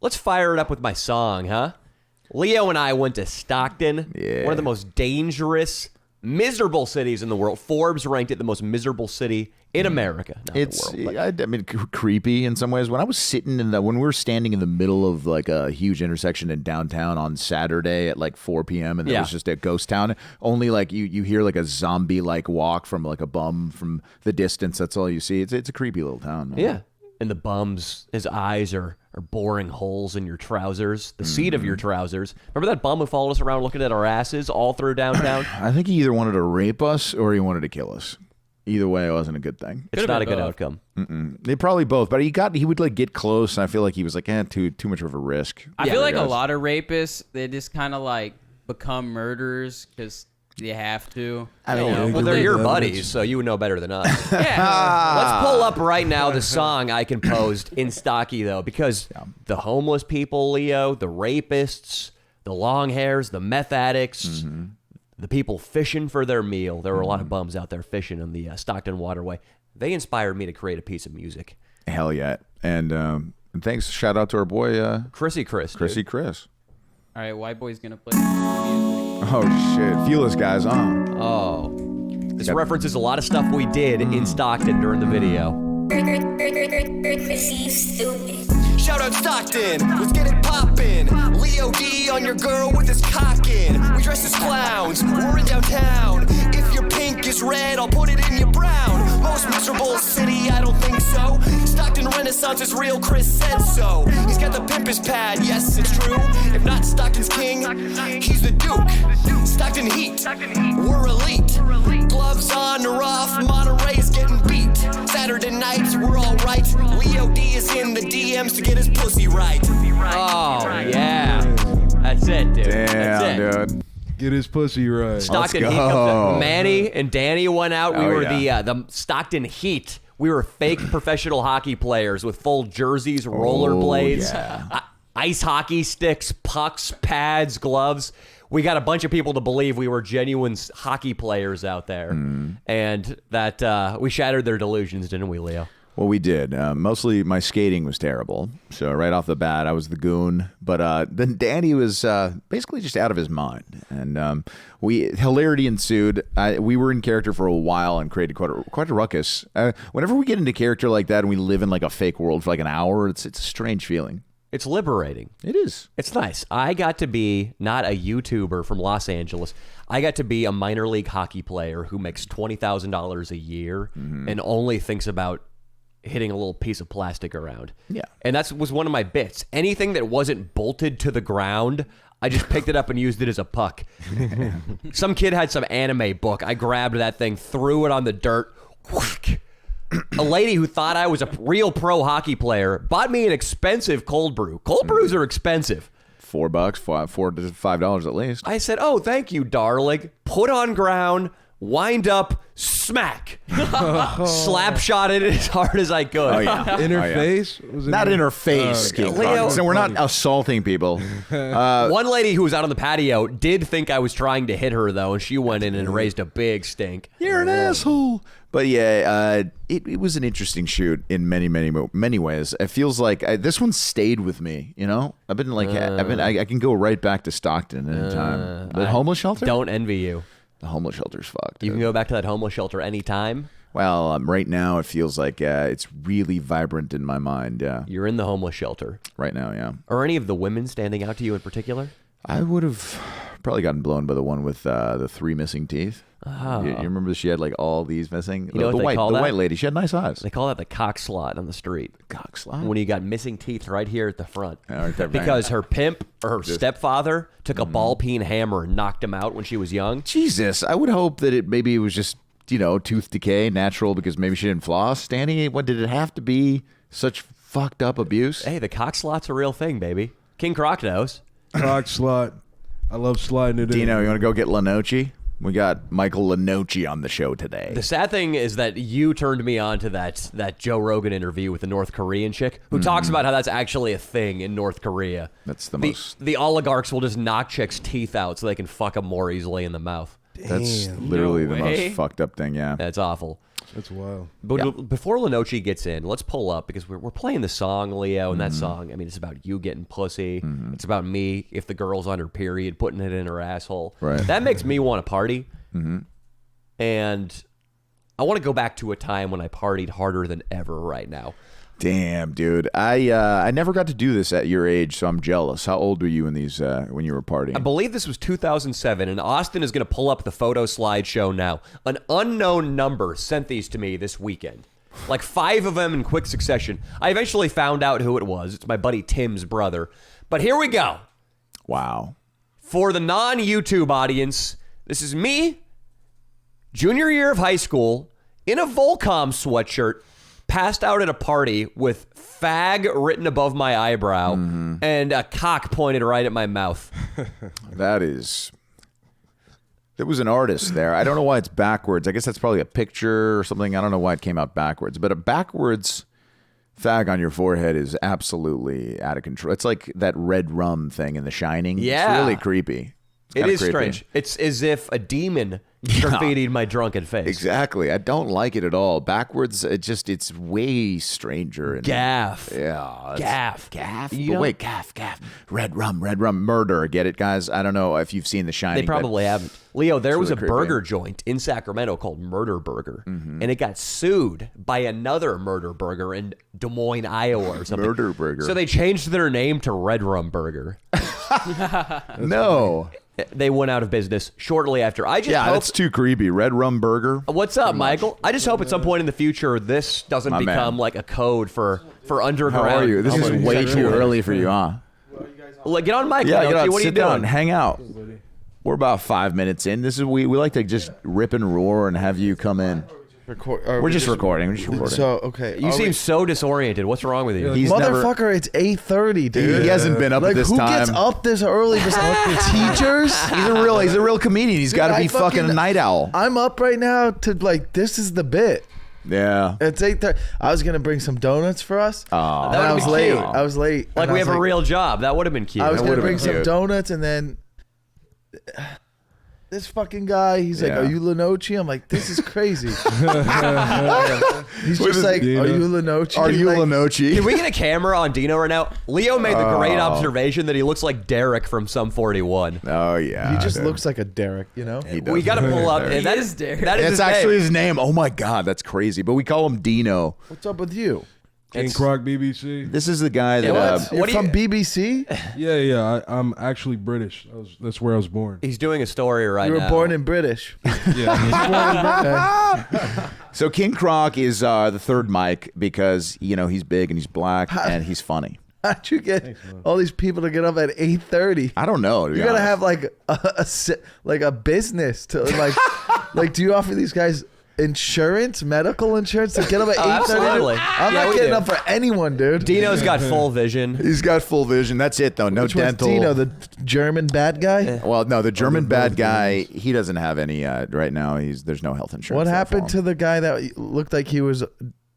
Let's fire it up with my song, huh? Leo and I went to Stockton, one of the most dangerous, miserable cities in the world. Forbes ranked it the most miserable city in America. It's, the world, I mean, creepy in some ways. When I was sitting when we were standing in the middle of like a huge intersection in downtown on Saturday at like 4 p.m. and it was just a ghost town. Only like you hear like a zombie like walk from like a bum from the distance. That's all you see. It's a creepy little town. Man. Yeah, and the bums, his eyes are boring holes in your trousers, the seat of your trousers. Remember that bum who followed us around looking at our asses all through downtown? I think he either wanted to rape us or he wanted to kill us. Either way, it wasn't a good thing. It's not a good outcome. They probably both, but he would like get close, and I feel like he was like, too much of a risk. I feel like a lot of rapists, they just kind of like become murderers because you have to. I mean, well, they're your buddies, so you would know better than us. Let's pull up right now the song I composed in Stocky, though, because the homeless people, Leo, the rapists, the long hairs, the meth addicts, the people fishing for their meal. There were a lot of bums out there fishing on the Stockton waterway. They inspired me to create a piece of music. Hell yeah. And thanks. Shout out to our boy, Chrissy Chris. Chris. All right, White Boy's going to play music. Oh, shit. Feel us, guys. Oh. This references a lot of stuff we did in Stockton during the video. Shout out Stockton, let's get it poppin'. Leo D on your girl with his cockin'. We dress as clowns, we're in downtown. If your pink is red, I'll put it in your brown. Most miserable city, I don't think so. Stockton Renaissance is real, Chris said so. He's got the pimpest pad, yes, it's true. If not Stockton's king, he's the Duke. Stockton Heat, we're elite. Gloves on or off, Monterey's getting beat. Saturday nights, we're all right. Leo D is in the DMs to get his pussy right. Oh, yeah. That's it, dude. Damn, That's it. dude. Get his pussy right. Stockton Heat comes up. Manny and Danny went out. We were the Stockton Heat. We were fake professional hockey players with full jerseys, rollerblades, ice hockey sticks, pucks, pads, gloves. We got a bunch of people to believe we were genuine hockey players out there. And that we shattered their delusions, didn't we, Leo? Well, we did. Mostly my skating was terrible. So right off the bat, I was the goon. But then Danny was basically just out of his mind. And hilarity ensued. We were in character for a while and created quite a ruckus. Whenever we get into character like that and we live in like a fake world for like an hour, it's a strange feeling. It's liberating. It is. It's nice. I got to be not a YouTuber from Los Angeles. I got to be a minor league hockey player who makes $20,000 a year and only thinks about hitting a little piece of plastic around. Yeah. And that was one of my bits. Anything that wasn't bolted to the ground, I just picked it up and used it as a puck. Some kid had some anime book. I grabbed that thing, threw it on the dirt. Whack. A lady who thought I was a real pro hockey player bought me an expensive cold brew. Cold brews are expensive. $4, $4 to $5 at least. I said, "Oh, thank you, darling." Put on ground, wind up, smack. Slap shot it as hard as I could. Oh, yeah. In her Oh, yeah. face? Was it Not in her face. okay. Leo- So we're not assaulting people. One lady who was out on the patio did think I was trying to hit her, though, and she went in and raised a big stink. You're an asshole. But yeah, it was an interesting shoot in many ways. It feels like this one stayed with me. You know, I've been like, I can go right back to Stockton anytime. The homeless shelter. Don't envy you. The homeless shelter's fucked. You can go back to that homeless shelter anytime. Well, right now it feels like it's really vibrant in my mind. Yeah, You're in the homeless shelter. right now, yeah. Are any of the women standing out to you in particular? I would have probably gotten blown by the one with the 3 missing teeth. Oh. You remember she had like all these missing? You know what they call the that? white lady. She had nice eyes. They call that the cock slot on the street. Cock slot. When you got missing teeth right here at the front. Yeah, right there, bang. Because her pimp or her stepfather took a ball peen hammer and knocked him out when she was young. Jesus, I would hope that maybe it was just, tooth decay, natural, because maybe she didn't floss. Danny, what did it have to be such fucked up abuse? Hey, the cock slot's a real thing, baby. King Croc knows. Cock slot. I love sliding it in. Dino, you want to go get Linochi? We got Michael Linochi on the show today. The sad thing is that you turned me on to that Joe Rogan interview with the North Korean chick who talks about how that's actually a thing in North Korea. That's the oligarchs will just knock chicks' teeth out so they can fuck them more easily in the mouth. That's literally the most fucked up thing, yeah. That's awful. That's wild. But before Linochi gets in, let's pull up because we're playing the song, Leo, and that song, I mean, it's about you getting pussy. It's about me, if the girl's on her period, putting it in her asshole. Right. That makes me want to party. And I want to go back to a time when I partied harder than ever right now. Damn, dude. I never got to do this at your age, so I'm jealous. How old were you in these when you were partying? I believe this was 2007, and Austin is going to pull up the photo slideshow now. An unknown number sent these to me this weekend. Like 5 of them in quick succession. I eventually found out who it was. It's my buddy Tim's brother. But here we go. Wow. For the non-YouTube audience, this is me, junior year of high school, in a Volcom sweatshirt, passed out at a party with fag written above my eyebrow and a cock pointed right at my mouth. There was an artist there. I don't know why it's backwards. I guess that's probably a picture or something. I don't know why it came out backwards. But a backwards fag on your forehead is absolutely out of control. It's like that red rum thing in The Shining. Yeah. It's really creepy. It is creepy. strange. It's as if a demon graffitied my drunken face. Exactly. I don't like it at all. Backwards, it's way stranger. And, Gaff. Yeah. Gaff. Gaff. You But know- wait, gaff. Red rum, murder. Get it, guys? I don't know if you've seen The Shining. They probably haven't. Leo, there was really a creepy. burger joint in Sacramento called Murder Burger, and it got sued by another Murder Burger in Des Moines, Iowa or something. Murder Burger. So they changed their name to Red Rum Burger. No. They went out of business shortly after. I just hope... that's too creepy. Red rum burger. What's up, Michael? I just hope at some point in the future this doesn't My become man. like a code for underground. How are you? This is way too early for you, huh? Like, get on mic. Yeah, Linochi. get out, What are you sit down, doing? hang out. We're about 5 minutes in. This is we like to just rip and roar and have you come in. We're just recording. So okay, You seem so disoriented. What's wrong with you? He's never. motherfucker. It's 8:30, dude. He hasn't been up Like at this who time. gets up this early? Besides teachers? He's a real comedian. He's got to I be fucking a night owl. I'm up right now to like this is the bit. Yeah. It's 8:30. I was gonna bring some donuts for us. Oh, and I would've was been late. cute. I was late. Like and we I was have a real job. That would have been cute. I was gonna would've bring been some cute. donuts, and then this fucking guy, he's like, Yeah. "Are you Linochi?" I'm like, "This is crazy." He's What just is like, Dino? "Are you Linochi?" Are you Like, Linochi? Can we get a camera on Dino right now? Leo made the great observation that he looks like Derek from Sum 41. Oh yeah. He just dude. looks like a Derek, you know. He does. We got to pull up. He and that is Derek. That is That's his actually name. his name. Oh my god, that's crazy. But we call him Dino. What's up with you? King It's- Croc BBC. This is the guy that. what? You're What do from you- BBC? Yeah. I'm actually British. That's where I was born. He's doing a story right You now. were born in British. Yeah. So King Croc is the third mic because he's big and he's black and he's funny. How'd you get all these people to get up at 8:30? I don't know. To be You gotta honest. have like a business to like. Do you offer these guys insurance, medical insurance to get up at 8:30? absolutely. I'm Yeah, not we getting do. up for anyone, dude. Dino's got full vision. He's got full vision. That's it though. No Which one's dental. Dino, the German bad guy? Well, no, the German they're bad both guy. He doesn't have any right now. There's no health insurance. What there happened for to him. the guy that looked like he was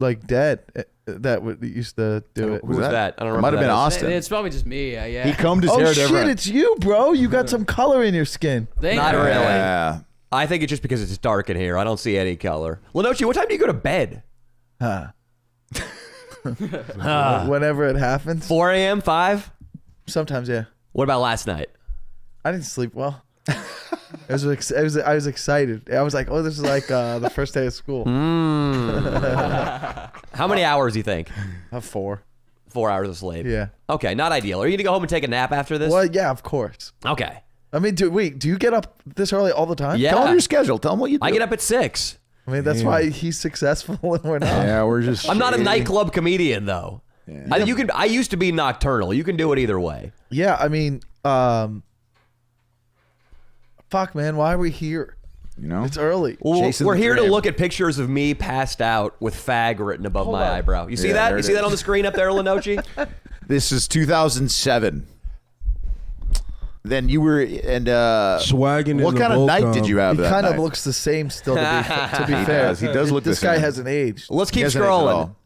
like dead? That used to do it. Who's that? I don't It remember. might have been that. Austin. It's probably just me. Yeah. He combed his Oh hair shit! different. It's you, bro. You got some color in your skin. Thank Not you. really. Yeah. I think it's just because it's dark in here. I don't see any color. Linochi, what time do you go to bed? Whenever it happens. 4 a.m., 5? Sometimes, yeah. What about last night? I didn't sleep well. I was excited. I was like, oh, this is like the first day of school. How many hours do you think? 4. 4 hours of sleep. Yeah. Okay, not ideal. Are you going to go home and take a nap after this? Well, yeah, of course. Okay. I mean, do you get up this early all the time? Yeah. Tell him your schedule. Tell him what you do. I get up at 6. I mean, that's why he's successful and we're not. Yeah, we're just. I'm not a shady. nightclub comedian, though. Yeah. I used to be nocturnal. You can do it either way. Yeah, I mean, fuck, man, why are we here? It's early. Well, Chasing we're the here to dream. look at pictures of me passed out with fag written above my on. eyebrow. You see Yeah, that? there You it see that is. on the screen up there, Linochi? This is 2007. Then you were and Swagging. what in kind the of night Volcom. did you have? He that kind of night? looks the same still, to be He fair. does. He does look This the guy same. hasn't aged. Let's He keep hasn't aged at scrolling. all.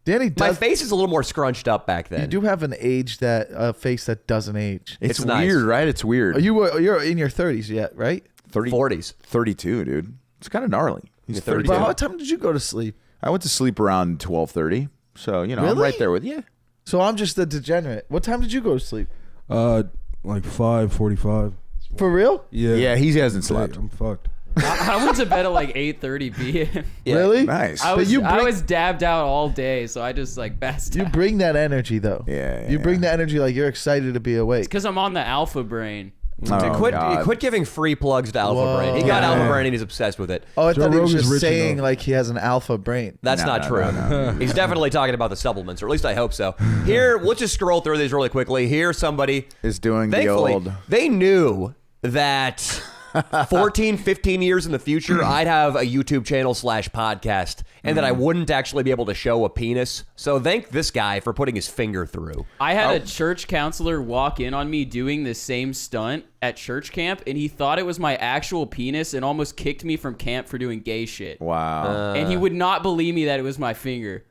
Danny My does. face is a little more scrunched up back then. You do have an age that face that doesn't age. It's It's nice. weird, right? It's weird. You're in your 30s yet, right? 30, 40s. 32, dude. It's kind of gnarly. He's 32. 32. But what time did you go to sleep? I went to sleep around 12:30. So, I'm Really? right there with you. So I'm just a degenerate. What time did you go to sleep? Like 5:45. For real? Yeah. Yeah, he hasn't slept. I'm fucked. I went to bed at like 8:30 p.m. Really? Nice. I But was, you I bring- was dabbed out all day, so I just like passed You out. bring that energy though. Yeah, You bring yeah. the energy like you're excited to be awake. Because I'm on the alpha brain. Oh, Quit God. giving free plugs to Alpha Whoa. Brain. He got Yeah. Alpha Brain and he's obsessed with it. Oh, I Joe thought he was Rogan's just rich saying enough. like he has an alpha brain. That's No, not no, true. no, He's definitely talking about the supplements, or at least I hope so. Here, let's just scroll through these really quickly. Here, somebody Is doing the thankfully, old. they knew that 14, 15 years in the future, I'd have a YouTube channel / podcast, and that I wouldn't actually be able to show a penis. So thank this guy for putting his finger through. I had a church counselor walk in on me doing the same stunt at church camp, and he thought it was my actual penis and almost kicked me from camp for doing gay shit. Wow. And he would not believe me that it was my finger.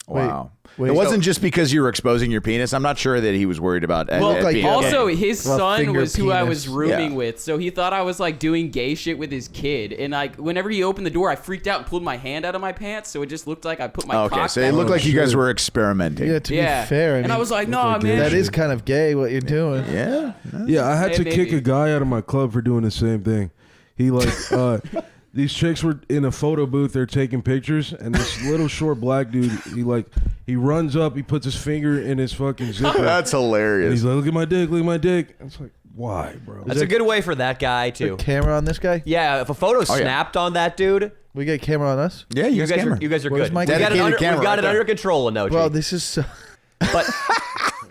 Wow. wait, it wasn't just because you were exposing your penis. I'm not sure that he was worried about Well, it like being also, gay. his Well, son finger was who I was penis. rooming Yeah. with, so he thought I was like doing gay shit with his kid. And like, whenever he opened the door, I freaked out and pulled my hand out of my pants, so it just looked like I put my Okay, cock so it back. looked like you shit. guys were experimenting. Yeah, to Yeah. be fair. And I was like, no, like man. that is kind of gay what you're doing. Yeah. Yeah, I had Hey, to maybe. kick a guy out of my club for doing the same thing. He like these chicks were in a photo booth, they're taking pictures, and this little short black dude, he runs up, he puts his finger in his fucking zipper. That's And hilarious. he's like, look at my dick, look at my dick. It's like, why, bro? That's a good way for that guy, too. Camera on this guy? Yeah, if a photo yeah. snapped on that dude, We get camera on us? Yeah, you guys camera. are good. Where's my We got it dedicated under, camera we've got right it there. under control, Linochi. Bro, this is so... But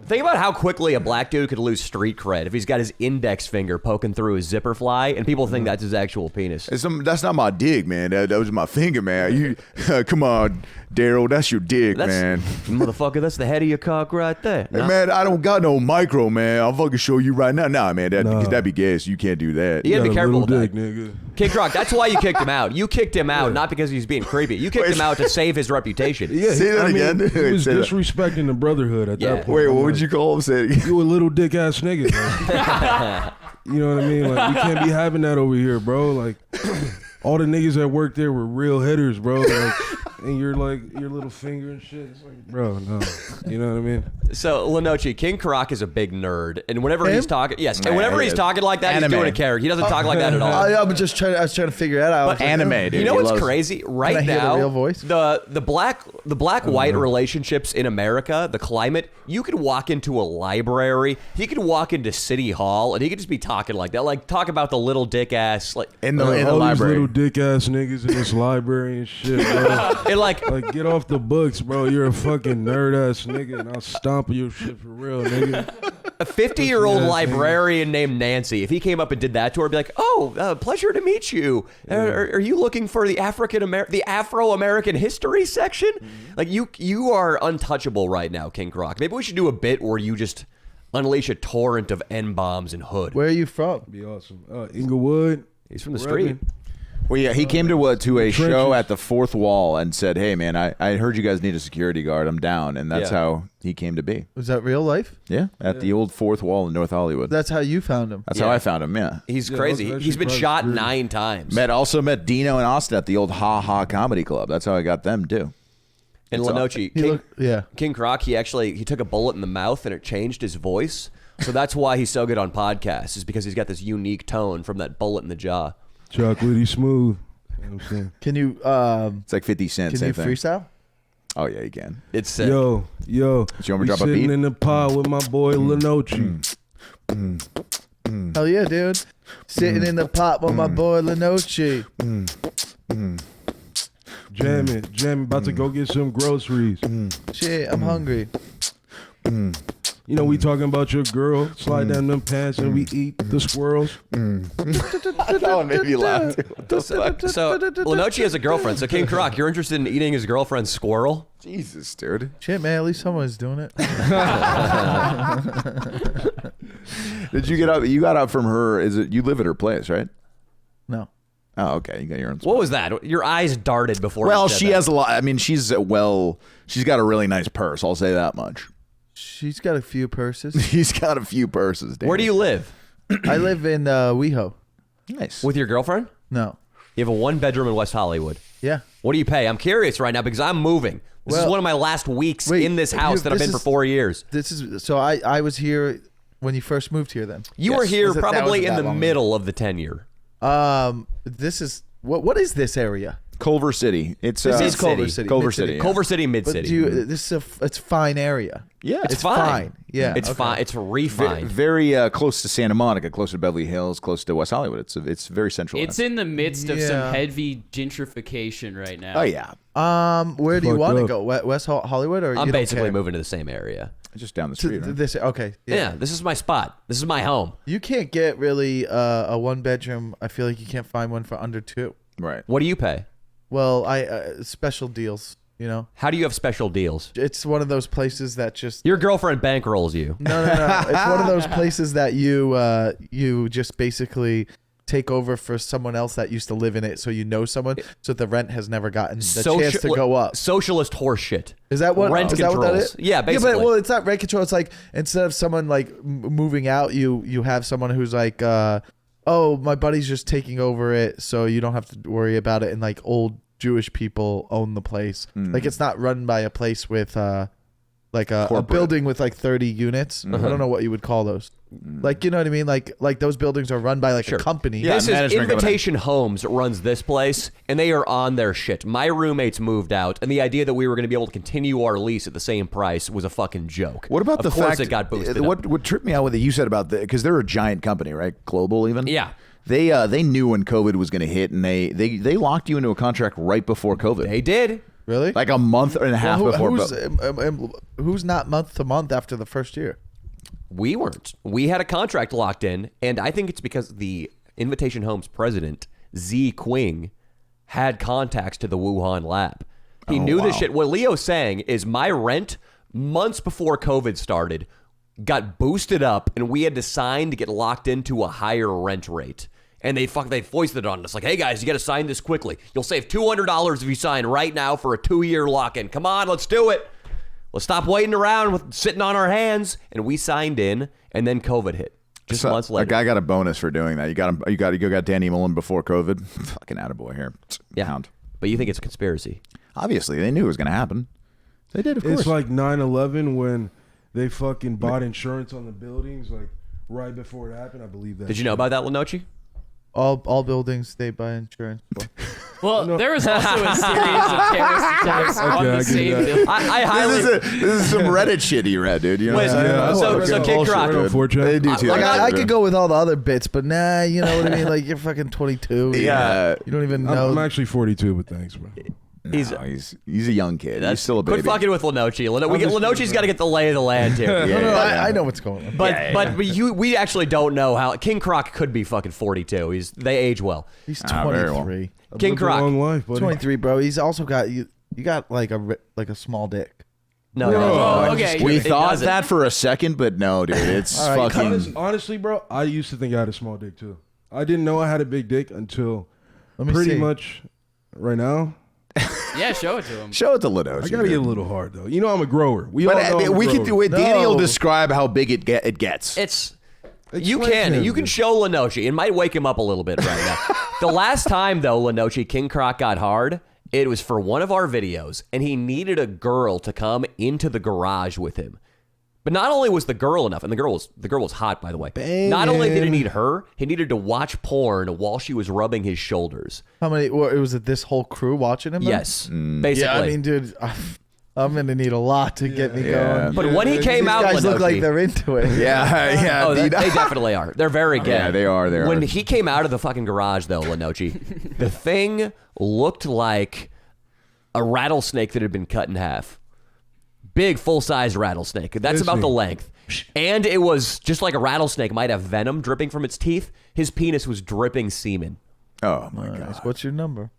think about how quickly a black dude could lose street cred if he's got his index finger poking through his zipper fly and people think that's his actual penis. That's not my dick, man. That was my finger, man. You, come on, Daryl. That's your dick, That's, man. motherfucker, that's the head of your cock right there. Hey, man, I don't got no micro, man. I'll fucking show you right now. Nah, man, that'd be gay. So you can't do that. You gotta be Got a careful little with dick, that. nigga. King Croc, that's why you kicked him out. You kicked him out not because he's being creepy. You kicked him out to save his reputation. Yeah, Say that I mean, again. He was Say that. disrespecting the brotherhood at Yeah. that point. Wait, I'm what would like, you call him? Say it again. You a little dick ass nigga. Like, you know what I mean? Like, we can't be having that over here, bro. Like, all the niggas that worked there were real hitters, bro. Like, and you're like your little finger and shit. It's like, bro, no. You know what I mean? So, Linochi, King Croc is a big nerd. And whenever he's Him? talking, yes, and Nah, whenever he he's is. talking like that, Anime. he's doing a character. He doesn't talk like that at all. I was just trying. I was trying to figure it out. I was like, Anime, oh. dude. You know He what's loves- crazy? Right I hear the now, real voice? the black white relationships in America, the climate. You could walk into a library, he could walk into City Hall, and he could just be talking like that, like talk about the little dick ass, like in the All these library. little dick ass niggas in this library and shit, bro. and like Like, get off the books, bro. You're a fucking nerd ass nigga, and I'll stomp your shit for real, nigga. a 50-year-old Yeah, librarian named Nancy. If he came up and did that to her, I'd be like, "Oh, pleasure to meet you. Are you looking for the Afro-American history section? Like you are untouchable right now, King Croc. Maybe we should do a bit where you just unleash a torrent of N-bombs and hood." Where are you from? Be awesome. Inglewood. He's from the street. Well, yeah, he came to a trenches. show at the Fourth Wall and said, "Hey, man, I heard you guys need a security guard. I'm down," and that's Yeah. how he came to be. Was that real life? Yeah, at the old Fourth Wall in North Hollywood. That's how you found him. That's Yeah. how I found him. Yeah, He's Yeah, crazy. that's He's been actually shot probably 9 times. met Dino and Austin at the old Ha Ha Comedy Club. That's how I got them too. And It's Linochi, He looked, yeah. King Croc, he took a bullet in the mouth and it changed his voice. So that's why he's so good on podcasts, is because he's got this unique tone from that bullet in the jaw. Chocolatey smooth. You know what I'm saying? Can you It's like 50 Cent. can Same you thing. freestyle? Oh yeah, you can. It's sick. Yo, So you want me to we drop a sitting beat? in the pod with my boy Linochi. Hell yeah, dude. Sitting in the pot with my boy Linochi. Jamming, about to go get some groceries. Shit, I'm hungry. You know, we talking about your girl, slide down them pants and we eat the squirrels. That one made me laugh. So Linochi has a girlfriend. So King Croc, you're interested in eating his girlfriend's squirrel? Jesus, dude. Shit, man, at least someone's doing it. Did you get up? You got up from her. Is it? You live at her place, right? No. Oh, okay. You got your own. What was that? Your eyes darted before. Well, you said she that. has a lot. I mean, she's got a really nice purse. I'll say that much. She's got a few purses. He's got a few purses. Danny. Where do you live? I live in WeHo. Nice. With your girlfriend? No. You have a 1-bedroom in West Hollywood. Yeah. What do you pay? I'm curious right now because I'm moving. This is one of my last weeks in this house that I've been for 4 years. This is so I was here when you first moved here. Then you were here probably in the middle of the tenure. This is what is this area? Culver City. It's This is Culver City. Culver Mid-city. City. Yeah. Culver City, Mid City. This is it's a fine area. Yeah, It's fine. Yeah, It's fine. It's refined. Very close to Santa Monica, close to Beverly Hills, close to West Hollywood. It's very central. It's in the midst of some heavy gentrification right now. Oh yeah. Where do you Fucked want to up. go? West Hollywood, or I'm you don't basically care? moving to the same area. Just down the street. Right? This okay. Yeah, this is my spot. This is my home. You can't get really a 1-bedroom. I feel like you can't find one for under 2. Right. What do you pay? Well, special deals. You know, How do you have special deals? it's one of those places that just Your girlfriend bankrolls you. no. It's one of those places that you just basically take over for someone else that used to live in it, so you know someone, so the rent has never gotten the chance to go up. Socialist horseshit. Is that what rent is that controls? what that is? Yeah, basically. Yeah, but well, it's not rent control. It's like instead of someone like moving out, you have someone who's like, oh, my buddy's just taking over it, so you don't have to worry about it. And like old Jewish people own the place. Like it's not run by a place with like a building with like 30 units. I don't know what you would call those. Like, you know what I mean? Like those buildings are run by like a company. Yeah. This is management Invitation Homes that runs this place, and they are on their shit. My roommates moved out, and the idea that we were going to be able to continue our lease at the same price was a fucking joke. What about of the course fact it got boosted? What tripped me out with it? You said about because they're a giant company, right? Global, even. Yeah. They knew when COVID was going to hit, and they locked you into a contract right before COVID. They did. Really? Like a month and a half before. Who's not month to month after the first year? We weren't. We had a contract locked in, and I think it's because the Invitation Homes president, Z Quing, had contacts to the Wuhan lab. He knew this shit. What Leo's saying is my rent months before COVID started got boosted up, and we had to sign to get locked into a higher rent rate. And they foisted it on us like, hey guys, you got to sign this quickly. You'll save $200 if you sign right now for a 2-year lock-in. Come on, let's do it. Let's stop waiting around with sitting on our hands. And we signed in, and then COVID hit. Just months later. A guy got a bonus for doing that. You got Danny Mullen before COVID. Fucking attaboy here. Yeah. Hound. But you think it's a conspiracy? Obviously, they knew it was going to happen. They did, of course. It's like 9/11 when they fucking bought insurance on the buildings, like right before it happened. I believe that. Did you know about that, Linochi? All buildings they buy insurance for. Well, there was also a series of terrorist attacks on the same building. I highly... This is some Reddit shit he read, dude. You know Wait, what I'm saying? so Kid Croc. They do too. Like I could go with all the other bits, but nah, you know what I mean? Like you're fucking 22. Yeah. You don't even know. I'm actually 42, but thanks, bro. He's a young kid. He's still a baby. Quit fucking with Linochi. Linochi's got to get the lay of the land here. No, I know what's going on. But we actually don't know how King Croc could be fucking 42. They age well. He's very 23. well. King Lived a Croc. long life, buddy. 23, bro. He's also got you got like a small dick. No, Oh, okay. We It thought doesn't. that for a second, but no, dude. It's All right, fucking. Honestly, bro, I used to think I had a small dick too. I didn't know I had a big dick until Let me pretty see. much right now. Yeah, show it to him. Show it to Linochi. I gotta get a little hard though. You know I'm a grower. We all know I'm a we grower. can do it. Danny will No. describe how big it gets. It's Explain to you him. can show Linochi. It might wake him up a little bit right now. The last time though, Linochi, King Croc got hard. It was for one of our videos, and he needed a girl to come into the garage with him. But not only was the girl enough, and the girl was hot, by the way. Not only did he need her, he needed to watch porn while she was rubbing his shoulders. How many? Was it this whole crew watching him? then? Yes, basically. Yeah, I mean, dude, I'm gonna need a lot to get me going. But when he came These out, guys look Linochi- like they're into it. yeah. Oh, they dude. definitely are. They're very gay. Yeah, they are. When he came out of the fucking garage, though, Linochi, the thing looked like a rattlesnake that had been cut in half. Big, full-size rattlesnake. That's about the length. And it was just like a rattlesnake might have venom dripping from its teeth. His penis was dripping semen. Oh my Nice. god. What's your number?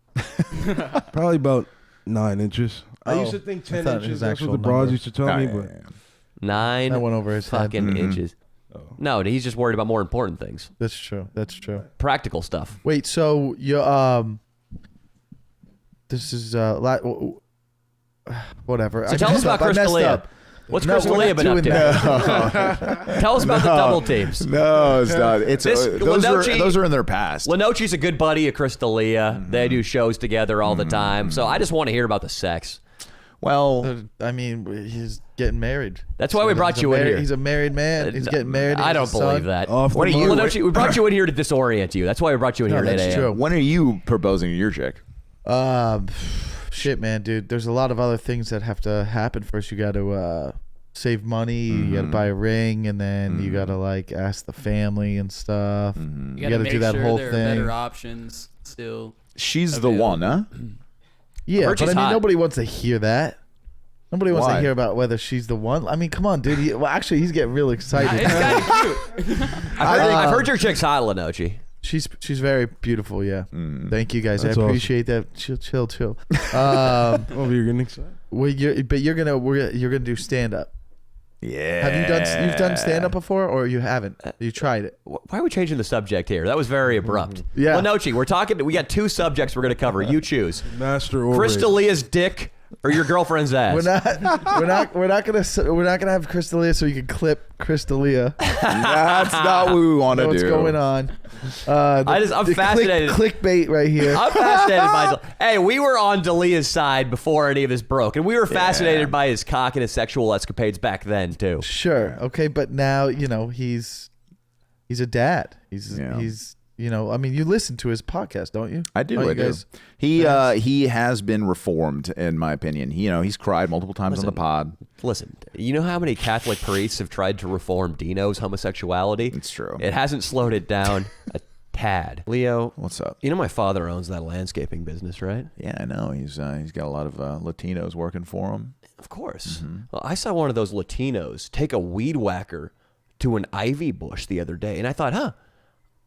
Probably about 9 inches. I Oh, used to think I 10 thought inches. his That's actual what the bras number. used to tell me, but 9 That went over his head. fucking inches. No, he's just worried about more important things. That's true. That's true. Practical stuff. Wait, so you this is whatever. So tell us about I Chris messed D'Elia. up. What's No, Chris we're D'Elia not been up doing to? Tell us about the double teams. No, it's not. It's Linochi- those are in their past. Linochi's a good buddy of Chris D'Elia. They do shows together all the time. So I just want to hear about the sex. Well, I mean, he's getting married. That's why we brought you in here. He's a married man. He's getting married. I don't believe that. Off the What are you- mark. Linochi, we brought you in here to disorient you. That's why we brought you in No, here at 8 that's a.m. true. when are you proposing to your chick? Shit, man, dude. There's a lot of other things that have to happen first. You got to save money. You got to buy a ring, and then you got to like ask the family and stuff. You got to make do that sure whole there thing. are better options still. She's the one, huh? Yeah, heard but I she's mean, hot. nobody wants to hear that. Nobody wants Why? to hear about whether she's the one. I mean, come on, dude. Well, actually, he's getting real excited. It's kind of cute. I've heard your chick's hot, Linochi. She's very beautiful. Yeah. Thank you guys. That's I appreciate that. Chill. Over here getting excited. Well, you're gonna do stand up. Yeah. Have you've done stand up before, or you haven't? You tried it? Why are we changing the subject here? That was very abrupt. Yeah. Linochi, we got two subjects we're going to cover. You choose. Master or Chris D'Elia's dick or your girlfriend's ass. We're not gonna have Chris D'Elia so you can clip Chris D'Elia. That's not what we want to do. What's going on? I'm fascinated. Clickbait right here. I'm fascinated by. Hey, we were on D'Elia's side before any of this broke, and we were fascinated by his cock and his sexual escapades back then too. Sure. Okay, but now he's a dad. He's I mean, you listen to his podcast, don't you? I do. Oh, I you do. guys- He has been reformed, in my opinion. He's cried multiple times on the pod. Listen, you know how many Catholic priests have tried to reform Dino's homosexuality? It's true. It hasn't slowed it down a tad. Leo, What's up? you know my father owns that landscaping business, right? Yeah, I know. He's got a lot of Latinos working for him. Of course. Well, I saw one of those Latinos take a weed whacker to an ivy bush the other day, and I thought,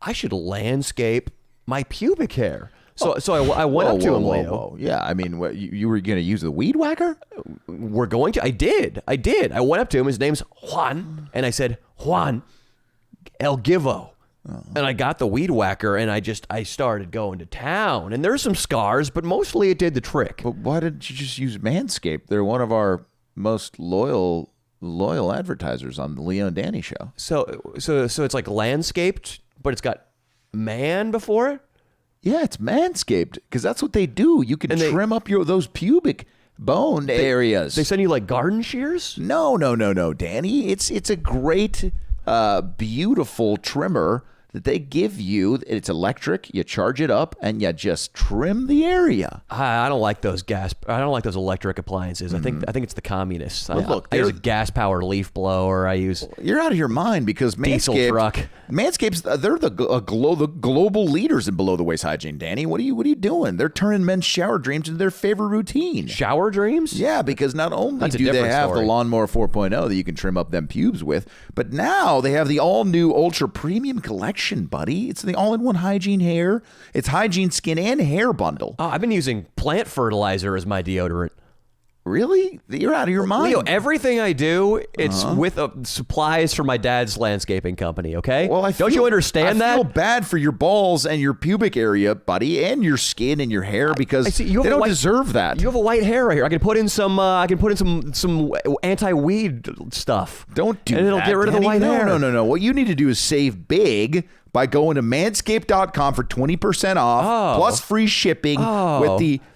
I should landscape my pubic hair. So I went up to him, Leo. Yeah, I mean, what, you were going to use the weed whacker? We're going to. I did. I went up to him. His name's Juan, and I said, Juan, El Givo. And I got the weed whacker, and I started going to town. And there's some scars, but mostly it did the trick. But why didn't you just use Manscaped? They're one of our most loyal advertisers on the Leo and Danny show. So it's like landscaped, but it's got man before it. Yeah, it's Manscaped because that's what they do. You can trim up those pubic bone areas. They send you like garden shears. No, Danny. It's a great, beautiful trimmer that they give you. It's electric. You charge it up and you just trim the area. I don't like those I don't like those electric appliances. I think it's the communists. Look, I use a gas powered leaf blower. I use You're out of your mind because diesel Manscaped. truck. Manscaped's they're the global leaders in below the waist hygiene. Danny, what are you doing? They're turning men's shower dreams into their favorite routine. Shower dreams. Yeah, because not only That's a do they different have story. the Lawnmower 4.0 that you can trim up them pubes with, but now they have the all-new Ultra Premium Collection, buddy. It's the all-in-one hygiene hair. It's hygiene skin and hair bundle. Oh, I've been using plant fertilizer as my deodorant. Really? You're out of your mind. Leo, everything I do, it's with supplies from my dad's landscaping company. Okay. Well, don't you understand I that? feel bad for your balls and your pubic area, buddy, and your skin and your hair because I see, you have they a don't white- deserve that. You have a white hair right here. I can put in some. Some anti-weed stuff. Don't do that. and it'll get rid of the Danny. white hair. No. What you need to do is save big by going to manscaped.com for 20% off plus free shipping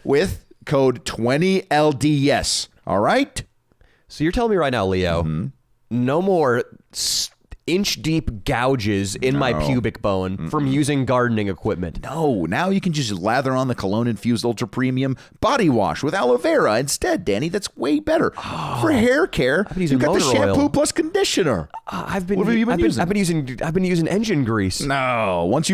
with code 20LDS. All right? So you're telling me right now, Leo, no more inch-deep gouges in my pubic bone from using gardening equipment. No, now you can just lather on the cologne-infused Ultra Premium body wash with aloe vera instead, Danny. That's way better. For hair care, using you've got the motor shampoo oil. plus conditioner. I've been What have you been using? I've been using engine grease. No, and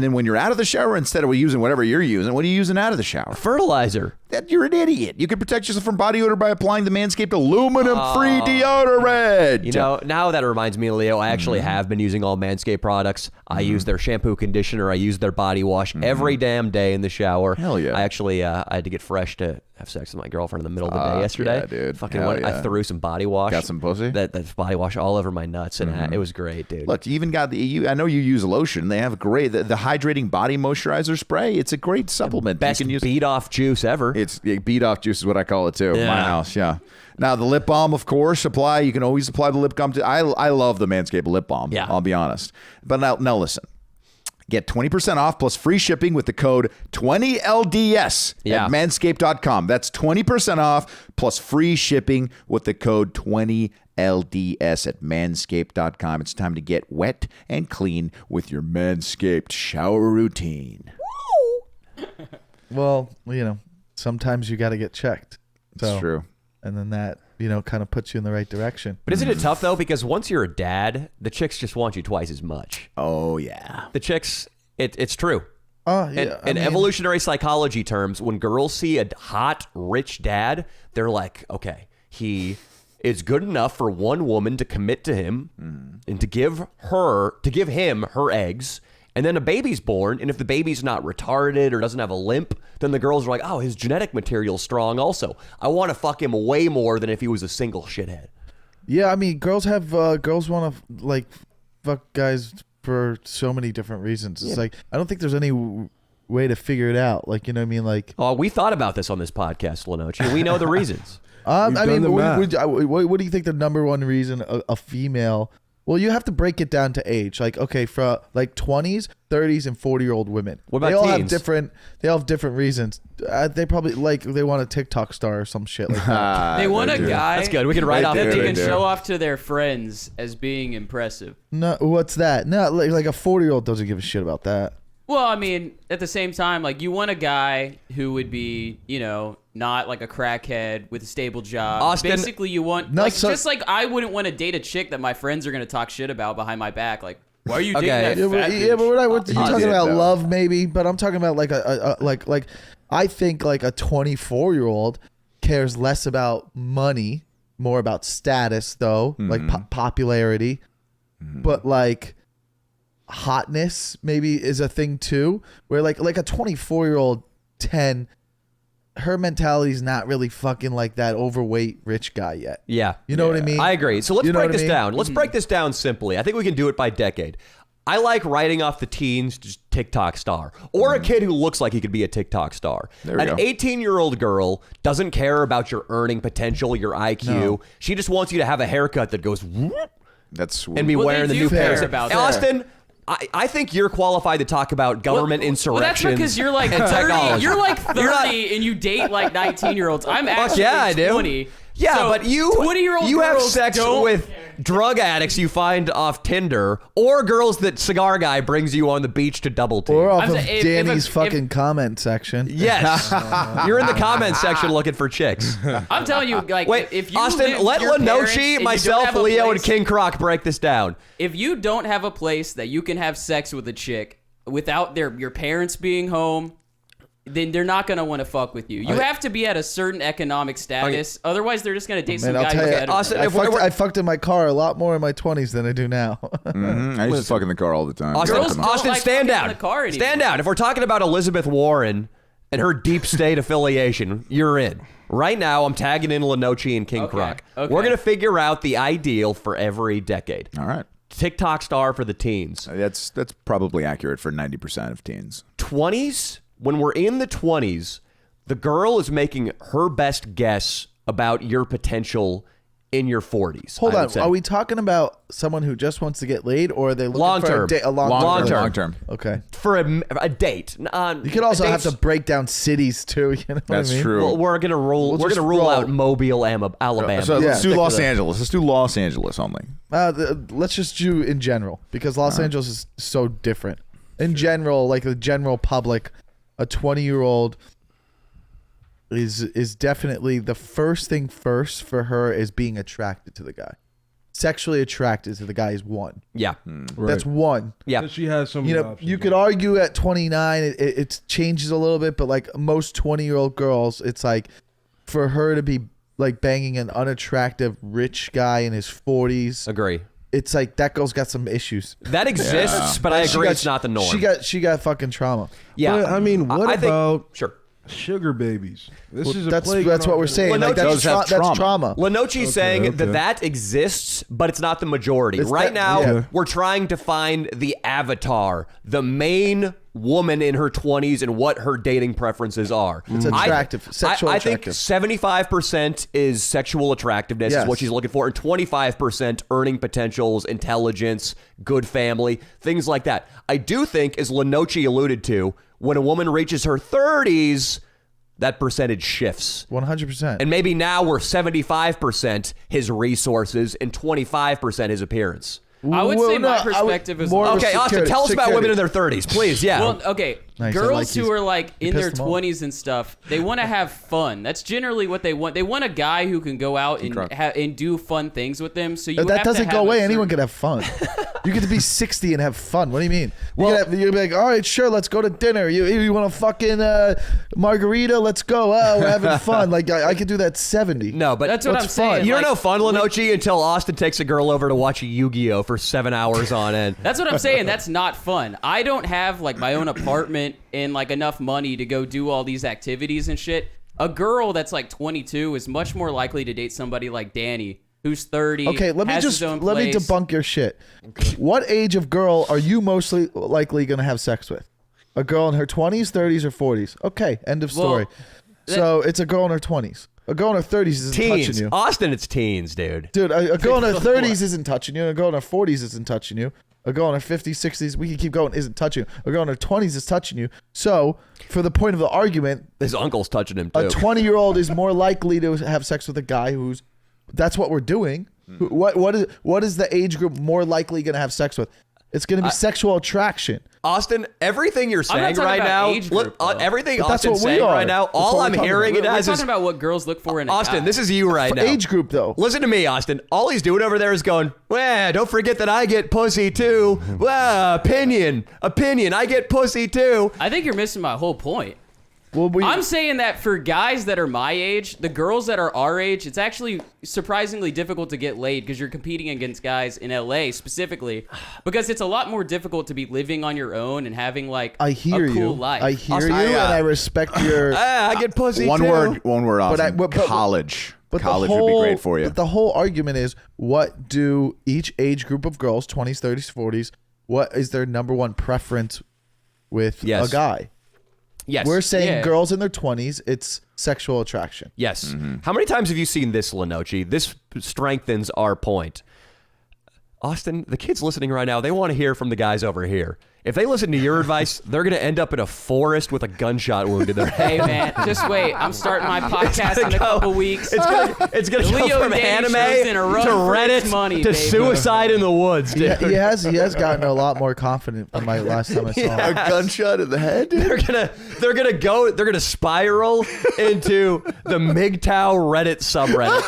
then when you're out of the shower, instead of using whatever you're using, what are you using out of the shower? Fertilizer. You're an idiot. You can protect yourself from body odor by applying the Manscaped aluminum-free deodorant. You know, now that reminds me, Leo, I actually have been using all Manscaped products. I use their shampoo, conditioner. I use their body wash every damn day in the shower. Hell yeah. I actually I had to get fresh to have sex with my girlfriend in the middle of the day yesterday. yeah, dude. Fucking Hell I yeah. threw some body wash. Got some pussy? That's body wash all over my nuts, and it was great, dude. Look, you even got I know you use lotion. They have great the hydrating body moisturizer spray. It's a great supplement. Best you can use. beat off juice ever. It's beat off juice is what I call it too. Yeah. My house, yeah. Now, the lip balm, of course, apply. You can always apply the lip balm. I love the Manscaped lip balm. Yeah. I'll be honest. But now listen. Get 20% off plus free shipping with the code 20LDS at manscaped.com. That's 20% off plus free shipping with the code 20LDS at manscaped.com. It's time to get wet and clean with your Manscaped shower routine. Well, sometimes you got to get checked. That's true. And then that, kind of puts you in the right direction. But isn't it tough, though? Because once you're a dad, the chicks just want you twice as much. Oh, yeah. The chicks, it's true. Oh, yeah. In evolutionary psychology terms, when girls see a hot, rich dad, they're like, okay, he is good enough for one woman to commit to him and to give him her eggs. And then a baby's born, and if the baby's not retarded or doesn't have a limp, then the girls are like, oh, his genetic material's strong also. I want to fuck him way more than if he was a single shithead. Yeah, girls want to, fuck guys for so many different reasons. It's I don't think there's any way to figure it out. You know what I mean? Oh, we thought about this on this podcast, Linochi. We know the reasons. What do you think the number one reason a female... Well, you have to break it down to age. For 20s, 30s, and 40-year-old women. What about they all teens? They all have different reasons. They probably they want a TikTok star or some shit like that. They want a guy. That's good. We can write off that the they teens. can show off to their friends as being impressive. No, what's that? No, like a 40-year-old doesn't give a shit about that. Well, at the same time, you want a guy who would be, not like a crackhead with a stable job. Austin, basically, you want just like I wouldn't want to date a chick that my friends are going to talk shit about behind my back. Why are you dating that fat bitch? But you're talking about love, maybe. But I'm talking about I think a 24-year-old cares less about money, more about status, though, popularity, but hotness maybe is a thing too. Where a 24-year-old 10. Her mentality's not really fucking like that overweight rich guy yet. Yeah. You know what I mean? I agree. So let's break this down. Let's Mm-hmm. break this down simply. I think we can do it by decade. I like writing off the teens, just TikTok star. Or a kid who looks like he could be a TikTok star. There we An go. 18-year-old girl doesn't care about your earning potential, your IQ. No. She just wants you to have a haircut that goes whoop That's sweet. and be Well, wearing they the do new care pairs. about that. Austin, I think you're qualified to talk about government insurrections. Well, that's because you're 30. technology. You're 30 You're not- and you date 19-year-olds. I'm actually yeah, I do. 20. Yeah, So but you 20-year-old you have girls sex don't- with drug addicts you find off Tinder or girls that cigar guy brings you on the beach to double team. Or off I'm of saying, if Danny's a- fucking comment section. Yes. You're in the comment section looking for chicks. I'm telling you, Wait, if you Austin, live let with your parents and Linochi, you don't myself, have a Leo, and place- King Croc break this down. If you don't have a place that you can have sex with a chick without your parents being home, then they're not going to want to fuck with you. You have to be at a certain economic status. Otherwise, they're just going to date some I'll guy tell who's you, ahead of Austin, them. if I fucked in my car a lot more in my 20s than I do now. I used to fuck in the car all the time. Austin, Girls don't Austin, like stand fucking in down. the car anymore. Stand down. If we're talking about Elizabeth Warren and her deep state affiliation, you're in. Right now, I'm tagging in Linochi and King Croc. okay. We're going to figure out the ideal for every decade. All right. TikTok star for the teens. That's probably accurate for 90% of teens. 20s, when we're in the 20s, the girl is making her best guess about your potential in your 40s. Hold I on. would say. Are we talking about someone who just wants to get laid, or are they looking Long for term. a long Long term? term. Long term. Okay. For a date? You could also have to break down cities too. You know what That's I mean? true. Well, we're gonna rule. We'll we're just gonna rule roll. out Mobile, Alabama. So Yeah, let's do stick Los with it. Angeles. Let's do Los Angeles only. Let's just do in general, because Los Angeles is so different. In general, like the general public, a 20-year-old is definitely the first thing first for her is being attracted to the guy. Sexually attracted to the guy is one. Yeah, Right. That's one. yeah. So she has some You know, options. you could argue at 29 it changes a little bit, but like most 20-year-old girls, it's like for her to be like banging an unattractive rich guy in his 40s, Agree. it's like that girl's got some issues. That exists, but I She agree got- it's not the norm. She got fucking trauma. yeah. But, I mean, what I think- about sure? sugar babies? This Well, is a that's plague what on we're our saying. Well, no, Like does that's have that's trauma. trauma. Linochi's saying okay. that exists, but it's not the majority. It's Right that- now, yeah. we're trying to find the avatar, the main woman in her 20s and what her dating preferences are. It's attractive, sexual I think attractive. 75% is sexual attractiveness is Yes. what she's looking for, and 25% earning potentials, intelligence, good family, things like that. I do think, as Linochi alluded to, when a woman reaches her 30s, that percentage shifts. 100%. And maybe now we're 75% his resources and 25% his appearance. I would Well, say my no, perspective is more of a Okay, Austin, security- tell us about security. women in their 30s, please. Yeah. Well, okay, Nice, I girls like who these. are like You in their pissed them off. 20s and stuff, they want to have fun. That's generally what they want. They want a guy who can go out and and do fun things with them. So you But that have to doesn't have go a away. certain- Anyone can have fun. You get to be 60 and have fun. What do you mean? Well- You'd be like, all right, sure, let's go to dinner. You want a fucking margarita? Let's go. Oh, we're having fun. Like I could do that at 70. No, but That's what What's I'm saying. fun? you don't like, know fun, Linochi, until Austin takes a girl over to watch a Yu-Gi-Oh for 7 hours on end. That's what I'm saying. That's not fun. I don't have like my own apartment and like enough money to go do all these activities and shit. A girl that's like 22 is much more likely to date somebody like Danny, who's 30. Okay, let me has his own place. debunk your shit. What age of girl are you mostly likely going to have sex with? A girl in her 20s, 30s, or 40s? Okay, end of story. So it's a girl in her 20s. A girl in her 30s isn't touching Teens. you. Austin, it's teens, dude. Dude, a girl in her 30s isn't touching you. A girl in her 40s isn't touching you. A girl in her 50s, 60s, we can keep going, isn't touching you. A girl in her 20s is touching you. So, for the point of the argument, His uncle's touching him, a too. 20-year-old is more likely to have sex with a guy who's. That's what we're doing. What is the age group more likely going to have sex with? It's going to be sexual attraction. Austin, everything you're I'm not saying talking right about now, age group, though. everything But that's Austin's what we saying are. right now, That's all what I'm we're talking hearing about. it We're as talking is, about what girls look for in a Austin, guy. this is you right now. Age group, though. Listen to me, Austin. All he's doing over there is going, well, don't forget that I get pussy too. Well, opinion. I get pussy too. I think you're missing my whole point. Well, I'm saying that for guys that are my age, the girls that are our age, it's actually surprisingly difficult to get laid because you're competing against guys in LA specifically, because it's a lot more difficult to be living on your own and having like I hear a cool you. life. I hear Austin, you, and I respect your. I get pussy One too. word, Austin. but- College. But College the whole, would be great for you. But the whole argument is, what do each age group of girls, 20s, 30s, 40s, what is their number one preference with Yes. a guy? Yes. We're saying Yeah. girls in their 20s, it's sexual attraction. Yes. How many times have you seen this, Linochi? This strengthens our point. Austin, the kids listening right now, they want to hear from the guys over here. If they listen to your advice, they're going to end up in a forest with a gunshot wound in their head. Hey man, just wait. I'm starting my podcast in a couple weeks. It's gonna Leo go from and Danny anime show's in a to run for its Reddit money, to baby. suicide in the woods, dude. He has gotten a lot more confident than my last time I saw him. A gunshot in the head? They're gonna spiral into the MGTOW Reddit subreddit.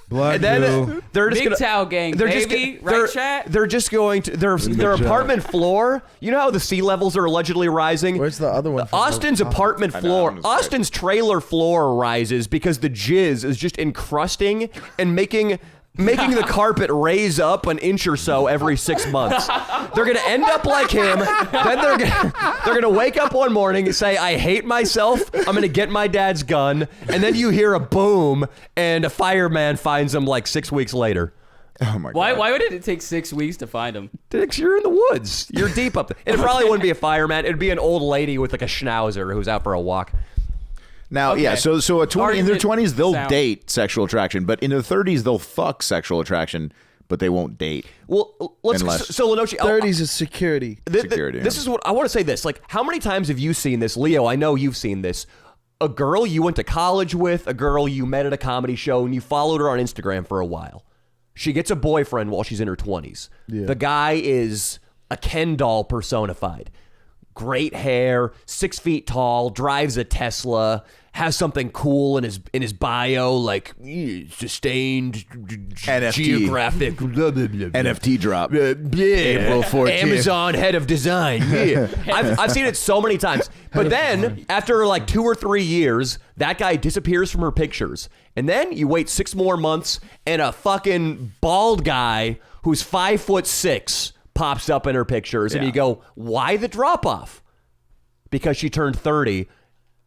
Black And then Bill. they're just Big gonna, Towel gang, they're baby. Just, Right, they're, chat? They're just going to their chat. apartment floor. You know how the sea levels are allegedly rising. Where's the other one? from? Austin's apartment know, floor, that one's great. Austin's trailer floor rises because the jizz is just encrusting and making the carpet raise up an inch or so every 6 months. They're gonna end up like him. Then they're gonna wake up one morning and say, "I hate myself. I'm gonna get my dad's gun." And then you hear a boom, and a fireman finds them like 6 weeks later. Oh my Why? god. Why would it take 6 weeks to find him? Dix, you're in the woods. You're deep up there. And it probably wouldn't be a fireman. It'd be an old lady with like a schnauzer who's out for a walk. Now, Okay. yeah, so a 20 in their Argument 20s they'll sound. date sexual attraction, but in their 30s they'll fuck sexual attraction, but they won't date. Well, let's Unless- so Linochi. 30s is security. Security, This yeah. is what I want to say. This, like, how many times have you seen this, Leo? I know you've seen this. A girl you went to college with, a girl you met at a comedy show, and you followed her on Instagram for a while. She gets a boyfriend while she's in her 20s. Yeah. The guy is a Ken doll personified. Great hair, 6 feet tall, drives a Tesla, has something cool in his bio, like sustained NFT. geographic NFT drop. yeah. April 14th. Amazon head of design. Yeah. I've seen it so many times. But then, after like 2 or 3 years, that guy disappears from her pictures. And then you wait 6 more months, and a fucking bald guy who's 5'6" pops up in her pictures. And Yeah. you go, why the drop off? Because she turned 30.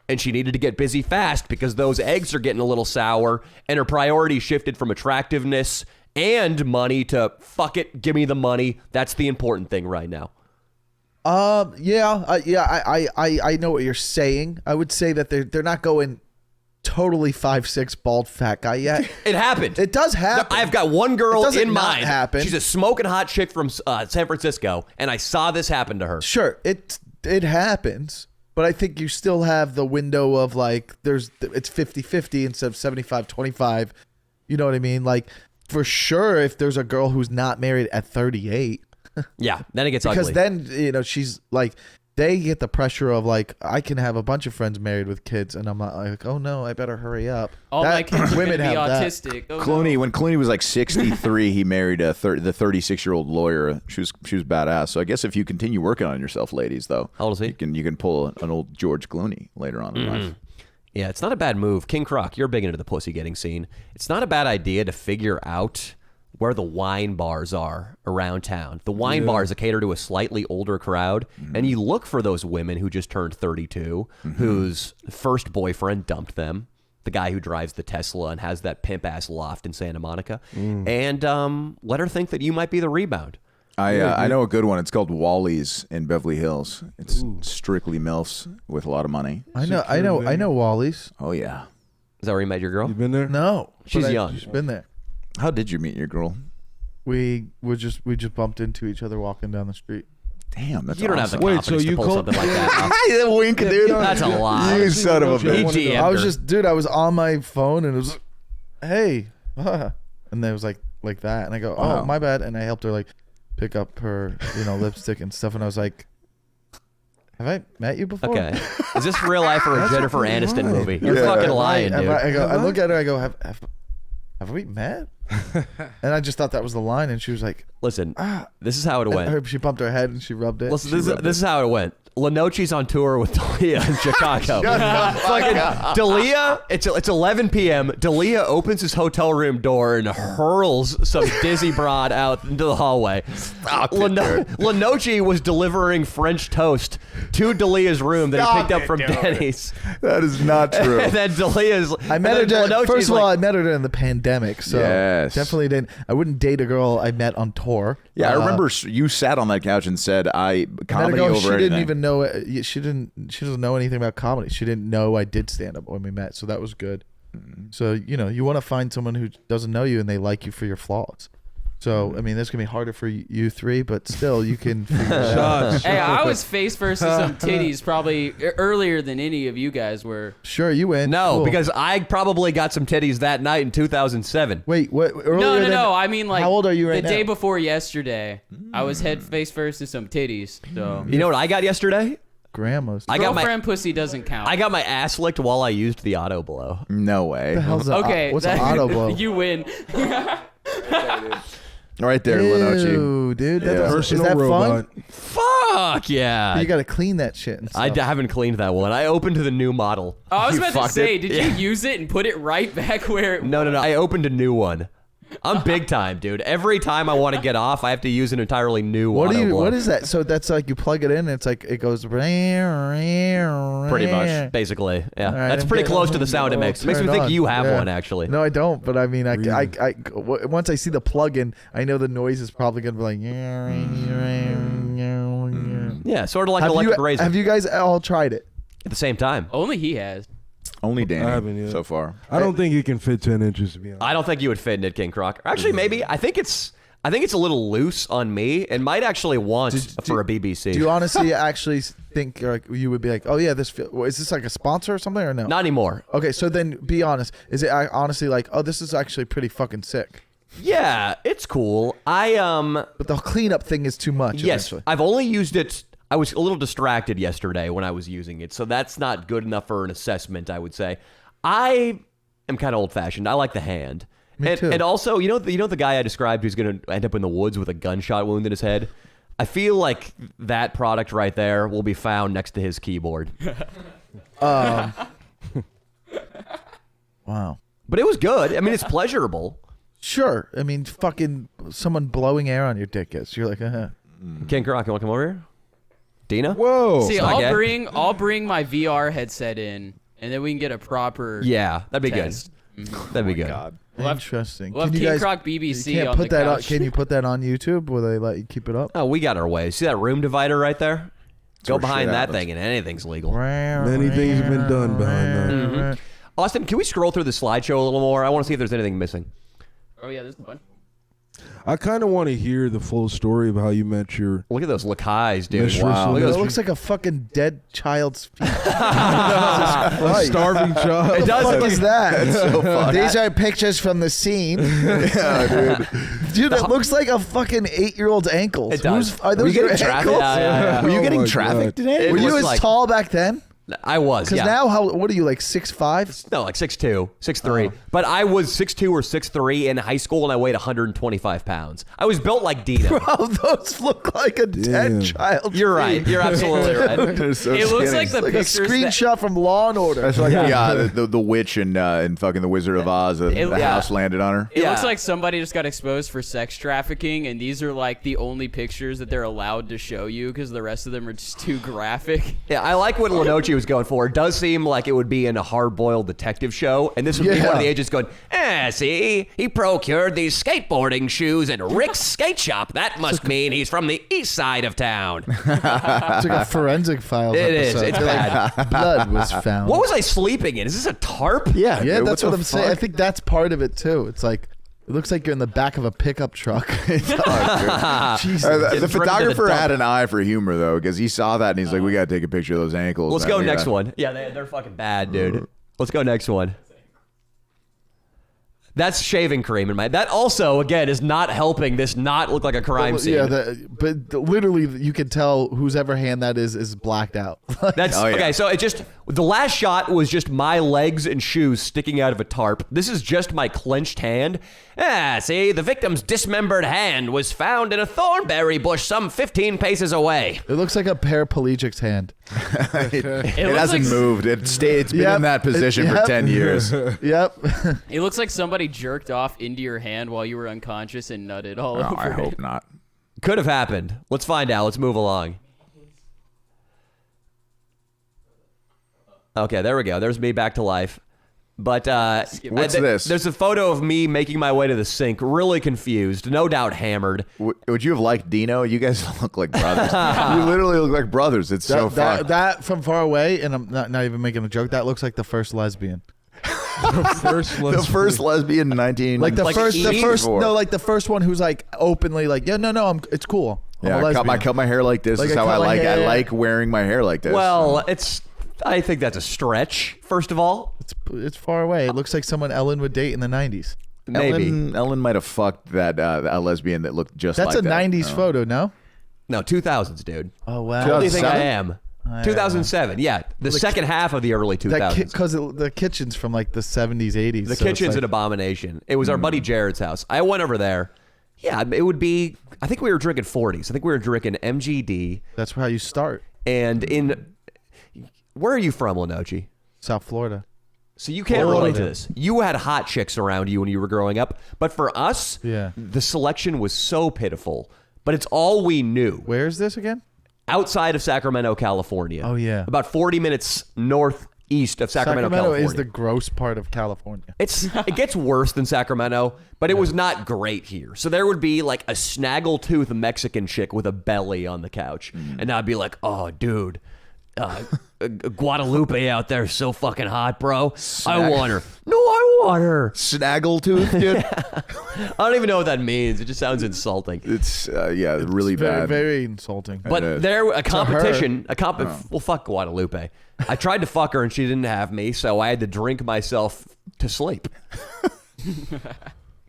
And she needed to get busy fast because those eggs are getting a little sour, and her priorities shifted from attractiveness and money to fuck it, give me the money. That's the important thing right now. I know what you're saying. I would say that they're not going totally 5'6" bald fat guy yet. It happened. It does happen. I've got one girl in mind. Happen. She's a smoking hot chick from San Francisco, and I saw this happen to her. Sure, it happens, but I think you still have the window of like it's 50-50 instead of 75-25. You know what I mean? Like for sure, if there's a girl who's not married at 38. Yeah, then it gets because ugly. then she's like they get the pressure of like I can have a bunch of friends married with kids and I'm not like oh no I better hurry up. All my kids are women gonna be have autistic. That. Oh, Clooney, no. when Clooney was like 63, he married the 36-year-old lawyer. She was badass. So I guess if you continue working on yourself, ladies, though, how old is he? You can pull an old George Clooney later on in life. Yeah, it's not a bad move. King Croc, you're big into the pussy getting scene. It's not a bad idea to figure out where the wine bars are around town. The wine bars that cater to a slightly older crowd, and you look for those women who just turned 32, whose first boyfriend dumped them, the guy who drives the Tesla and has that pimp-ass loft in Santa Monica, and let her think that you might be the rebound. I know a good one. It's called Wally's in Beverly Hills. It's strictly MILFs with a lot of money. I know Wally's. Oh, yeah. Is that where you met your girl? You been there? No, She's young. She's been there. How did you meet your girl? We just bumped into each other walking down the street. Damn, that's You don't have the awesome. Wait, confidence so to you pull called- something like that off. Wink, dude. That's a lie. You son of a He bitch. DM'd I was her. just, dude. I was on my phone and it was, hey, and then it was like that, and I go, Wow. oh my bad, and I helped her like pick up her lipstick and stuff, and I was like, have I met you before? Okay. Is this real life or a Jennifer Aniston movie? You're Yeah. fucking lying, dude. I look at her, I go, have we met? And I just thought that was the line, and she was like, Listen, this is how it went. she bumped her head and she rubbed it. Listen, this is how it went. Linochi's on tour with Dalia in Chicago. Fucking Dalia, it's 11 p.m. Dalia opens his hotel room door and hurls some dizzy broad out into the hallway. Linochi was delivering French toast to Dalia's room that he picked up from Denny's. That is not true. And then Dalia's... I met her. Linochi's First of all, like, I met her during the pandemic, so Yes. definitely didn't. I wouldn't date a girl I met on tour. Yeah, I remember you sat on that couch and said, "I Met a comedy girl, over she anything." didn't even know it. She doesn't know anything about comedy. She didn't know I did stand up when we met, so that was good. So you want to find someone who doesn't know you and they like you for your flaws. So I mean, this can be harder for you three, but still, you can figure it out. Hey, I was face first to some titties probably earlier than any of you guys were. Sure, you win. no, Cool. because I probably got some titties that night in 2007. Wait, what? No. I mean, like, how old are you right the now? day before yesterday, I was head face first to some titties. So You know what I got yesterday? Grandma's. I got girlfriend pussy doesn't count. I got my ass licked while I used the auto blow. No way. What the hell's a, okay. what's an auto blow? You win. Right there, Linochi. Ew, dude. That Yeah. doesn't- Personal is that robot. fun? Fuck yeah. You got to clean that shit. And I stuff. haven't cleaned that one. I opened the new model. Oh, I was You about to fucked say, it? did you use it and put it right back where it No. I opened a new one. I'm big time, dude. Every time I want to get off, I have to use an entirely new auto blow. What is that? So that's like you plug it in and it's like it goes Pretty much, basically. Yeah. All right, That's I'm pretty getting- close to the sound it I'll makes. Makes me turn think on. you have Yeah. one, actually. No, I don't. But I mean, once I see the plug-in, I know the noise is probably gonna be like. Yeah, sort of like an electric razor. Have you guys all tried it? At the same time. only he has. Only Danny I haven't yet. so far. I don't think it can fit 10 inches, to be honest. I don't think you would fit in it, King Croc. Actually, maybe. I think it's a little loose on me and might actually want for a BBC. Do you honestly actually think like you would be like, oh yeah, is this like a sponsor or something or no? Not anymore. Okay, so then be honest. Is it honestly like, oh, this is actually pretty fucking sick? Yeah, it's cool. But the cleanup thing is too much. Yes, eventually. I've only used it. I was a little distracted yesterday when I was using it, so that's not good enough for an assessment, I would say. I am kind of old-fashioned. I like the hand. Me too. And also, you know the guy I described who's going to end up in the woods with a gunshot wound in his head? I feel like that product right there will be found next to his keyboard. Wow. But it was good. I mean, it's pleasurable. Sure. I mean, fucking someone blowing air on your dick is. You're like, King Croc, you want to come over here? Dina? Whoa. See, not gay. I'll bring my VR headset in, and then we can get a proper Yeah, that'd be test. good. That'd be good. interesting. We'll have Can you King guys- Croc BBC you can't on put the that on, couch. can you put that on YouTube? Will they let you keep it up? Oh, we got our way. See that room divider right there? Go where behind shit that happens. thing and anything's legal. Many things have been done behind that. Austin, can we scroll through the slideshow a little more? I want to see if there's anything missing. Oh yeah, there's a bunch. I kind of want to hear the full story of how you met your Look at those Lakais, dude. mistress. Wow. Look at It those. looks like a fucking dead child's feet. a starving child. It does What look is that? so funny. These are pictures from the scene. Dude, it looks like a fucking 8-year-old's ankles. It does. Are Were those you your getting ankles? Yeah. Were you Oh getting my trafficked God. today? It Were you looks as like- tall back then? I was, Because yeah. now, what are you, like 6'5"? No, like 6'2", 6'3". But I was 6'2" or 6'3" in high school, and I weighed 125 pounds. I was built like Dino. Bro, those look like a Damn. dead child's You're right. feet. You're absolutely right. They're so It looks skinny. like the Like a pictures that- screenshot from Law and Order. That's like the witch and fucking the Wizard of Oz. The yeah. house landed on her. It Yeah. looks like somebody just got exposed for sex trafficking, and these are like the only pictures that they're allowed to show you because the rest of them are just too graphic. Yeah, I like what Linochi was going for. It does seem like it would be in a hard-boiled detective show, and this would be Yeah. one of the agents going, see, he procured these skateboarding shoes at Rick's skate shop. That must mean he's from the east side of town. It's like a forensic files It is. episode. It's They're bad. like, blood was found. What was I sleeping in? Is this a tarp? Yeah, Yeah, dude, that's what what the I'm saying. I fuck? think that's part of it too. It's like it looks like you're in the back of a pickup truck. Jesus. The Get driven to the photographer dump. had an eye for humor though, because he saw that and he's like, "We gotta take a picture of those ankles." Let's man. go We next gotta- one. Yeah, they're fucking bad, dude. Let's go next one. That's shaving cream in my. That also, again, is not helping this not look like a crime scene. Yeah, but literally, you can tell whose ever hand that is blacked out. That's Oh, yeah. okay. So it just the last shot was just my legs and shoes sticking out of a tarp. This is just my clenched hand. See, the victim's dismembered hand was found in a thornberry bush some 15 paces away. It looks like a paraplegic's hand. It looks hasn't like- moved. It's been Yep. in that position for Yep. 10 years. Yep. It looks like somebody jerked off into your hand while you were unconscious and nutted all Oh, over I it. hope not. Could have happened. Let's find out. Let's move along. Okay, there we go. There's me back to life. But What's this? There's a photo of me making my way to the sink, really confused, no doubt hammered. Would you have liked Dino? You guys look like brothers. You literally look like brothers. It's so fun. That from far away, and I'm not even making a joke. That looks like the first lesbian. The first lesbian in 19. Like the Like first, the Eve? first, no, like the first one who's like openly like, yeah, no, it's cool. I'm a Yeah, I lesbian. cut my hair like this. Like, This is I how I cut my like. I hair. like wearing my hair like this. Well, I think that's a stretch, first of all. It's far away. It looks like someone Ellen would date in the 90s. Maybe. Ellen might have fucked that a lesbian that looked just That's like a that. 90s photo, no? No, 2000s, dude. Oh wow. What do you think I 2007? am? 2007. Yeah, the second half of the early 2000s. Because the kitchen's from like the 70s, 80s. The so it's kitchen's like, an abomination. It was our buddy Jared's house. I went over there. Yeah, it would be. I think we were drinking 40s. I think we were drinking MGD. That's how you start. And where are you from, Linochi? South Florida. So you can't Florida. relate to this. You had hot chicks around you when you were growing up, but for us, Yeah. the selection was so pitiful. But it's all we knew. Where is this again? Outside of Sacramento, California. Oh, yeah. About 40 minutes northeast of Sacramento, California. is the gross part of California. It gets worse than Sacramento, but it was not great here. So there would be like a snaggletooth Mexican chick with a belly on the couch, and I'd be like, "Oh, dude, Guadalupe out there is so fucking hot, bro. I want her. No, I want her. Snaggletooth, dude. I don't even know what that means. It just sounds insulting. It's really Very, bad. very insulting. But is. there, a competition, well, fuck Guadalupe. I tried to fuck her and she didn't have me, so I had to drink myself to sleep.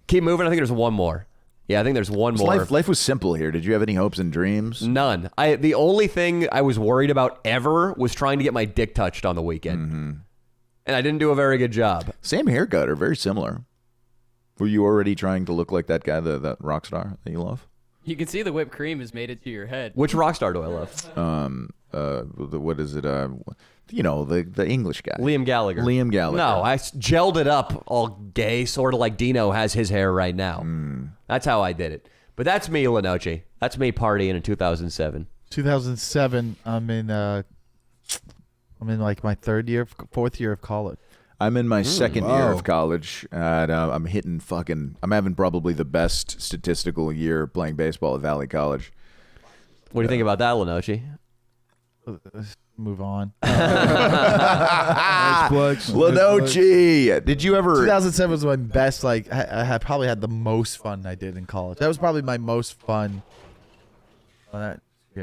Keep moving. I think there's one more. Yeah, I think there's one more. Life was simple here. Did you have any hopes and dreams? None. The only thing I was worried about ever was trying to get my dick touched on the weekend. And I didn't do a very good job. Same haircut or very similar. Were you already trying to look like that guy, that rock star that you love? You can see the whipped cream has made it to your head. Which rock star do I love? What is it? The English guy. Liam Gallagher. Liam Gallagher. No, I gelled it up all gay, sort of like Dino has his hair right now. That's how I did it. But that's me, Linochi. That's me partying in 2007. 2007. I'm in like my fourth year of college. I'm in my second year wow. of college, and I'm having probably the best statistical year playing baseball at Valley College. What do you think about that, Linochi? let's move on. Nice flex. Linochi. Did you ever? 2007 was my best. Like I had probably had the most fun I did in college. That was probably my most fun. Yeah. You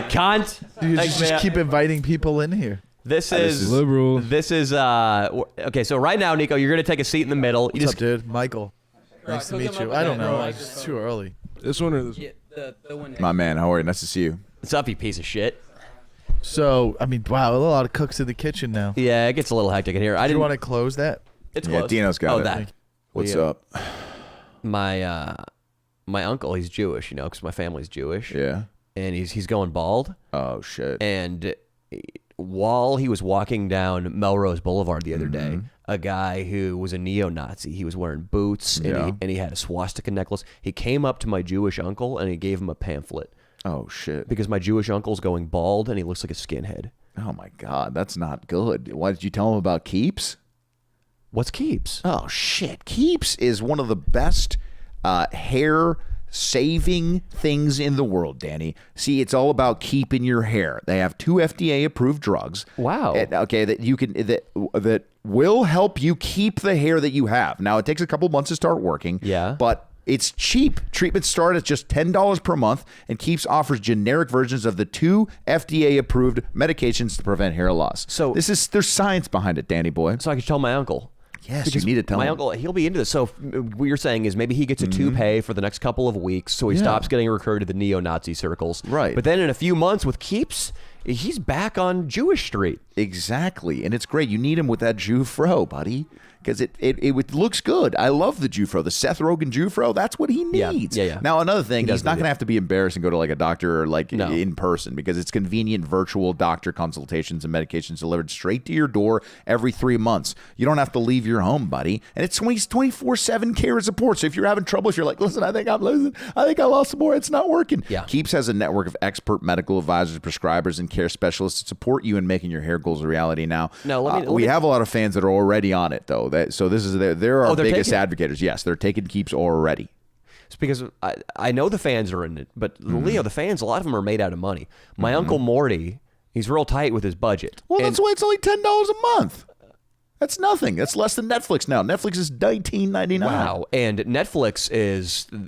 cunt. You Thanks, just man. keep inviting people in here. This is liberal. This is okay. So right now, Nico, you're gonna take a seat in the middle. You What's up, dude? Michael. Nice to hook meet him you. up I with don't that, know. bro. It's too early. This one or this? Yeah, the one. My man, how are you? Nice to see you. What's up, you piece of shit? So, I mean, wow, a lot of cooks in the kitchen now. Yeah, it gets a little hectic in here. Do you want to close that? It's Yeah, close. Dino's got oh, it. that. What's Yeah. up? My uncle, he's Jewish, you know, because my family's Jewish. Yeah. And he's going bald. Oh shit. And while he was walking down Melrose Boulevard the other day, a guy who was a neo-Nazi, he was wearing boots and he had a swastika necklace. He came up to my Jewish uncle and he gave him a pamphlet Oh shit. because my Jewish uncle's going bald and he looks like a skinhead. Oh my god, that's not good. Why did you tell him about Keeps? What's Keeps? Oh shit. Keeps is one of the best hair saving things in the world, Danny. See, it's all about keeping your hair. They have 2 FDA approved drugs. Wow. Okay, that you can that will help you keep the hair that you have. Now, it takes a couple months to start working. Yeah. But it's cheap. Treatments start at just $10 per month, and Keeps offers generic versions of the 2 FDA-approved medications to prevent hair loss. So- there's science behind it, Danny boy. So I could tell my uncle. Yes, you need to tell my him. uncle, he'll be into this. So what you're saying is maybe he gets a toupee for the next couple of weeks, so he stops getting recruited to the neo-Nazi circles. Right. But then in a few months with Keeps, he's back on Jewish Street. Exactly, and it's great. You need him with that Jew fro, buddy, because it looks good. I love the Jew fro, the Seth Rogen Jew fro. That's what he needs. Yeah. Now another thing, does he's not need going to have to be embarrassed and go to like a doctor or like No. in person because it's convenient virtual doctor consultations and medications delivered straight to your door every 3 months. You don't have to leave your home, buddy, and it's 24/7 care and support. So if you're having trouble, if you're like, listen, I think I'm losing, I think I lost some more, it's not working. Yeah. Keeps has a network of expert medical advisors, prescribers, and care specialists to support you in making your hair goals a reality. Now, No, let me- we have a lot of fans that are already on it, though. So this is they're our they're biggest taking it? advocates. Yes, they're taking Keeps already. It's because I know the fans are in it, but Leo, the fans, a lot of them are made out of money. My Uncle Morty, he's real tight with his budget. Well, And- that's why it's only $10 a month. That's nothing. That's less than Netflix now. Netflix is $19.99. Wow. And Netflix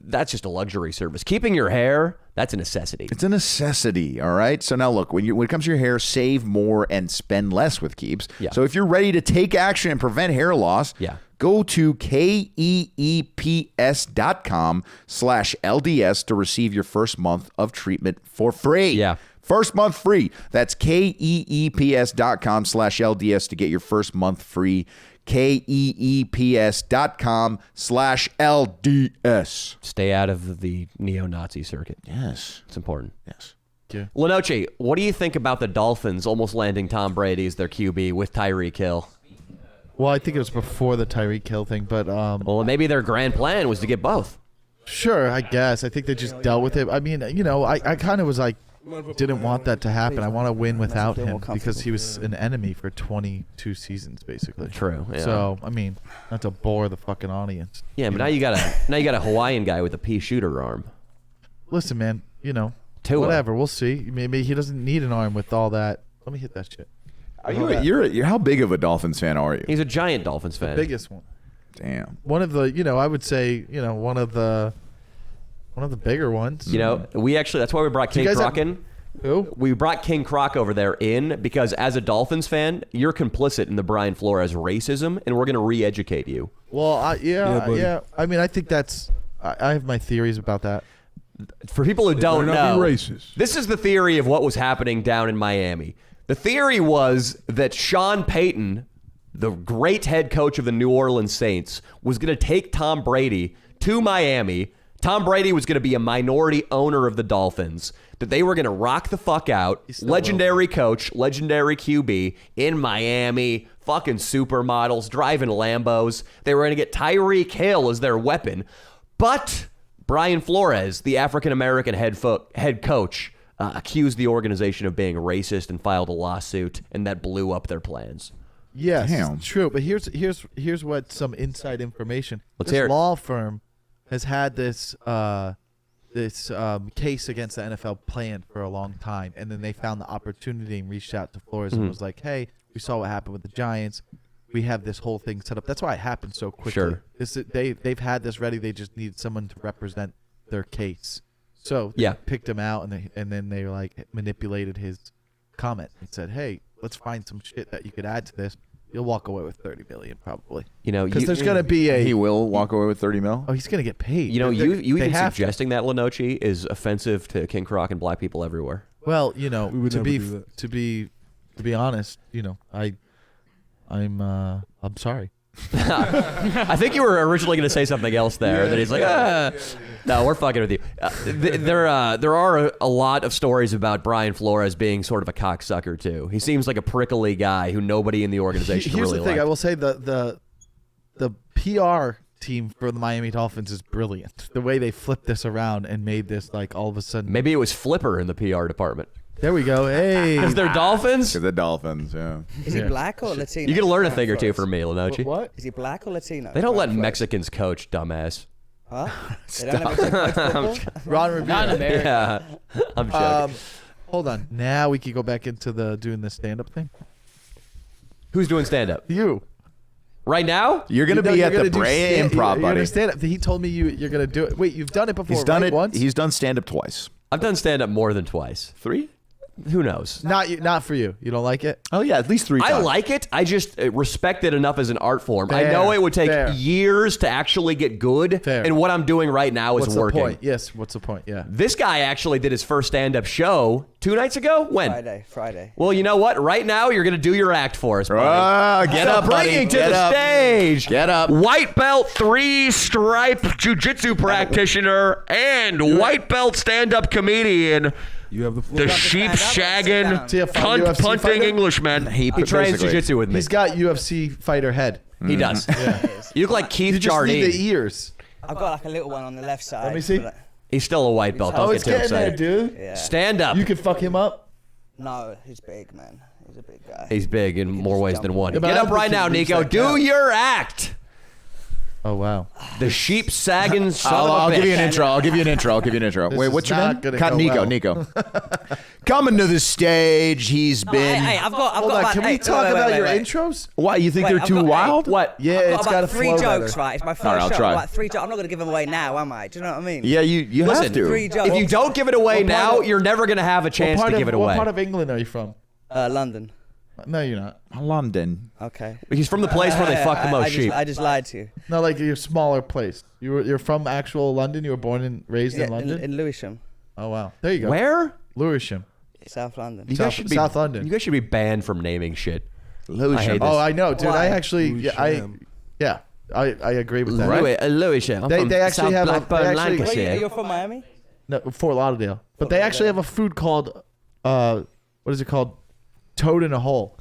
that's just a luxury service. Keeping your hair, that's a necessity. It's a necessity, all right? So now look, when it comes to your hair, save more and spend less with Keeps. Yeah. So if you're ready to take action and prevent hair loss, go to keeps.com/LDS to receive your first month of treatment for free. Yeah. First month free. That's keeps.com/LDS to get your first month free. keeps.com/LDS. Stay out of the neo-Nazi circuit. Yes. It's important. Yes. Linochi, what do you think about the Dolphins almost landing Tom Brady as their QB with Tyreek Hill? Well, I think it was before the Tyreek Hill thing, but Well, maybe their grand plan was to get both. sure, I guess. I think they just dealt with it. I mean, you know, I kind of was like, didn't want that to happen. I want to win without him because he was an enemy for 22 seasons, basically. True. Yeah. So, I mean, not to bore the fucking audience. Yeah, but now you got a Hawaiian guy with a pea shooter arm. Listen, man, you know, Tua. whatever. We'll see. Maybe he doesn't need an arm with all that. Let me hit that shit. Are you're how big of a Dolphins fan are you? He's a giant Dolphins fan. Biggest one. Damn. One of the, you know, I would say, you know, one of the bigger ones. You know, that's why we brought King guys Croc have- in. Who? We brought King Croc over there in because as a Dolphins fan, you're complicit in the Brian Flores racism, and we're going to re-educate you. Well, Yeah, buddy. yeah. I mean, I think that's. I have my theories about that. For people who don't better not know, be racist. this is the theory of what was happening down in Miami. The theory was that Sean Payton, the great head coach of the New Orleans Saints, was going to take Tom Brady to Miami. Tom Brady was going to be a minority owner of the Dolphins, that they were going to rock the fuck out. Legendary coach, legendary QB in Miami, fucking supermodels, driving Lambos. They were going to get Tyreek Hill as their weapon. But Brian Flores, the African-American head coach, accused the organization of being racist and filed a lawsuit, and that blew up their plans. Yes, Damn. true. But here's what some inside information. Let's this hear it. law firm has had this case against the NFL planned for a long time, and then they found the opportunity and reached out to Flores and was like, "Hey, we saw what happened with the Giants. We have this whole thing set up." That's why it happened so quickly. Sure. They've had this ready. They just needed someone to represent their case. So they picked him out, and then they like manipulated his comment and said, "Hey, let's find some shit that you could add to this. You'll walk away with $30 million probably." Because there's gonna be He will walk away with $30 million. Oh, he's gonna get paid. you even have to. suggesting that Linochi is offensive to King Croc and black people everywhere. Well, We would to never be do that. to be honest, I'm sorry. I think you were originally going to say something else there. That he's like, no, we're fucking with you. There are a lot of stories about Brian Flores being sort of a cocksucker too. He seems like a prickly guy who nobody in the organization Here's really the thing. liked. I will say the PR team for the Miami Dolphins is brilliant. The way they flipped this around and made this like all of a sudden. Maybe it was Flipper in the PR department. There we go. Hey. Because they're Dolphins. To the Dolphins, yeah. Is he black or Latino? You can learn a thing or two from me, Linochi. What? Is he black or Latino? They don't let Brian Flores? Mexicans coach, dumbass. Huh? They don't ever coach football? Ron Rivera. Not in America. Yeah, I'm joking. Hold on. Now we can go back into doing the stand-up thing. Who's doing stand-up You. right now? You're going to be at the Brea Improv, buddy. Stand-up. He told me you're going to do it. Wait, you've done it before, He's done right? it Once? He's done stand-up twice. I've done stand-up more than twice. 3? Who knows? Not for you. You don't like it? Oh, yeah, at least 3 times. I like it. I just respect it enough as an art form. I Fair, know it would take fair. years to actually get good, Fair. and what I'm doing right now is What's working. the point? Yes, what's the point? Yeah. This guy actually did his first stand-up show 2 nights ago. When? Friday. Well, you know what? Right now, you're going to do your act for us, buddy. Get So up, buddy. bringing to Get the up. stage, Get up. white belt 3-stripe jiu-jitsu practitioner and white belt stand-up comedian, You have the floor. the sheep shagging, See a UFC cunt punting fighter? Englishman. He trains basically. jiu-jitsu with me. He's got UFC fighter head. He does. You look like Keith You just need Jardine. the ears. I've got like a little one on the left side. Let me see. but, He's still a white belt. Don't Oh, get it's too getting there, excited. dude. yeah. Stand up. You can fuck him up. No, he's big, man. He's a big guy. He's big in more just ways jump than on one. him. Get Yeah, up but I right don't now, think he Nico. reached that Do count. your act. Oh wow. The sheep sagging son I'll of a give you an bitch. intro. I'll give you an intro. This Wait, is what's your not name? gonna Cut go Nico. well. Nico. Coming to the stage. He's been. Hey, I've got Hold on. about, Can we hey, talk wait, about wait, your wait. intros? Why? You think Wait, they're I've too got- wild? What? Yeah, I've it's got got to about 3 flow jokes, better. right? It's my first All right, I'll show. try. Like 3 jokes. I'm not going to give them away now, am I? Do you know what I mean? Yeah, you Listen, have to. 3 jokes. If you don't give it away What part now, of- you're never going to have a chance to give it What away. part of England are you from? London. No, you're not. London. Okay. He's from the place where they fuck the most sheep. I just lied to you. No, like your smaller place. You're from actual London. You were born and raised in London. in Lewisham, Oh wow, there you go. Where? Lewisham. South London. You South- guys should be, South London. You guys should be banned from naming shit. Lewisham. I hate Oh, this. I know, dude. Why? I actually, Lewisham. I agree with that. Lewisham. I'm They- from they actually South have a- Blackburn, they actually- Wait, Lancashire. you're from Miami? No, Fort Lauderdale. But they actually have a food called, what is it called? Toad in a hole.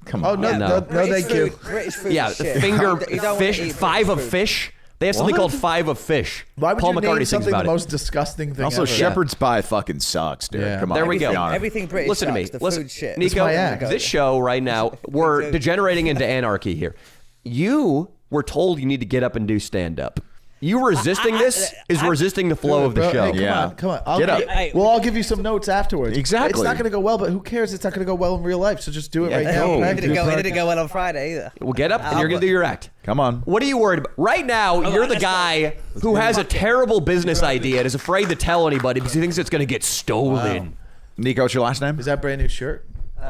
Come Oh on. no, Yeah. no, British thank you. food, British food Yeah, is shit. finger You don't wanna fish, eat 5 of British food. fish. They have something What? called 5 of fish. Why would Paul you McCartney name sings something about the it. most disgusting thing Also, ever? shepherd's pie fucking sucks, dude. Yeah. Come on. There we let's go. be honest. Everything British Listen to me. sucks. The Listen, food shit. Nico, my act. this show right now, we're joke. degenerating into anarchy here. You were told you need to get up and do stand-up. You resisting this is resisting the flow of the Bro, show. hey, come Yeah. on, come on. I'll Get up. give- Hey, Well, I'll give you some notes afterwards. Exactly. It's not going to go well, but who cares? It's not going to go well in real life. So just do it right Yeah, now. no. It Practice. didn't go well on Friday either. Well, get up and you're going to do your act. Come on. What are you worried about? Right now, you're the let's go. guy who has a terrible business idea and is afraid to tell anybody because he thinks it's going to get stolen. Nico, what's your last name? Is that a brand new shirt?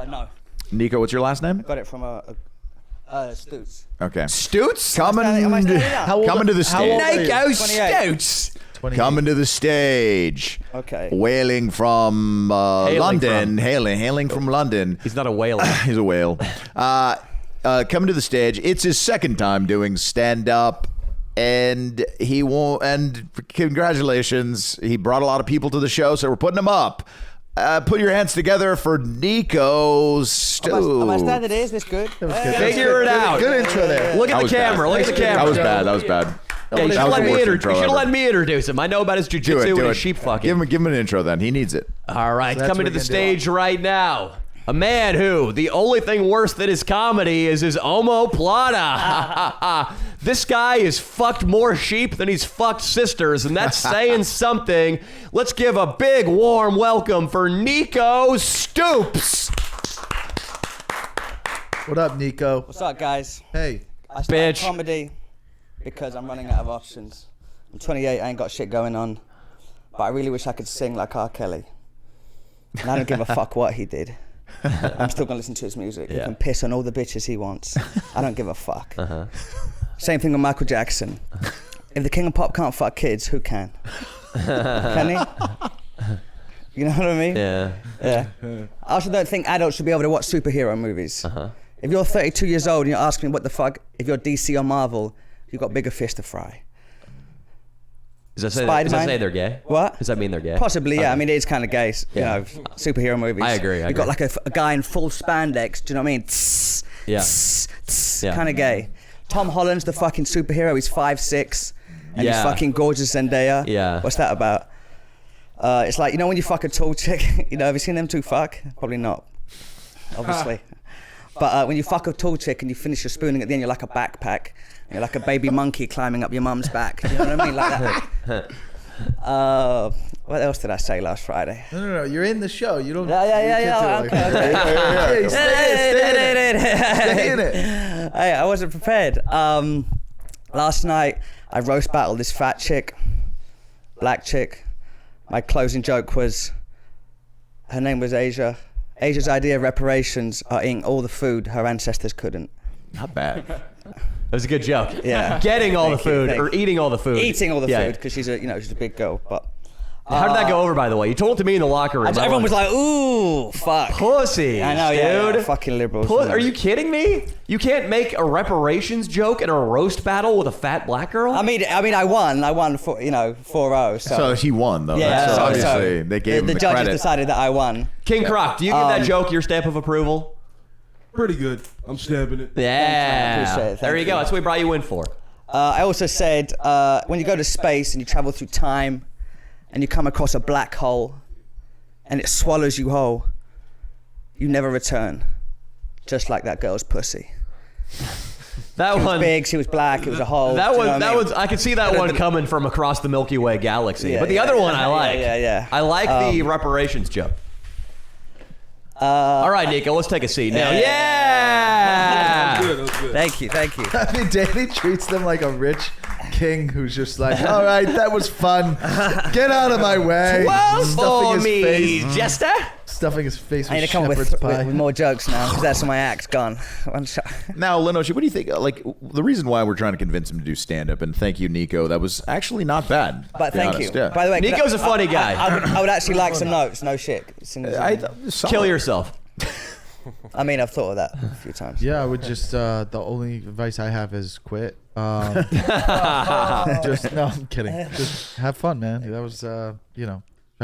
No, Nico, what's your last name? got it from Stoots. Okay. Stoots? Am I standing up? How old- Coming to the how old stage. are you? Nico 28. Stoots. 28. Coming to the stage. Okay. Wailing from London. from. Hailing from London. He's not a whaler. He's a whale. Coming to the stage. It's his second time doing stand-up. And he won't. And congratulations. He brought a lot of people to the show, so we're putting him up. Put your hands together for Nico Stu. Am I standing here? Is this good? Figure it out. Good intro there. Look at That the was camera. bad. Look at the camera. That was bad. Yeah, you That should was let the me worst intro ever. let me introduce him. I know about his Do jujitsu it. and Do his it. sheep fucking. Give him an intro then. He needs it. All right, So that's coming what to the we're gonna do. stage right now. A man who, the only thing worse than his comedy is his omoplata. This guy has fucked more sheep than he's fucked sisters, and that's saying something. Let's give a big warm welcome for Nico Stoops. What up, Nico? What's up, guys? Hey. I started Bitch. comedy because I'm running out of options. I'm 28, I ain't got shit going on, but I really wish I could sing like R. Kelly. And I don't give a fuck what he did. I'm still gonna listen to his music. He can piss on all the bitches he wants. I don't give a fuck. Same thing with Michael Jackson. If the king of pop can't fuck kids, who can? Can he? You know what I mean? Yeah. Yeah. I also don't think adults should be able to watch superhero movies. If you're 32 years old and you're asking me what the fuck, if you're DC or Marvel, you've got bigger fish to fry. Does that Spider-Man. say they're gay? What? Does that mean they're gay? Possibly, yeah. I mean, it is kind of gay, you know, superhero movies. I agree. You've got like a guy in full spandex, do you know what I mean? Yeah. Yeah. Kind of gay. Tom Holland's the fucking superhero, he's 5'6", and Yeah. he's fucking gorgeous Zendaya. Yeah. What's that about? It's like, you know when you fuck a tall chick, you know, have you seen them two fuck? Probably not, obviously. But when you fuck a tall chick and you finish your spooning at the end, you're like a backpack. You're like a baby monkey climbing up your mum's back. You know what I mean? Like that. What else did I say last Friday? No. You're in the show. You don't. Yeah. You Okay. Hey, stay in it. Stay in it. Hey, I wasn't prepared. Last night, I roast battled this fat chick, black chick. My closing joke was, her name was Asia. Asia's idea of reparations are eating all the food her ancestors couldn't. Not bad. That was a good joke. Yeah. Getting all the Thank you, food thank or you. eating all the food. Eating all the Yeah. food because she's a big girl. But How did that go over, by the way? You told it to me in the locker room. everyone was like, "Ooh, fuck." pussy. I know, dude. yeah, fucking liberals. Are you kidding me? You can't make a reparations joke in a roast battle with a fat black girl? I mean, I won for 4-0. So he won, though. Yeah, So so- obviously, so they gave him the the judges credit. decided that I won. King Croc, do you give that joke your stamp of approval? Pretty good. I'm stamping it. Yeah. Appreciate it. There Thank you go. you. That's what we brought you in for. I also said, when you go to space and you travel through time and you come across a black hole and it swallows you whole, you never return. Just like that girl's pussy. That She was one. big, she was black, it was a hole. That do you one. know what That I mean? was. I could see that one coming from across the Milky Way galaxy. Yeah, but the yeah, other yeah, one I like. yeah. I like the reparations joke. All right, Nico. Let's take a seat now. Yeah. Good, that was good. Thank you. I mean, Danny treats them like a rich king who's just like, all right, that was fun. Get out of my way. Well, Stuffing for his me, face, Jester. stuffing his face I need with to come shepherd's with pie. more jokes now because that's my act gone. One shot. Now, Linochi, what do you think? Like, the reason why we're trying to convince him to do stand-up, and thank you, Nico, that was actually not bad. But to be thank honest. you. Yeah. By the way, Nico's a funny guy. I would actually like some notes. No shit. Kill yourself. I mean, I've thought of that a few times. Yeah, I would just, the only advice I have is quit. I'm kidding. Just have fun, man. That was, try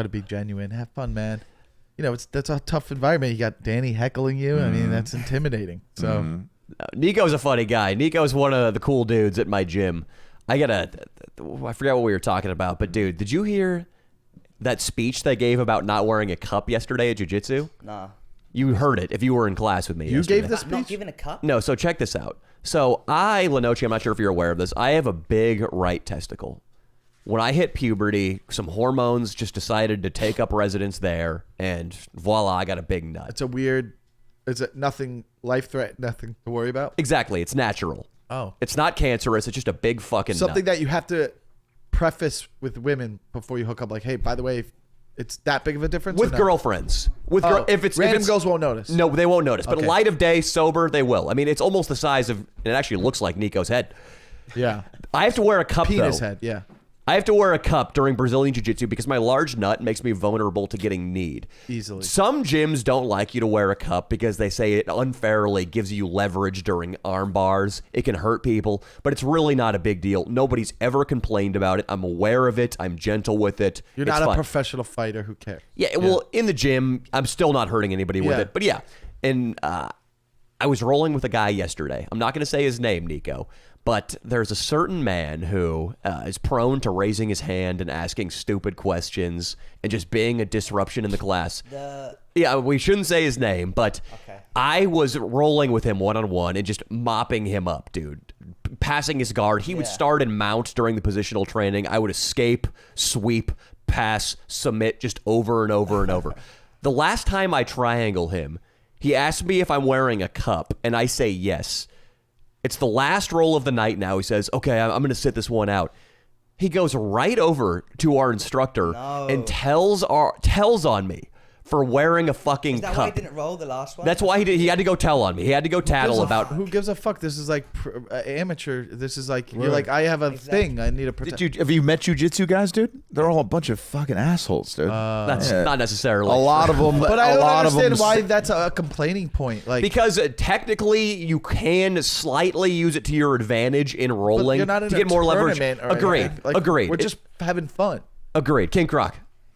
to be genuine. Have fun, man. That's a tough environment. You got Danny heckling you. I mean, that's intimidating. So Nico's a funny guy. Nico's one of the cool dudes at my gym. I forgot what we were talking about, but dude, did you hear that speech they gave about not wearing a cup yesterday at jiu-jitsu? Nah. You heard it if you were in class with me. you yesterday. gave the I'm not speech? giving a cup. No, so check this out. So Linochi, I'm not sure if you're aware of this. I have a big right testicle. When I hit puberty, some hormones just decided to take up residence there, and voila, I got a big nut. Is it nothing life-threatening, nothing to worry about? Exactly. It's natural. Oh. It's not cancerous. It's just a big fucking Something nut. that you have to preface with women before you hook up. Like, hey, by the way, it's that big of a difference? With or no? girlfriends. With if it's random if it's, girls won't notice. No, they won't notice. But Okay. light of day, sober, they will. I mean, it's almost the size of. It actually looks like Nico's head. Yeah. I have to wear a cup Penis though. head, yeah. I have to wear a cup during Brazilian Jiu-Jitsu because my large nut makes me vulnerable to getting kneed. Easily. Some gyms don't like you to wear a cup because they say it unfairly gives you leverage during arm bars. It can hurt people, but it's really not a big deal. Nobody's ever complained about it. I'm aware of it. I'm gentle with it. You're It's not a fine. professional fighter. Who cares? Yeah, well, in the gym, I'm still not hurting anybody with Yeah. it. But yeah, and I was rolling with a guy yesterday. I'm not going to say his name, Nico, but there's a certain man who is prone to raising his hand and asking stupid questions and just being a disruption in the class. Yeah, we shouldn't say his name, but I was rolling with him one-on-one and just mopping him up, dude. Passing his guard. He would start and mount during the positional training. I would escape, sweep, pass, submit just over and over and over. The last time I triangle him, he asked me if I'm wearing a cup, and I say yes. It's the last roll of the night now. He says, okay, I'm going to sit this one out. He goes right over to our instructor and tells on me for wearing a fucking cup. Is that why he didn't roll the last one? That's why he did. He had to go tell on me. He had to go tattle about. Who gives a fuck? This is like amateur. This is like you're like I have a thing. I need to protect. Have you met jujitsu guys, dude? They're all a bunch of fucking assholes, dude. That's not necessarily a lot of them. But I don't understand why that's a complaining point. Like because technically you can slightly use it to your advantage in rolling you're not in to get more leverage. Agreed. Like, Agreed. We're just having fun. Agreed. King Croc.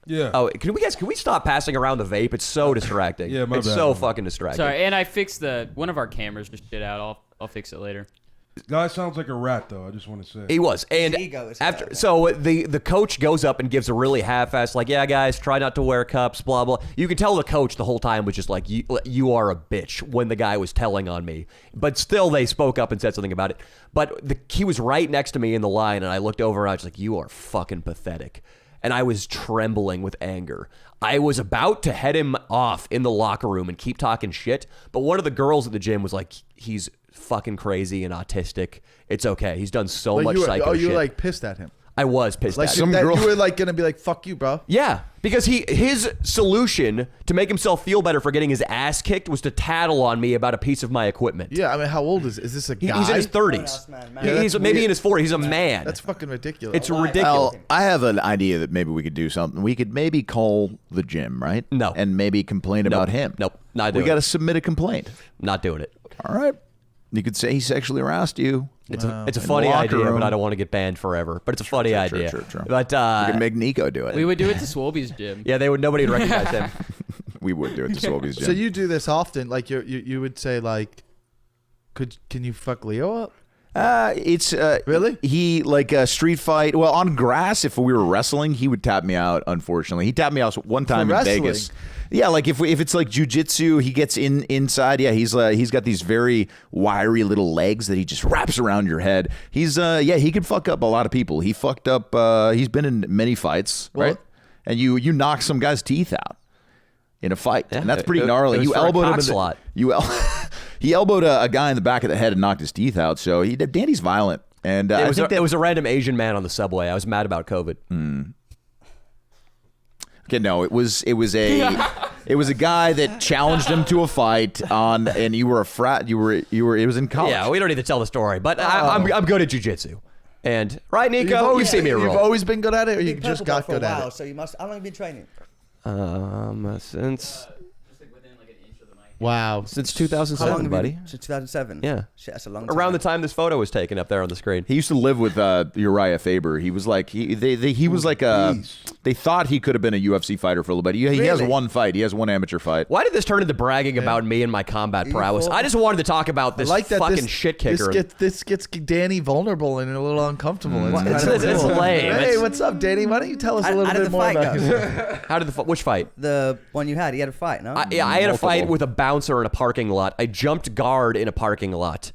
Yeah. Oh, can we stop passing around the vape? It's so distracting. Yeah, my it's bad. so fucking distracting. Sorry, and I fixed one of our cameras just shit out. I'll fix it later. Guy sounds like a rat, though. I just want to say. He was, and His ego is after, hurt. so the coach goes up and gives a really half-assed, like, yeah, guys, try not to wear cups, blah blah. You could tell the coach the whole time was just like, you are a bitch when the guy was telling on me, but still they spoke up and said something about it. But he was right next to me in the line, and I looked over and I was like, you are fucking pathetic. And I was trembling with anger. I was about to head him off in the locker room and keep talking shit, but one of the girls at the gym was like, he's fucking crazy and autistic. It's okay. He's done so much psycho shit. You were like pissed at him. I was pissed Like at some him. girl. You were like gonna be like, "Fuck you, bro." Yeah, because his solution to make himself feel better for getting his ass kicked was to tattle on me about a piece of my equipment. Yeah, I mean, how old is this a guy? He's in his 30s. He's maybe in his 40s. He's a man. That's fucking ridiculous. It's ridiculous. Well, I have an idea that maybe we could do something. We could maybe call the gym, right? No. And maybe complain about him. Nope. Not doing We got to it. submit a complaint. Not doing it. All right. You could say he sexually harassed you. It's a in funny the locker idea, room. but I don't want to get banned forever. But it's a funny idea. True. But We could make Nico do it. We would do it to Swoby's gym. yeah, nobody would recognize him. We would do it to Swoby's gym. So you do this often? Like you would say like, can you fuck Leo up? It's Really? He like a street fight. Well, on grass, if we were wrestling, he would tap me out. Unfortunately, he tapped me out one time in wrestling? Vegas. Yeah, like if it's like jujitsu, he gets inside. Yeah, he's got these very wiry little legs that he just wraps around your head. He's he can fuck up a lot of people. He fucked up. He's been in many fights, right? And you knock some guy's teeth out in a fight, and that's pretty gnarly. It was You for a elbowed him cock in slot. He elbowed a guy in the back of the head and knocked his teeth out. So Danny's violent, and It was a random Asian man on the subway. I was mad about COVID. Okay, no, it was a guy that challenged him to a fight and you were a frat. You were it was in college. Yeah, we don't need to tell the story, but I'm good at jujitsu. And right, Nico, you've seen me roll. You've always been good at it, or you You've just purple got belt for a good at while, it. So you must. How long have you been training? Since Wow. 2007, How long buddy. have you? Since 2007. Yeah. Shit, that's a long time. Around the time this photo was taken up there on the screen. He used to live with Uriah Faber. He was like he was like a. They thought he could have been a UFC fighter for a little bit. He has Really? one fight. He has one amateur fight. Why did this turn into bragging about me and my combat prowess? I just wanted to talk about this fucking shit kicker. This gets Danny vulnerable and a little uncomfortable. It's kind of it's cool. lame. Hey, It's- what's up, Danny? Why don't you tell us a How little did bit the more fight about go? his... How did which fight? The one you had, he had a fight, no? I had a fight Multiple. with a bouncer in a parking lot. I jumped guard in a parking lot.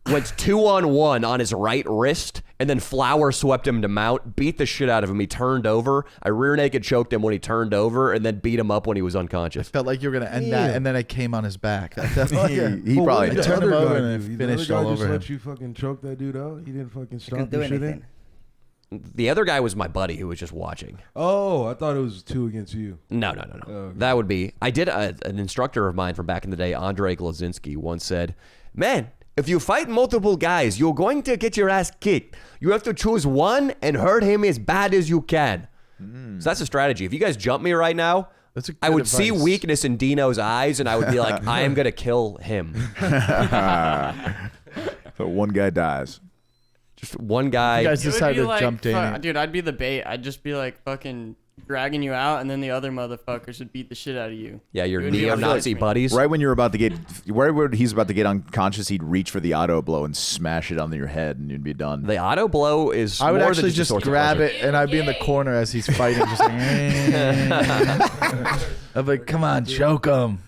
Went 2-on-1 on his right wrist, and then Flower swept him to mount, beat the shit out of him. He turned over. I rear naked choked him when he turned over, and then beat him up when he was unconscious. Felt like you were gonna end that, and then I came on his back. I felt like He Well, probably what did I the turned other him over guy and do? I The finished other all guy over just him. let you fucking choke that dude out? He didn't fucking stop Couldn't do the shit anything. in? The other guy was my buddy who was just watching. Oh, I thought it was 2 against you. No. Okay. That would be. I did an instructor of mine from back in the day, Andre Glazinski, once said, "Man, if you fight multiple guys, you're going to get your ass kicked. You have to choose one and hurt him as bad as you can." So that's a strategy. If you guys jump me right now, That's a I good would see advice. weakness in Dino's eyes, and I would be like, I am going to kill him. But one guy dies. Just one guy. You guys It would decided be to like, jump Danny. dude, I'd be the bait. I'd just be like fucking dragging you out, and then the other motherfuckers would beat the shit out of you. Yeah, your You would be able to neo-Nazi touch me. buddies. Right when he's about to get unconscious, he'd reach for the auto blow and smash it on your head, and you'd be done. The auto blow is. I would more actually than just a source of grab pleasure. it and I'd be in the corner as he's fighting, just like. I'd be like, come on, choke him.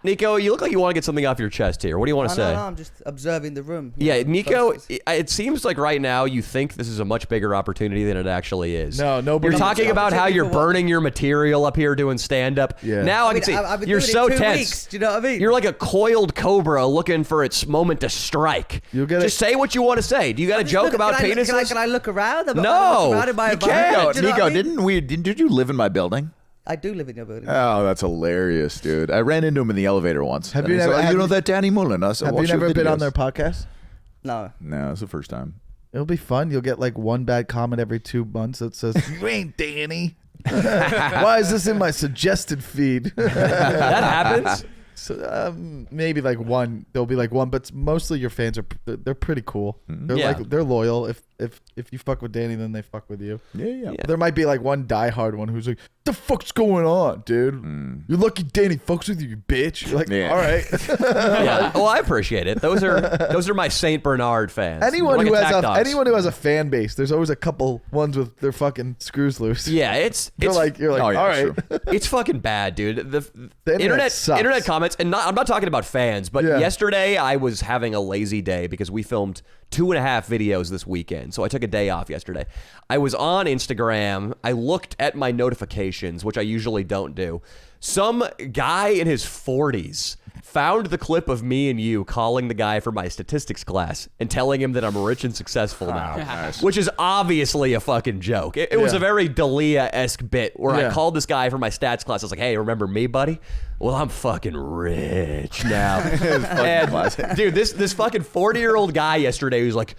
Nico, you look like you want to get something off your chest here. What do you want to say? No, I'm just observing the room. Yeah, Nico, Folks, it seems like right now you think this is a much bigger opportunity than it actually is. No, nobody- You're talking about how you're Opportunity for what? burning your material up here doing stand-up. Yeah. Now I I can mean, see I've been you're doing it so 2 tense. weeks, do you know what I mean? You're like a coiled cobra looking for its moment to strike. You'll get Just it. say what you want to say. Do you got a joke about penises? Can I look around? No, Around in my you environment? can't. Do you know what Nico, I mean? did you live in my building? I do live in your building. Oh, that's hilarious, dude. I ran into him in the elevator once. Have And you he's never- like, have you know you- that Danny Mullen? I said, Have you "Watch your never been on videos." their podcast? No. No, it's the first time. It'll be fun. You'll get like one bad comment every 2 months that says, "You ain't Danny." Why is this in my suggested feed? That happens. So, maybe like one. There'll be like one, but mostly your fans are they're pretty cool. They're Yeah. like they're loyal. If you fuck with Danny, then they fuck with you. Yeah. Yeah. There might be like one diehard one who's like, "The fuck's going on, dude? You're lucky Danny fucks with you, you bitch." You're like, Yeah. all right. Yeah. Well, I appreciate it. Those are my Saint Bernard fans. anyone Like who attack has dogs. anyone who has a fan base, there's always a couple ones with their fucking screws loose. Yeah, it's You're like, Oh, yeah, all right. sure. it's fucking bad, dude. The internet sucks. internet comments, and I'm not talking about fans, but Yeah. yesterday I was having a lazy day because we filmed 2.5 videos this weekend, so I took a day off yesterday. I was on Instagram. I looked at my notifications, which I usually don't do. Some guy in his 40s found the clip of me and you calling the guy for my statistics class and telling him that I'm rich and successful now, nice. which is obviously a fucking joke. It was Yeah. a very Dalia-esque bit where I Yeah. called this guy for my stats class. I was like, "Hey, remember me, buddy? Well, I'm fucking rich now." And, dude, this fucking 40-year-old guy yesterday was like,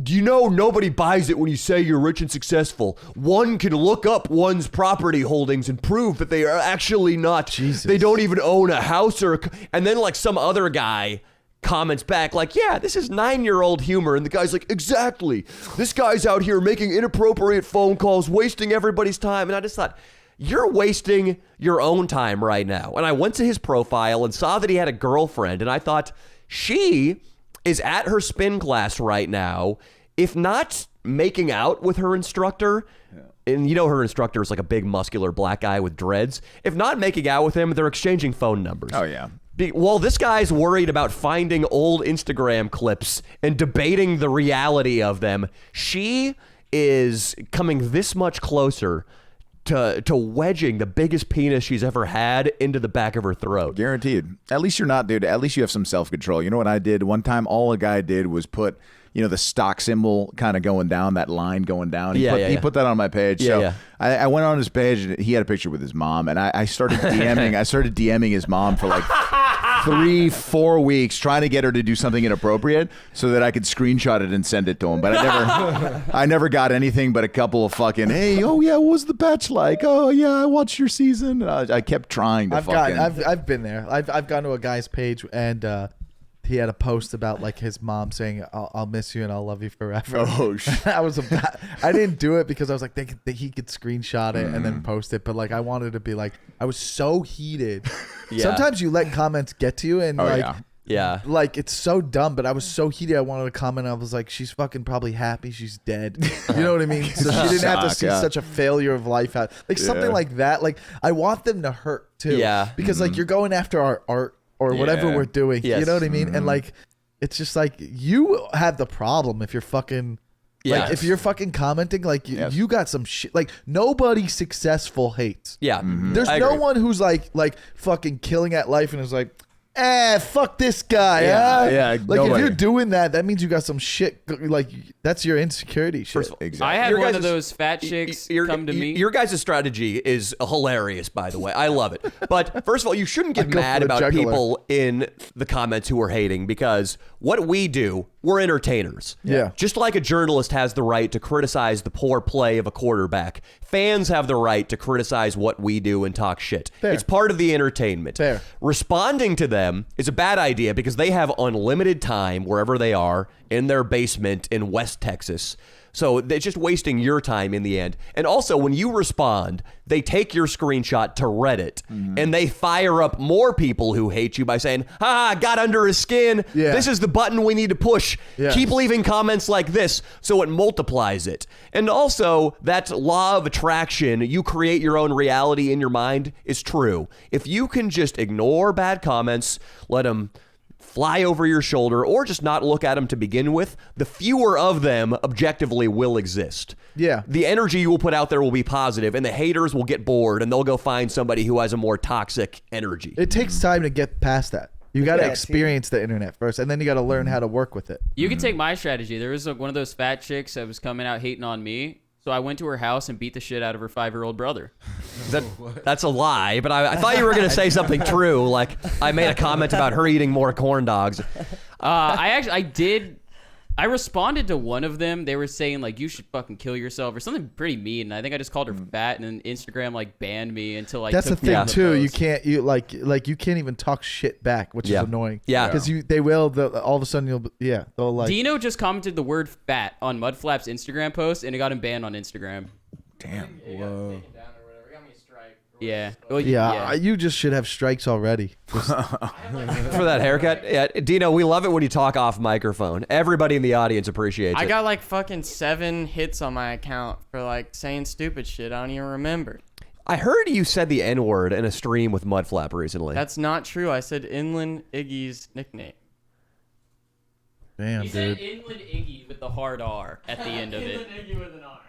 "Do you know nobody buys it when you say you're rich and successful? One can look up one's property holdings and prove that they are actually not. Jesus. They don't even own a house or and then like some other guy comments back like, "Yeah, this is 9-year-old humor." And the guy's like, "Exactly. This guy's out here making inappropriate phone calls, wasting everybody's time." And I just thought, you're wasting your own time right now. And I went to his profile and saw that he had a girlfriend, and I thought, she is at her spin class right now, if not making out with her instructor. And you know her instructor is like a big muscular black guy with dreads. If not making out with him, they're exchanging phone numbers. Oh, yeah. While this guy's worried about finding old Instagram clips and debating the reality of them, she is coming this much closer to wedging the biggest penis she's ever had into the back of her throat. Guaranteed. At least you're not, dude. At least you have some self-control. You know what I did? One time, all a guy did was put, the stock symbol kind of going down, that line going down. He put that on my page. Yeah, so yeah. I went on his page, and he had a picture with his mom, and I started DMing. I started DMing his mom for like 3-4 weeks, trying to get her to do something inappropriate so that I could screenshot it and send it to him. But I never got anything but a couple of fucking, "Hey, oh yeah, what was the patch like? Oh yeah, I watched your season." And I kept trying to I've been there. I've gone to a guy's page and he had a post about like his mom saying, I'll miss you and I'll love you forever." Oh, shit. I didn't do it because I was like, he could screenshot it and then post it. But like, I wanted to be like, I was so heated. Yeah. Sometimes you let comments get to you and Oh, like, yeah. Yeah. like it's so dumb, but I was so heated. I wanted to comment. I was like, she's fucking probably happy she's dead. You know what I mean? So she didn't have to Suck, see yeah. such a failure of life out. Like something Yeah. like that. Like I want them to hurt too. Yeah. Because like you're going after our art or whatever Yeah. we're doing. Yes. You know what I mean? And like it's just like you have the problem if you're fucking like Yes. if you're fucking commenting like Yes. you got some shit. Like nobody successful hates. Yeah. There's I no agree. one who's like fucking killing at life and is like, fuck this guy. Yeah, huh? yeah, Like if nobody. you're doing that, that means you got some shit. Like that's your insecurity shit. First of all, Exactly. I had Your one guys' of those fat chicks come to me. Your guys' strategy is hilarious, by the way. I love it. But first of all, you shouldn't get go mad for the about jugular. people in the comments who are hating, because what we do, we're entertainers. Yeah. Just like a journalist has the right to criticize the poor play of a quarterback, fans have the right to criticize what we do and talk shit. Fair. It's part of the entertainment. Fair. Responding to them is a bad idea because they have unlimited time wherever they are in their basement in West Texas. So it's just wasting your time in the end. And also, when you respond, they take your screenshot to Reddit and they fire up more people who hate you by saying, got under his skin. Yeah. This is the button we need to push. Yeah. Keep leaving comments like this, so it multiplies it. And also, that law of attraction, you create your own reality in your mind, is true. If you can just ignore bad comments, let them fly over your shoulder, or just not look at them to begin with, the fewer of them objectively will exist. Yeah. The energy you will put out there will be positive, and the haters will get bored, and they'll go find somebody who has a more toxic energy. It takes time to get past that. You got to experience the internet first, and then you got to learn how to work with it. You can take my strategy. There was one of those fat chicks that was coming out hating on me. So I went to her house and beat the shit out of her 5-year-old brother. That's a lie, but I thought you were going to say something true, like I made a comment about her eating more corn dogs. I responded to one of them. They were saying, like, you should fucking kill yourself or something pretty mean. I think I just called her fat, and then Instagram, like, banned me until I That's the took thing down the too. post. You can't even talk shit back, which is annoying. Yeah. Because all of a sudden they'll like. Dino just commented the word fat on Mudflap's Instagram post, and it got him banned on Instagram. Damn. Wow. Yeah. Well, Yeah, you just should have strikes already. For that haircut. Yeah, Dino, we love it when you talk off microphone. Everybody in the audience appreciates it. I got like fucking 7 hits on my account for like saying stupid shit. I don't even remember. I heard you said the N-word in a stream with Mudflap recently. That's not true. I said Inland Iggy's nickname. Damn, He said dude. Inland Iggy with the hard R at the end of it. Inland Iggy with an R.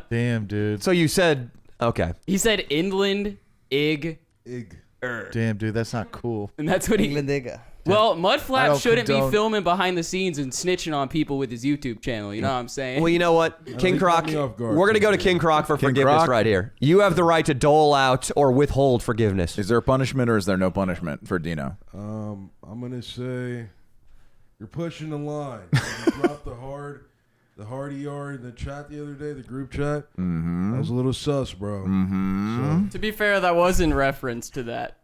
Damn, dude. So you said, okay. He said Inland Ig. Ig. Damn, dude. That's not cool. And that's what he. England digger. Well, I Mudflap don't shouldn't condone- be filming behind the scenes and snitching on people with his YouTube channel. You know what I'm saying? Well, you know what? King he Croc, caught me off guard. we're going to go to King Croc for King forgiveness Croc? right here. You have the right to dole out or withhold forgiveness. Is there a punishment or is there no punishment for Dino? I'm gonna say you're pushing the line. You dropped the hard ER in the chat the other day, the group chat. Mm-hmm. That was a little sus, bro. Mm-hmm. To be fair, that was in reference to that.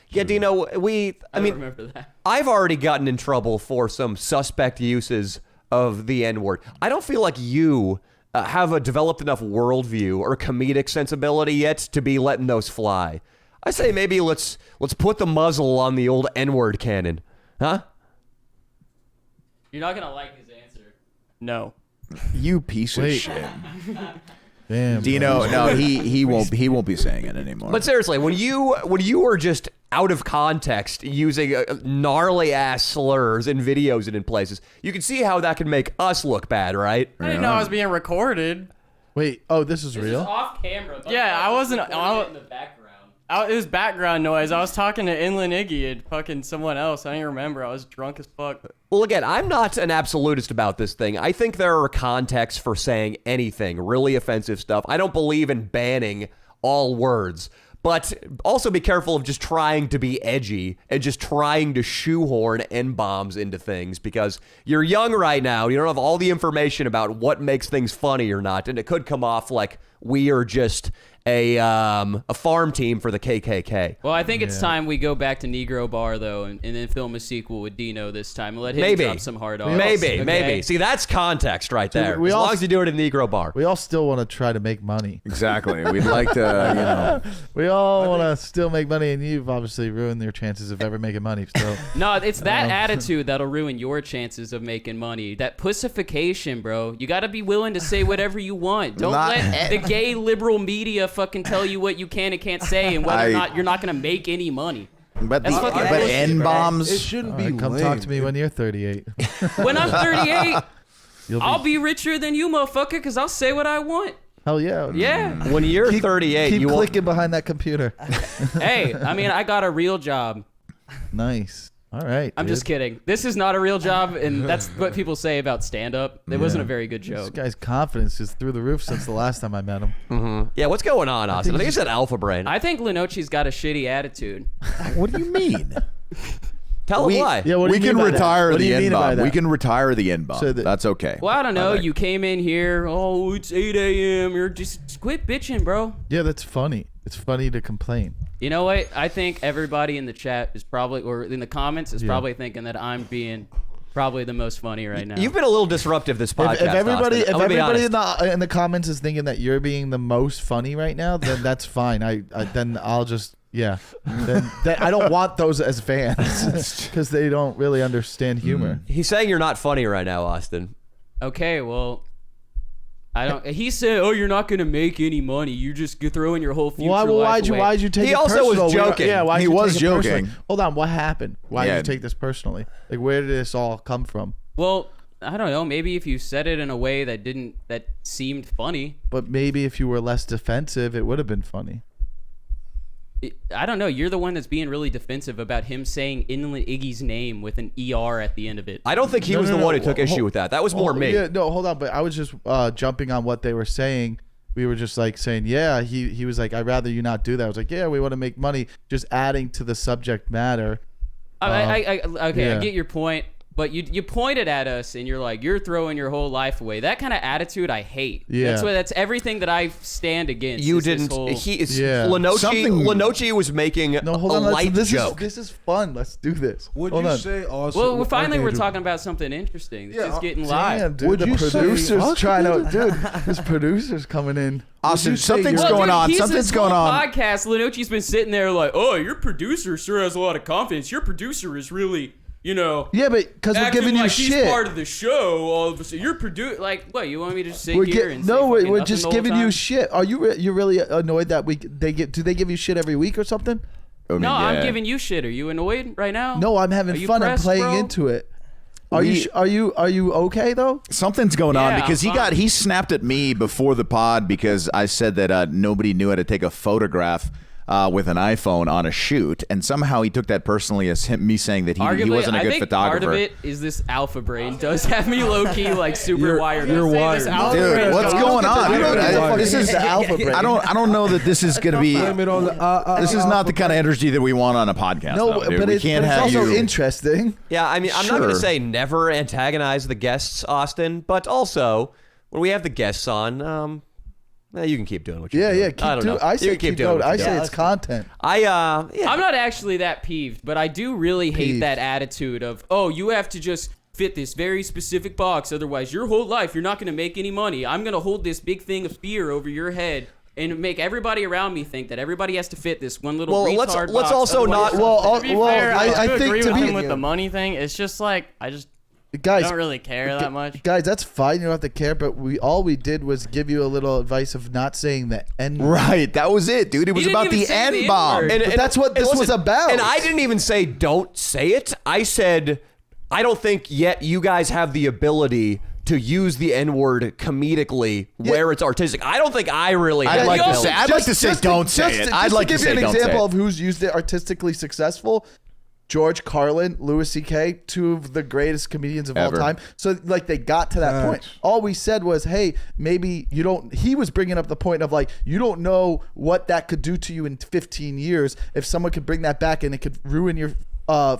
Yeah, Dino, I mean, remember that. I've already gotten in trouble for some suspect uses of the N-word. I don't feel like you have a developed enough worldview or comedic sensibility yet to be letting those fly. I say maybe let's put the muzzle on the old N-word cannon, huh? You're not gonna like his answer. No. You piece of shit. Damn. Dino, no, he won't be saying it anymore. But seriously, when you were just out of context using gnarly ass slurs in videos and in places, you can see how that can make us look bad, right? I didn't know I was being recorded. Wait. Oh, this is This real. is off camera. Yeah, I wasn't- recording it in the background. It was background noise. I was talking to Inland Iggy and fucking someone else. I don't even remember. I was drunk as fuck. Well, again, I'm not an absolutist about this thing. I think there are contexts for saying anything, really offensive stuff. I don't believe in banning all words. But also be careful of just trying to be edgy and just trying to shoehorn N-bombs into things, because you're young right now. You don't have all the information about what makes things funny or not, and it could come off like we are just a farm team for the KKK. Well, I think it's time we go back to Negro Bar, though, and then film a sequel with Dino this time. And let him drop some hard R's. Maybe. See, that's context right there. we as all- long as you do it in Negro Bar. We all still want to try to make money. Exactly. We'd like to, We all want to still make money, and you've obviously ruined your chances of ever making money. So No, it's that attitude that'll ruin your chances of making money. That pussification, bro. You got to be willing to say whatever you want. Don't let the gay liberal media fucking tell you what you can and can't say, and whether or not you're not going to make any money. but That's fucking bullshit, N-bombs. It shouldn't be come lame, talk to me dude. when you're 38. When I'm 38, You'll I'll be richer than you, motherfucker, because I'll say what I want. Hell yeah. Yeah. When you're 38, Keep you won't. clicking behind that computer. Hey, I mean, I got a real job. Nice. All right. I'm just kidding. This is not a real job, and that's what people say about stand-up. It wasn't a very good This joke. guy's confidence is through the roof since the last time I met him. Yeah, what's going on, Austin? I think you said alpha brain. I think Linochi's got a shitty attitude. What do you mean? Tell him why. Yeah, what do We you mean can by that? retire What do the you mean by N-bomb. that? We can retire the N-bomb. So that- That's okay. Well, I don't know. think. You came in here. Oh, it's 8 a.m. You're just quit bitching, bro. Yeah, that's funny. It's funny to complain. You know what? I think everybody in the chat is probably, or in the comments, is probably thinking that I'm being probably the most funny right now. You've been a little disruptive this podcast. If everybody, Austin. I'm gonna be honest. in the comments is thinking that you're being the most funny right now, then that's fine. Then I'll just then I don't want those as fans because they don't really understand humor. He's saying you're not funny right now, Austin. Okay, well, I don't. He said, "Oh, you're not gonna make any money. You just throwing your whole future life away." Why'd you take He it also personal? was joking. Why'd He you was take it personally? joking. Hold on, what happened? Why Yeah. did you take this personally? Like, where did this all come from? Well, I don't know. Maybe if you said it in a way that seemed funny. But maybe if you were less defensive, it would have been funny. I don't know. You're the one that's being really defensive about him saying Inland Iggy's name with an ER at the end of it. I don't think he was the one who took issue with that. That was more me. Yeah, no, hold on. But I was just jumping on what they were saying. We were just like saying, yeah, he was like, I'd rather you not do that. I was like, yeah, we want to make money. Just adding to the subject matter. Okay, I yeah. get your point. But you pointed at us and you're like, you're throwing your whole life away. That kind of attitude I hate. Yeah. That's everything that I stand against. You is this didn't. whole- Linochi was making No, hold a on. light joke. This is fun. Let's do this. Would Hold you on. say Austin? Well, finally we're Archangel- talking about something interesting. This Yeah, is getting Damn, live. dude, Would the you say producer's Austin trying to, did dude. This producer's coming in. Austin, you say something's you're- going Dude, on. he's Something's this going whole on. Podcast. Linochi's been sitting there like, oh, your producer sure has a lot of confidence. Your producer is really, Yeah, but because we're acting giving you like shit. he's part of the show. All of a sudden, you're like, what? You want me to just sit We're here and say fucking we're nothing just the whole giving you time? shit. Are you really annoyed that do they give you shit every week or something? I mean, No, yeah. I'm giving you shit. Are you annoyed right now? No, I'm having Are you fun. I'm pressed, playing bro? into it. Are you okay though? Something's going on Yeah, because fine. he snapped at me before the pod because I said that nobody knew how to take a photograph with an iPhone on a shoot, and somehow he took that personally as me saying that he Arguably, wasn't a I good think photographer. part of it is this alpha brain does have me low key like super wired. You're up. wired. This alpha Dude, brain's what's going going on? You don't dude? get the fucking This is the alpha brain. I don't know that this is going to be. Blame it on the. This is not the kind of energy that we want on a podcast. No, though, dude. but we it's can't have also you. interesting. Yeah, I mean, I'm not going to Sure. say never antagonize the guests, Austin, but also when we have the guests on, you can keep doing what you're doing. Yeah. I don't know. I say You can keep doing going. what I you're say doing. it's content. Yeah. I'm not actually that peeved, but I do really hate Peeved. that attitude of, oh, you have to just fit this very specific box, otherwise your whole life you're not going to make any money. I'm going to hold this big thing of fear over your head and make everybody around me think that everybody has to fit this one little Well, retard let's box, also otherwise- not- Well, To be fair, I do think agree to with be him with the money thing. It's just like I just guys, don't really care that much. guys, that's fine. You don't have to care. But all we did was give you a little advice of not saying the N word. Right, that was it, dude. It was didn't about even the say the N bomb. N-word. But that's what this was about. And I didn't even say don't say it. I said I don't think yet you guys have the ability to use the N-word comedically where it's artistic. I don't think I really have I'd like the to ability. say, I'd like to say don't say it. I'd like to say give you don't an say example it. of who's used it artistically successful. George Carlin, Louis C.K., two of the greatest comedians of Ever. all time. So, like, they got to that point. All we said was, hey, maybe you don't... He was bringing up the point of, like, you don't know what that could do to you in 15 years if someone could bring that back and it could ruin your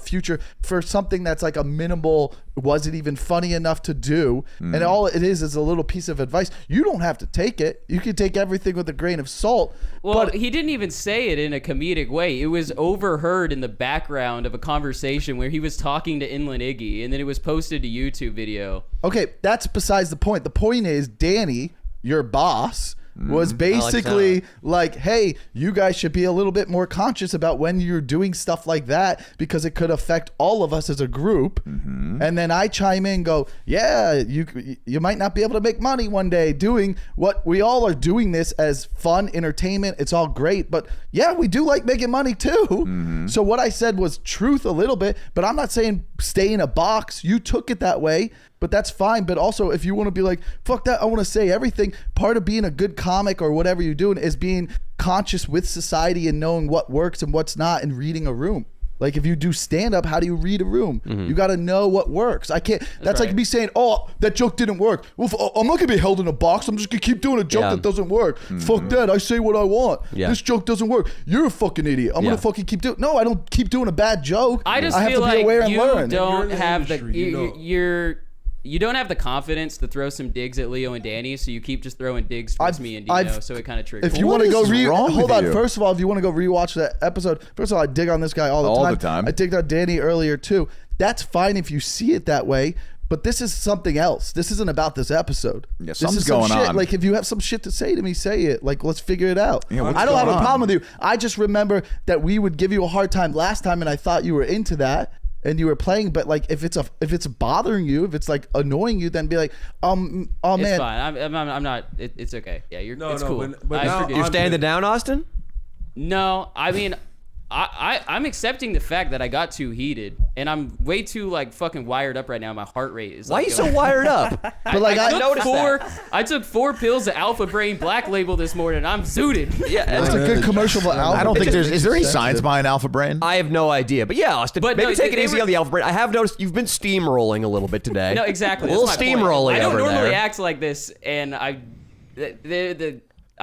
future for something that's like a minimal, was it even funny enough to do? And all it is a little piece of advice. You don't have to take it. You can take everything with a grain of salt. Well, but he didn't even say it in a comedic way. It was overheard in the background of a conversation where he was talking to Inland Iggy, and then it was posted to YouTube video. okay, that's besides the point. The point is, Danny, your boss, was basically like, hey, you guys should be a little bit more conscious about when you're doing stuff like that because it could affect all of us as a group. And then I chime in and go, yeah, you might not be able to make money one day doing what we all are doing, this as fun entertainment. It's all great, but yeah, we do like making money too. So what I said was truth a little bit, but I'm not saying stay in a box. You took it that way, but that's fine. But also, if you want to be like, fuck that, I want to say everything, part of being a good comic or whatever you're doing is being conscious with society and knowing what works and what's not and reading a room. Like, if you do stand up, how do you read a room? You got to know what works. I can't, that's like me saying, oh, that joke didn't work. Well, I'm not going to be held in a box. I'm just going to keep doing a joke that doesn't work. Fuck that. I say what I want. This joke doesn't work. You're a fucking idiot. I'm going to fucking keep doing. No, I don't keep doing a bad joke. I just have feel to be like aware and you learn. don't You're in the have the industry, you know. you're you don't have the confidence to throw some digs at Leo and Danny, so you keep just throwing digs towards me and Dino, so it kind of triggers. If you What want to go is wrong hold with on. you? First of all, if you want to go rewatch that episode, first of all, I dig on this guy all the time. I digged on Danny earlier too. That's fine if you see it that way. But this is something else. This isn't about this episode. Yeah, this something's is some going shit. on. Like, if you have some shit to say to me, say it. Like, let's figure it out. Yeah, what's I don't have going a on? problem with you. I just remember that we would give you a hard time last time, and I thought you were into that, and you were playing. But like, if it's bothering you, if it's like annoying you, then be like, oh It's man, fine. I'm not. It's okay. Yeah, it's cool. but I now forgive You're you. standing down, Austin? No, I mean, I'm accepting the fact that I got too heated, and I'm way too like fucking wired up right now. My heart rate is. Why are like, you so wired up? but like I took 4 pills of Alpha Brain Black Label this morning. And I'm zooted. Yeah, that's a good commercial for Alpha. I don't think is there any sensitive. science behind Alpha Brain? I have no idea. But yeah, Austin, But maybe no, take it they easy were- on the alpha brain. I have noticed you've been steamrolling a little bit today. No, exactly. A little That's my point. steamrolling I don't over normally there. act like this, and I'm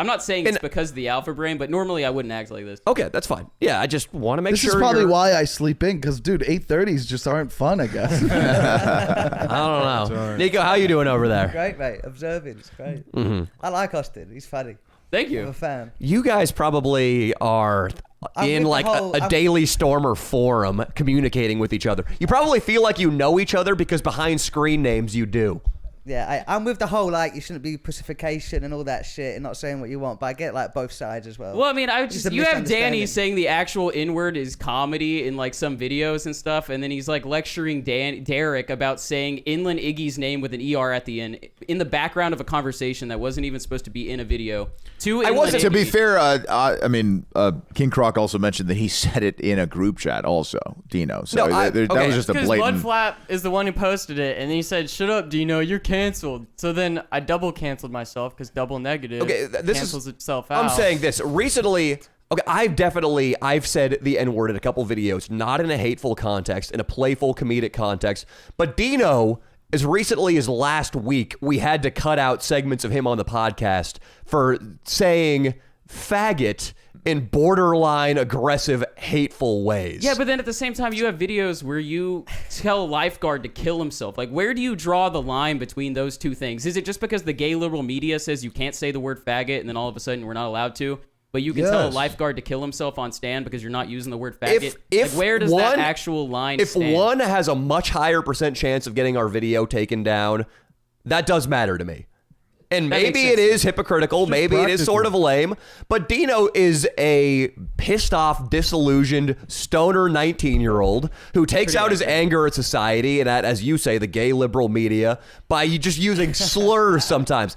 not saying it's because of the Alpha Brain, but normally I wouldn't act like this. Okay, that's fine. Yeah, I just want to make This sure. is probably you're- why I sleep in, because dude, 8:30s just aren't fun. I guess. I don't know. Nico, how you doing over there? Great, mate. Observing, it's great. I like Austin. He's funny. Thank I'm a you. fan. You guys probably are I'm in with like the whole- a I'm- Daily Stormer forum communicating with each other. You probably feel like you know each other because behind screen names you do. Yeah, I'm with the whole like you shouldn't be pussification and all that shit and not saying what you want, but I get like both sides as well. Well, I mean, Just a you have Danny misunderstanding. saying the actual N-word is comedy in like some videos and stuff, and then he's like lecturing Derek about saying Inland Iggy's name with an ER at the end in the background of a conversation that wasn't even supposed to be in a video. To be fair, I mean, King Croc also mentioned that he said it in a group chat also, Dino. So that was just a Because blatant... Mudflap is the one who posted it, and he said, "Shut up, Dino, you're canceled." So then I double canceled myself because double negative cancels itself out. I'm saying this recently. Okay, I've said the N-word in a couple videos, not in a hateful context, in a playful comedic context. But Dino, as recently as last week, we had to cut out segments of him on the podcast for saying faggot in borderline aggressive, hateful ways. Yeah, but then at the same time, you have videos where you tell a lifeguard to kill himself. Like, where do you draw the line between those two things? Is it just because the gay liberal media says you can't say the word faggot, and then all of a sudden we're not allowed to? But you can tell a lifeguard to kill himself on stand because you're not using the word faggot? If like, where does one, that actual line If stand? one has a much higher % chance of getting our video taken down, that does matter to me. And maybe it is hypocritical, maybe it is sort of lame, but Dino is a pissed off, disillusioned, stoner 19-year-old who takes out his anger at society and at, as you say, the gay liberal media by just using slurs sometimes.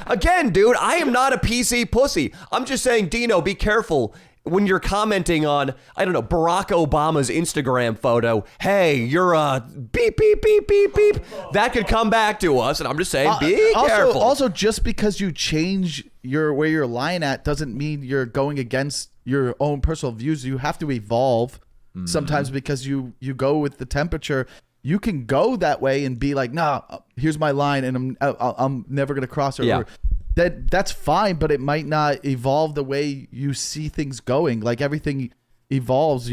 Again, dude, I am not a PC pussy. I'm just saying, Dino, be careful. When you're commenting on, I don't know, Barack Obama's Instagram photo, hey, you're a beep, beep, beep, beep, beep. That could come back to us, and I'm just saying, be careful. Also, just because you change where you're lying at doesn't mean you're going against your own personal views. You have to evolve sometimes because you go with the temperature. You can go that way and be like, nah, here's my line, and I'm never gonna cross it. Yeah. That's fine, but it might not evolve the way you see things going. Like everything evolves.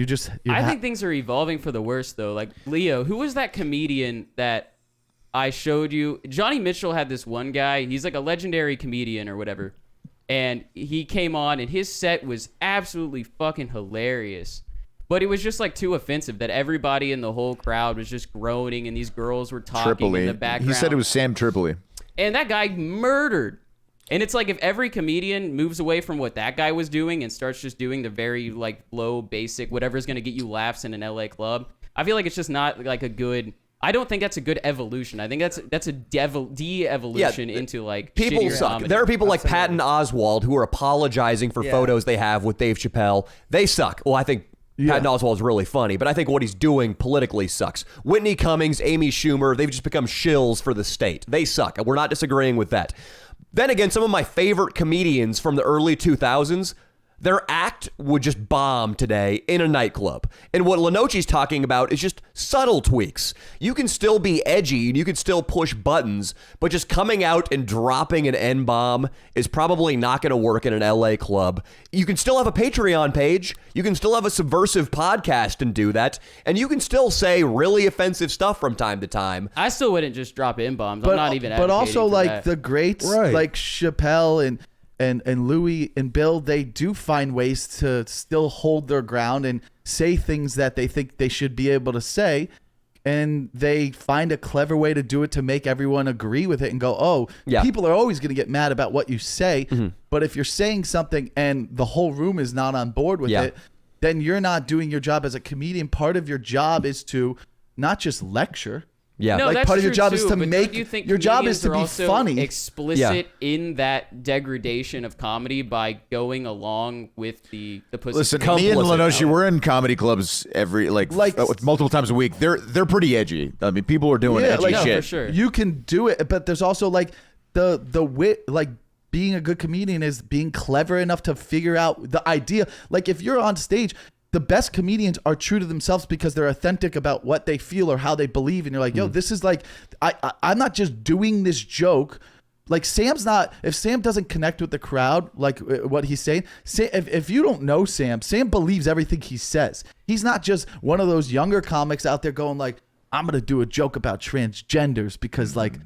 I think things are evolving for the worse, though. Like, Leo, who was that comedian that I showed you? Johnny Mitchell had this one guy. He's like a legendary comedian or whatever. And he came on, and his set was absolutely fucking hilarious. But it was just like too offensive that everybody in the whole crowd was just groaning, and these girls were talking in the background. He said it was Sam Tripoli. And that guy murdered. And it's like if every comedian moves away from what that guy was doing and starts just doing the very like low, basic, whatever's going to get you laughs in an LA club, I feel like it's just not like a good... I don't think that's a good evolution. I think that's a de-evolution into like people shittier suck. comedy. There are people like Patton Oswalt who are apologizing for photos they have with Dave Chappelle. They suck. Well, I think Patton Oswalt is really funny, but I think what he's doing politically sucks. Whitney Cummings, Amy Schumer, they've just become shills for the state. They suck. We're not disagreeing with that. Then again, some of my favorite comedians from the early 2000s, their act would just bomb today in a nightclub. And what Linochi's talking about is just subtle tweaks. You can still be edgy and you can still push buttons, but just coming out and dropping an N-bomb is probably not going to work in an LA club. You can still have a Patreon page. You can still have a subversive podcast and do that. And you can still say really offensive stuff from time to time. I still wouldn't just drop N-bombs. I'm not even But also, advocating for like, that. the greats, Right. like Chappelle and Louis and Bill, they do find ways to still hold their ground and say things that they think they should be able to say. And they find a clever way to do it to make everyone agree with it and go, oh, Yeah. people are always going to get mad about what you say. But if you're saying something and the whole room is not on board with Yeah. it, then you're not doing your job as a comedian. Part of your job is to not just lecture. Yeah. No, Like, that's part of your true job is too, to but make- don't you think your job is comedians to are be also funny. explicit in that degradation of comedy by going along with the pussy. Listen, Complicit. me and Linochi, we're in comedy clubs every like multiple times a week. They're pretty edgy. I mean, people are doing edgy no, shit. for sure. You can do it, but there's also like the wit, like being a good comedian is being clever enough to figure out the idea. Like if you're on stage, the best comedians are true to themselves because they're authentic about what they feel or how they believe. And you're like, yo, this is like, I'm not just doing this joke. Like Sam's not, if Sam doesn't connect with the crowd, like what he's saying, if you don't know Sam believes everything he says. He's not just one of those younger comics out there going like, I'm going to do a joke about transgenders because like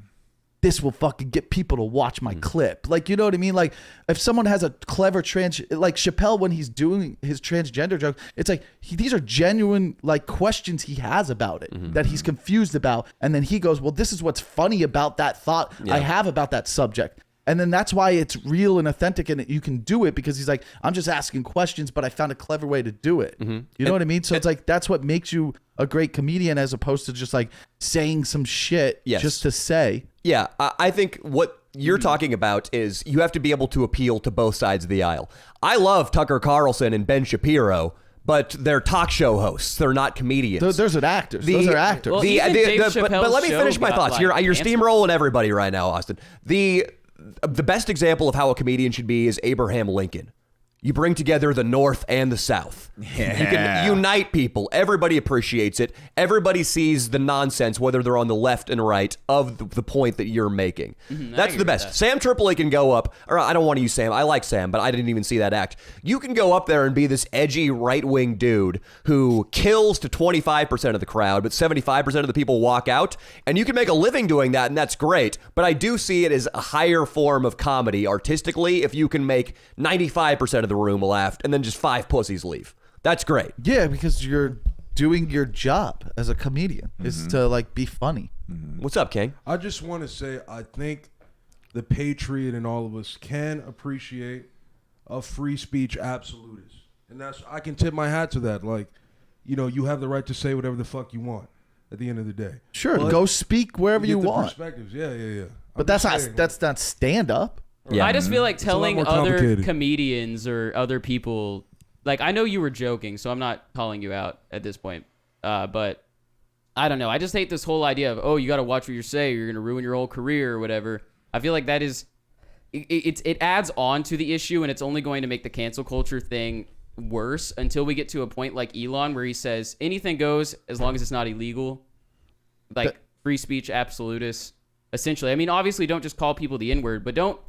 this will fucking get people to watch my clip. Like, you know what I mean? Like if someone has a clever like Chappelle, when he's doing his transgender joke, it's like, these are genuine like questions he has about it that he's confused about. And then he goes, well, this is what's funny about that thought I have about that subject. And then that's why it's real and authentic and you can do it because he's like, I'm just asking questions, but I found a clever way to do it. You know what I mean? So it's like, that's what makes you a great comedian as opposed to just like saying some shit just to say. Yeah, I think what you're talking about is you have to be able to appeal to both sides of the aisle. I love Tucker Carlson and Ben Shapiro, but they're talk show hosts. They're not comedians. Those are actors. Those are actors. Well, even Dave but Chappelle's let me show finish my got, thoughts. like, You're canceled. steamrolling everybody right now, Austin. The best example of how a comedian should be is Abraham Lincoln. You bring together the North and the South. Yeah. You can unite people. Everybody appreciates it. Everybody sees the nonsense, whether they're on the left and right, of the point that you're making. That's the best. Sam Tripoli can go up, or I don't want to use Sam. I like Sam, but I didn't even see that act. You can go up there and be this edgy right-wing dude who kills to 25% of the crowd, but 75% of the people walk out, and you can make a living doing that, and that's great. But I do see it as a higher form of comedy artistically if you can make 95% of the room laugh and then just 5 pussies leave. That's great. Yeah, because you're doing your job as a comedian is to like be funny. What's up, King? I just want to say I think the patriot in all of us can appreciate a free speech absolutist. And that's, I can tip my hat to that. Like, you know, you have the right to say whatever the fuck you want at the end of the day. Sure, But go speak wherever you get the want. perspectives. Yeah. But that's not stand up. Yeah. I just feel like It's a lot telling more other complicated. comedians or other people, like I know you were joking, so I'm not calling you out at this point. But I don't know. I just hate this whole idea of, oh, you got to watch what you say, or you're gonna ruin your whole career or whatever. I feel like that is, it adds on to the issue, and it's only going to make the cancel culture thing worse until we get to a point like Elon where he says anything goes as long as it's not illegal, like free speech absolutist. Essentially, I mean, obviously, don't just call people the N-word, but don't.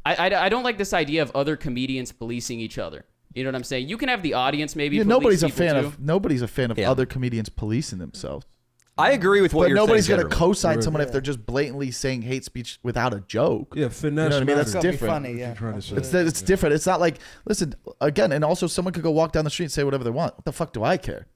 I don't like this idea of other comedians policing each other. You know what I'm saying? You can have the audience maybe. Yeah, police nobody's a people fan too. of nobody's a fan of other comedians policing themselves. I agree with what But you're nobody's saying. gonna generally. co-sign someone if they're just blatantly saying hate speech without a joke. Yeah, finesse. You know what I mean? That's matters. Gotta be different. funny, yeah. You're trying to say. It's different. It's not like, listen, again, and also someone could go walk down the street and say whatever they want. What the fuck do I care?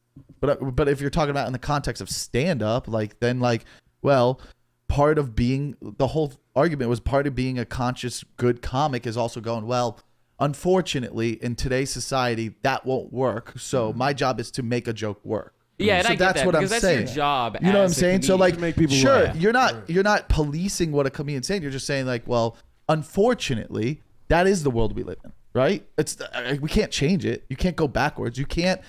But if you're talking about in the context of stand up, like then like, well, part of being, the whole argument was part of being a conscious good comic is also going, well, unfortunately in today's society that won't work. So my job is to make a joke work. Yeah, and So I get that's that what I'm because that's saying. your job. You know what I'm as a saying? So comedian. like, To make people sure, laugh. you're not policing what a comedian's saying. You're just saying like, well, unfortunately, that is the world we live in, right? It's we can't change it. You can't go backwards. You can't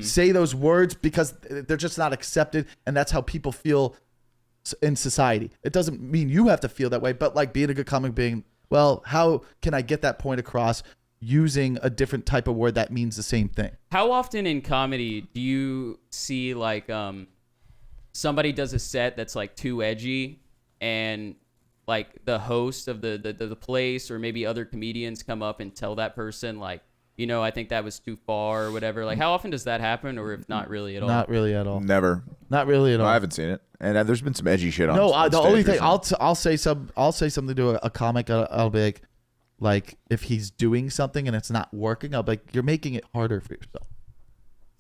say those words because they're just not accepted, and that's how people feel in society. It doesn't mean you have to feel that way, but like being a good comic, being, well, how can I get that point across using a different type of word that means the same thing. How often in comedy do you see like somebody does a set that's like too edgy, and like the host of the place or maybe other comedians come up and tell that person like, you know, I think that was too far or whatever. Like, how often does that happen, or if not really at all? Not really at all. Never. Not really at all. I haven't seen it, and there's been some edgy shit on. No, on the stage only thing recently. I'll say something to a comic. I'll be like if he's doing something and it's not working, I'll be like, you're making it harder for yourself.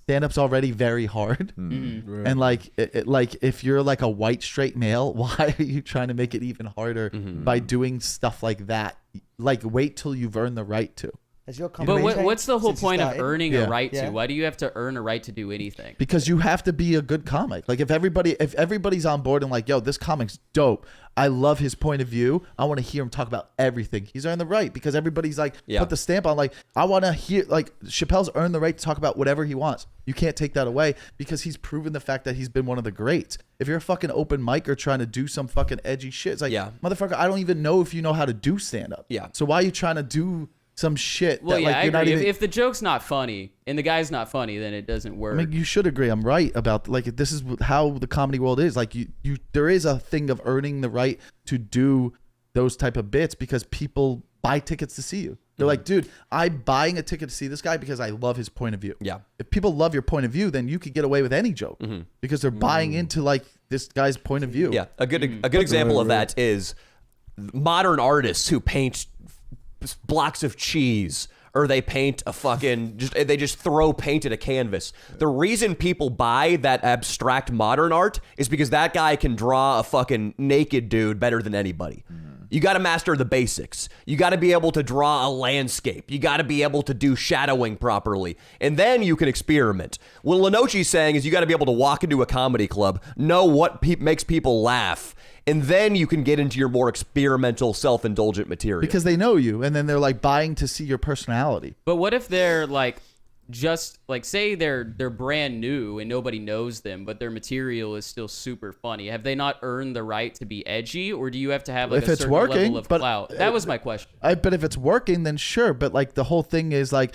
Stand-up's already very hard, Right. and like like if you're like a white straight male, why are you trying to make it even harder by doing stuff like that? Like, wait till you've earned the right to. Has your But comedy what's the whole since you point of started? earning Yeah. a right to? Yeah. Why do you have to earn a right to do anything? Because you have to be a good comic. Like if everybody's on board and like, yo, this comic's dope. I love his point of view. I want to hear him talk about everything. He's earned the right because everybody's like put the stamp on. Like I want to hear, like Chappelle's earned the right to talk about whatever he wants. You can't take that away because he's proven the fact that he's been one of the greats. If you're a fucking open micer trying to do some fucking edgy shit, it's like, motherfucker, I don't even know if you know how to do stand up. Yeah. So why are you trying to do some shit? Well, that, yeah, like, I you're not agree. even, If the joke's not funny and the guy's not funny, then it doesn't work. I mean, you should agree. I'm right about like this is how the comedy world is. Like you there is a thing of earning the right to do those type of bits because people buy tickets to see you. They're like, dude, I'm buying a ticket to see this guy because I love his point of view. Yeah. If people love your point of view, then you could get away with any joke because they're buying into like this guy's point of view. Yeah. A good example of that is modern artists who paint blocks of cheese, or they paint a fucking they just throw paint at a canvas. The reason people buy that abstract modern art is because that guy can draw a fucking naked dude better than anybody. You got to master the basics. You got to be able to draw a landscape. You got to be able to do shadowing properly. And then you can experiment. What Linochi's saying is you got to be able to walk into a comedy club, know what makes people laugh, and then you can get into your more experimental, self-indulgent material. Because they know you, and then they're like buying to see your personality. But what if they're like, just like, say they're brand new and nobody knows them, but their material is still super funny? Have they not earned the right to be edgy, or do you have to have like If a it's certain working, level of but- clout? That was my question. But if it's working, then sure. But like the whole thing is like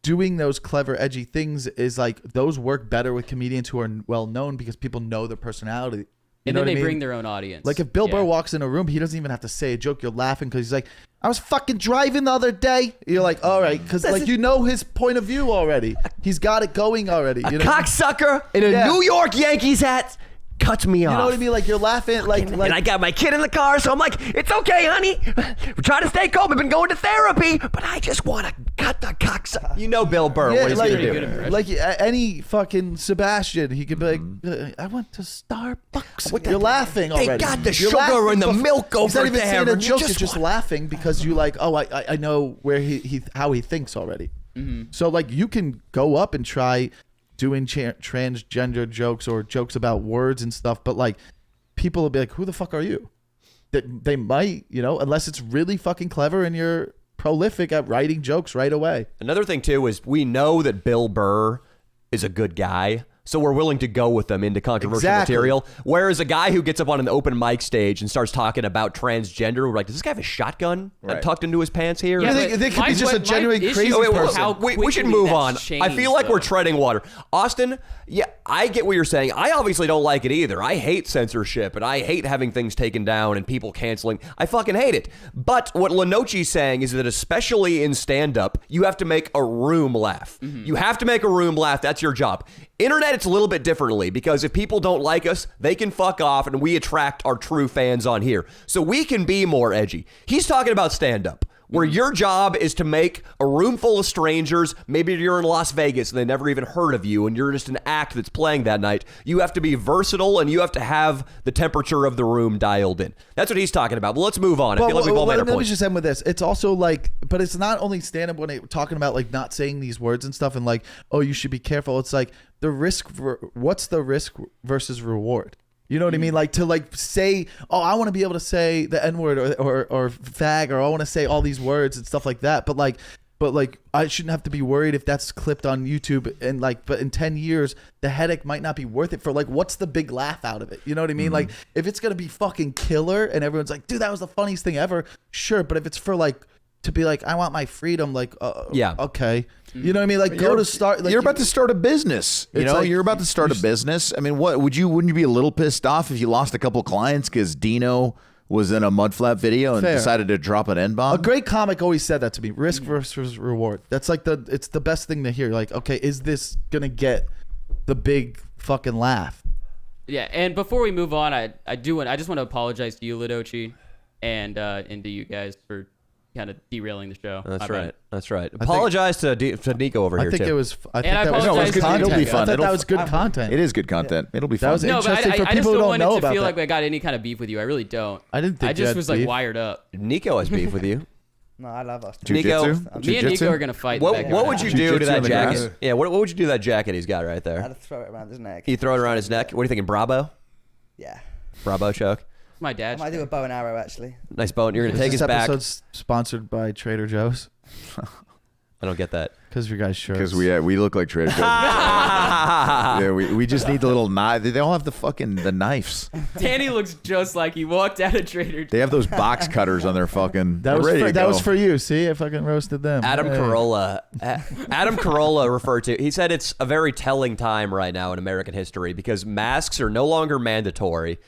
doing those clever, edgy things is like those work better with comedians who are well known because people know their personality. You And know then what I they mean? bring their own audience. Like if Bill Burr walks in a room, he doesn't even have to say a joke. You're laughing because he's like, I was fucking driving the other day. You're like, all right, because like you know his point of view already. He's got it going already. A You know? cocksucker in a New York Yankees hat cuts me off. You know what I mean? Like you're laughing, like And I got my kid in the car, so I'm like, it's okay, honey. We're trying to stay calm. I've been going to therapy, but I just want to cut the cocksucker. You know Bill Burr, what he's like, going to do. like any fucking Sebastian, he could be like, I went to Starbucks. You're laughing They already. got the You're sugar laughing and the before- milk He's not over even there. saying a and you joke. just You're just laughing because you like, oh, I know where how he thinks already. So like you can go up and try doing transgender jokes or jokes about words and stuff, but like people will be like, who the fuck are you? That they might, you know, unless it's really fucking clever and you're prolific at writing jokes right away. Another thing too is we know that Bill Burr is a good guy, so we're willing to go with them into controversial material. Whereas a guy who gets up on an open mic stage and starts talking about transgender, we're like, does this guy have a shotgun tucked into his pants here? Yeah, They but could my be just a my genuine issue crazy is person. how we should quickly move that's on. I feel changed, like we're though. treading water. Austin, yeah, I get what you're saying. I obviously don't like it either. I hate censorship, and I hate having things taken down and people canceling. I fucking hate it. But what Linochi's saying is that especially in stand-up, you have to make a room laugh. You have to make a room laugh. That's your job. Internet, it's a little bit differently because if people don't like us, they can fuck off, and we attract our true fans on here. So we can be more edgy. He's talking about stand-up, where your job is to make a room full of strangers. Maybe you're in Las Vegas and they never even heard of you and you're just an act that's playing that night. You have to be versatile and you have to have the temperature of the room dialed in. That's what he's talking about. But let's move on. I feel like we've all made our let me points. just end with this. It's also like, but it's not only stand-up when they're talking about like not saying these words and stuff and like, oh, you should be careful. It's like the risk, what's the risk versus reward? You know what I mean? Like to like say, oh, I want to be able to say the N-word or fag, or I want to say all these words and stuff like that. But like I shouldn't have to be worried if that's clipped on YouTube and like, but in 10 years, the headache might not be worth it for like, what's the big laugh out of it? You know what I mean? Like if it's going to be fucking killer and everyone's like, dude, that was the funniest thing ever. Sure. But if it's for like to be like, I want my freedom. Like, Yeah. okay. You know what I mean? Like, go to start. Like, you're about to start a business. You It's know, like- you're about to start a business. I mean, wouldn't you be a little pissed off if you lost a couple clients because Dino was in a mud flap video and Fair. decided to drop an N-bomb? A great comic always said that to me: risk versus reward. That's like it's the best thing to hear. Like, okay, is this gonna get the big fucking laugh? Yeah, and before we move on, I just want to apologize to you, Linochi, and to you guys for kind of derailing the show. That's My right. bad. That's right. Apologize to Nico over I here think too. it was. I think And I that was apologize good to you content. guys. It'll be fun. I thought It'll- that was good content. It is good content. It'll be That fun. was No, but interesting for I just people who don't don't want know it to about feel that. like I got any kind of beef with you. I really don't. I didn't think I you just had was like beef. wired up. Nico has beef with you. No, I love us. Nico, Me and Nico Jiu-jitsu? are gonna fight. What would you do to Jiu-jitsu that on the jacket? grass? Yeah, what would you do to that jacket he's got right I there? had to throw it around his neck. You throw it around his neck. What are you thinking, Bravo? Yeah. Bravo choke. My I dad. might do a bow and arrow actually. Nice bone. You're gonna take This his back. episode's sponsored by Trader Joe's I don't get that. because your guys' shirts. Because we look like Trader Joe's. Yeah, we just need the little knife. They all have the knives. Danny looks just like he walked out of Trader. They have those box cutters on their fucking. that was ready for, to that go. was for you. See, I fucking roasted them. Adam Hey. Carolla referred to. He said it's a very telling time right now in American history because masks are no longer mandatory,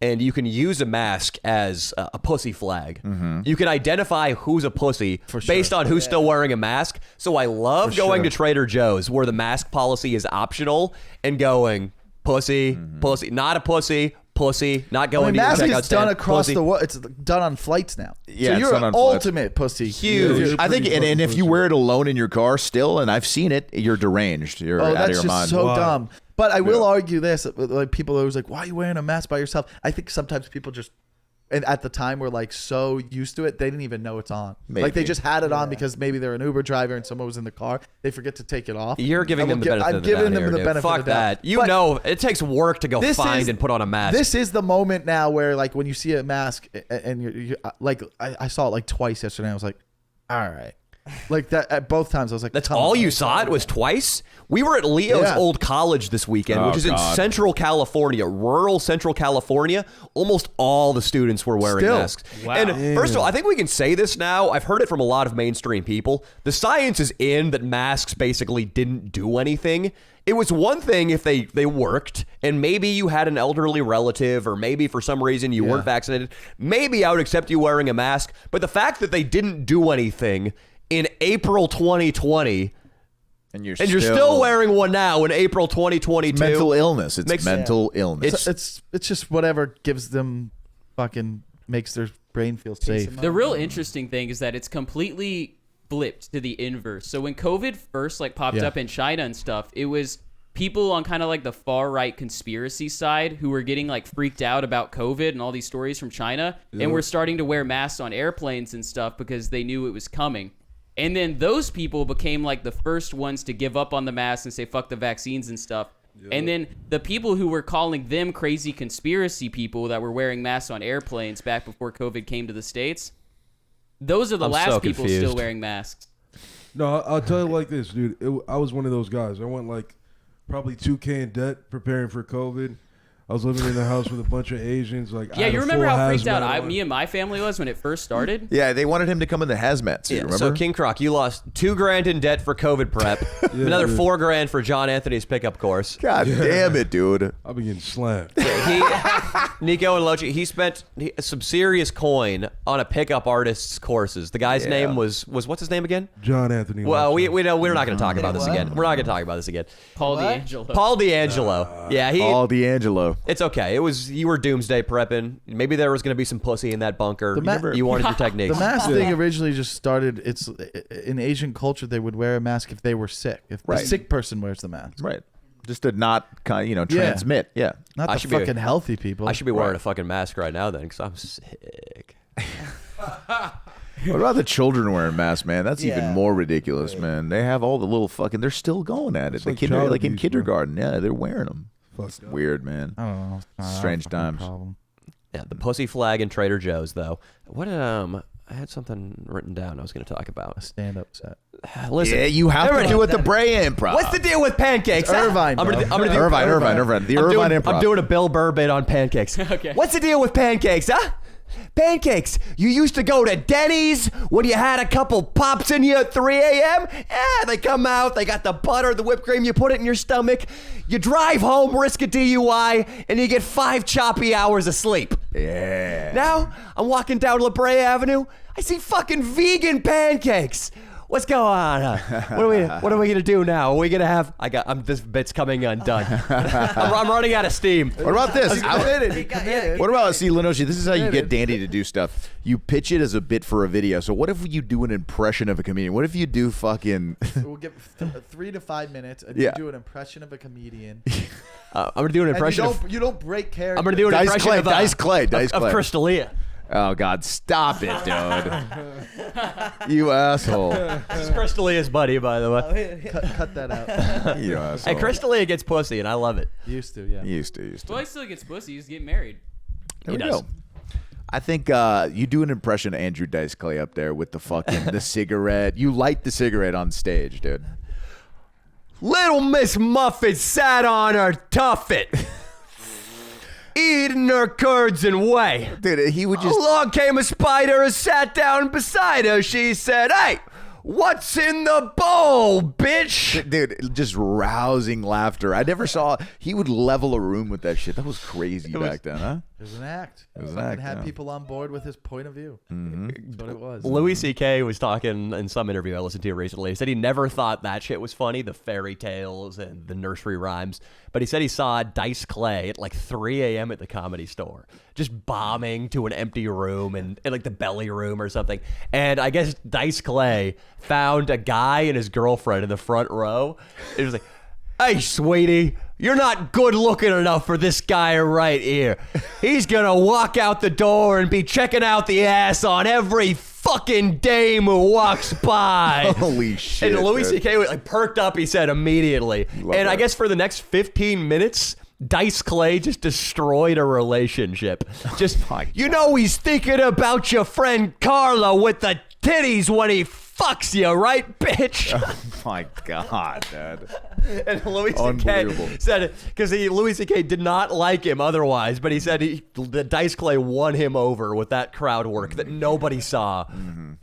and you can use a mask as a pussy flag. You can identify who's a pussy based on who's still wearing a mask. So I love going to Trader Joe's where the mask policy is optional and going pussy, pussy, not a pussy. Pussy, not going to your mask checkout is stand. done across pussy. the world. It's done on flights now. Yeah, so it's you're done an on flights. ultimate pussy. Huge. I think, pretty and fucking if you pussy. wear it alone in your car still, and I've seen it, you're deranged. You're Oh, out of that's your just mind. so Wow. dumb. But I will argue this: like people are always like, "Why are you wearing a mask by yourself?" I think sometimes people just, and at the time, were like so used to it, they didn't even know it's on. Like they Maybe. just had it on because maybe they're an Uber driver and someone was in the car. They forget to take it off. You're giving them the benefit I'm of the doubt giving them here, the dude. benefit Fuck of the doubt. that. You But know, it takes work to go this find is- and put on a mask. This is the moment now where, like, when you see a mask and you're like, I saw it like twice yesterday. I was like, all right, like that at both times. I was like, That's come all on. you saw? It was twice? We were at Leo's Yeah. old college this weekend, Oh, which is in God. Central California, rural Central California. Almost all the students were wearing Still. masks. And first of all, I think we can say this now. I've heard it from a lot of mainstream people. The science is in that masks basically didn't do anything. It was one thing if they worked and maybe you had an elderly relative or maybe for some reason you weren't vaccinated. Maybe I would accept you wearing a mask. But the fact that they didn't do anything in April 2020 and you're still wearing one now in April 2022. mental illness. It's Makes- mental illness. It's just whatever gives them fucking makes their brain feel safe. The real interesting thing is that it's completely flipped to the inverse. So when COVID first popped up in China and stuff, it was people on kind of like the far right conspiracy side who were getting freaked out about COVID and all these stories from China and were starting to wear masks on airplanes and stuff because they knew it was coming. And then those people became the first ones to give up on the masks and say fuck the vaccines and stuff. And then the people who were calling them crazy conspiracy people that were wearing masks on airplanes back before COVID came to the States, those are the I'm last so people confused. still wearing masks. No, I'll tell you like this, dude. I was one of those guys. I went probably $2,000 in debt preparing for COVID. I was living in a house with a bunch of Asians. I Yeah, had you a remember full how freaked out hazmat on. me and my family was when it first started? yeah, they wanted him to come in the hazmat suit. Remember? So King Croc, you lost $2,000 in debt for COVID prep, another dude. $4,000 for John Anthony's pickup course. God damn it, dude. I'll be getting slammed. Nico and Lochi, he spent some serious coin on a pickup artist's courses. The guy's name was what's his name again? John Anthony. Well, Lachlan. we know we're not going to talk about this What? again. We're not going to talk about this again. Paul D'Angelo. Paul D'Angelo. Yeah, Paul D'Angelo. It's okay. You were doomsday prepping. Maybe there was going to be some pussy in that bunker. You wanted your techniques. The mask thing originally just started. It's in Asian culture they would wear a mask if they were sick. If the Right. sick person wears the mask, Right. Just to not transmit. Yeah. not I the should be- fucking healthy people. I should be wearing a fucking mask right now then because I'm sick. What about the children wearing masks, man? That's even Yeah. more ridiculous, man. They have all the little fucking. They're still going at it. It's The like kid, child like in abuse, bro. kindergarten. Yeah, they're wearing them. Fuck It's that. weird, man. I don't know. It's not our Strange fucking times. problem. Yeah, the pussy flag in Trader Joe's though. What I had something written down I was going to talk A about. stand-up set. Listen, Yeah, you have to everybody- do it the Bray Improv. What's the deal with pancakes? It's Irvine, I'm gonna bro. do Irvine. The I'm Irvine doing, Improv. I'm doing a Bill Burr bit on pancakes. Okay. What's the deal with pancakes, huh? Pancakes. You used to go to Denny's when you had a couple pops in you at 3 a.m. Yeah, they come out. They got the butter, the whipped cream. You put it in your stomach. You drive home, risk a DUI, and you get 5 choppy hours of sleep. Yeah. Now, I'm walking down La Brea Avenue. I see fucking vegan pancakes. What's going on? What are we gonna do now? Are we gonna have? This bit's coming undone. I'm running out of steam. What about this? Committed. What about, see, Linochi, this is how you get Dandy to do stuff. You pitch it as a bit for a video. So what if you do an impression of a comedian? What if you do fucking... We'll give 3 to 5 minutes, and Yeah. you do an impression of a comedian. I'm gonna do an impression You don't break character. I'm gonna do an impression of Dice Clay. of Crystalia. Oh, God, stop it, dude. You asshole. This is Crystalia's buddy, by the way. Cut that out. You asshole. Hey, Crystalia gets pussy, and I love it. Used to, yeah. Used to. Well, he still gets pussy. He's getting married. There He we does. go. I think you do an impression of Andrew Dice Clay up there with the fucking the cigarette. You light the cigarette on stage, dude. Little Miss Muffet sat on her tuffet, eating her curds and whey. Dude, he would just... Along came a spider and sat down beside her. She said, "Hey, what's in the bowl, bitch?" Dude, just rousing laughter. I never saw... He would level a room with that shit. That was crazy back then, huh? It was an act. It was an Fucking act, had yeah. people on board with his point of view. Mm-hmm. That's what it was. Louis C.K. was talking in some interview I listened to recently. He said he never thought that shit was funny, the fairy tales and the nursery rhymes. But he said he saw Dice Clay at like 3 a.m. at the Comedy Store, just bombing to an empty room and like the belly room or something. And I guess Dice Clay found a guy and his girlfriend in the front row. It was like, "Hey, sweetie, you're not good looking enough for this guy right here. He's gonna walk out the door and be checking out the ass on every fucking dame who walks by." Holy shit. And Louis dude. C.K. like perked up, he said, immediately. Love And I that. guess for the next 15 minutes, Dice Clay just destroyed a relationship. Just, you know he's thinking about your friend Carla with the titties when he fucks you, right, bitch? Oh, my God, dude. And Louis C.K. Unbelievable. said, because Louis C.K. did not like him otherwise, but he said the Dice Clay won him over with that crowd work that nobody saw. Mm-hmm.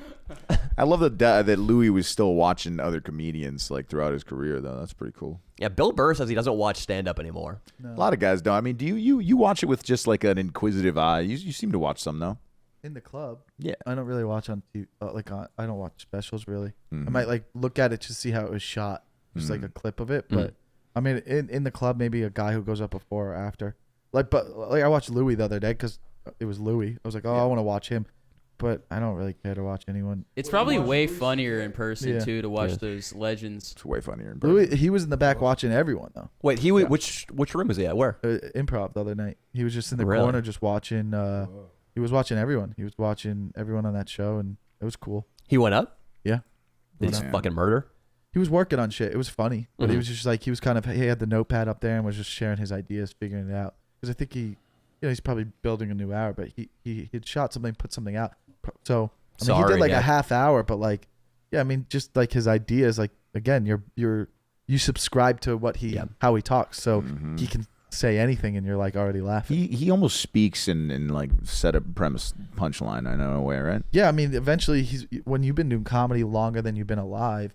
I love that Louis was still watching other comedians like throughout his career, though. That's pretty cool. Yeah, Bill Burr says he doesn't watch stand-up anymore. A lot of guys don't. I mean, do you watch it with just like an inquisitive eye? You seem to watch some, though. In the club. Yeah. I don't really watch on TV. I don't watch specials really. Mm-hmm. I might like look at it to see how it was shot, just like a clip of it. But I mean, in the club, maybe a guy who goes up before or after. Like, but like I watched Louis the other day because it was Louis. I was like, oh, I want to watch him, but I don't really care to watch anyone. It's probably way funnier in person Yeah. too to watch those legends. It's way funnier. In person. Louis, he was in the back watching everyone though. Wait, he which room was he at? Where? Improv the other night. He was just in the Really? corner, just watching. He was watching everyone. He was watching everyone on that show, and it was cool. He went up? Yeah. Did he Yeah. fucking murder? He was working on shit. It was funny, but he was just like he had the notepad up there and was just sharing his ideas, figuring it out. Because I think he's probably building a new hour, but he had shot something, put something out. So I mean, he did like a half hour, but like, yeah, I mean, just like his ideas, like again, you subscribe to what how he talks, so he can say anything and you're like already laughing. He almost speaks in like set up premise punchline. I know a way, right? Yeah, I mean, eventually when you've been doing comedy longer than you've been alive,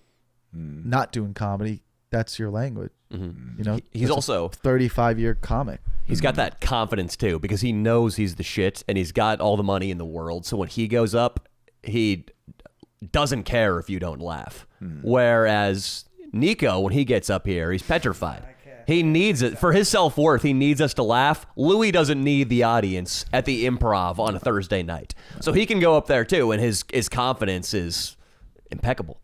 not doing comedy, that's your language. You know, He's also 35-year comic. He's got that confidence too because he knows he's the shit and he's got all the money in the world. So when he goes up, he doesn't care if you don't laugh. Whereas Nico, when he gets up here, he's petrified. He needs it for his self-worth. He needs us to laugh. Louis doesn't need the audience at the Improv on a Thursday night. So he can go up there too, and his confidence is impeccable.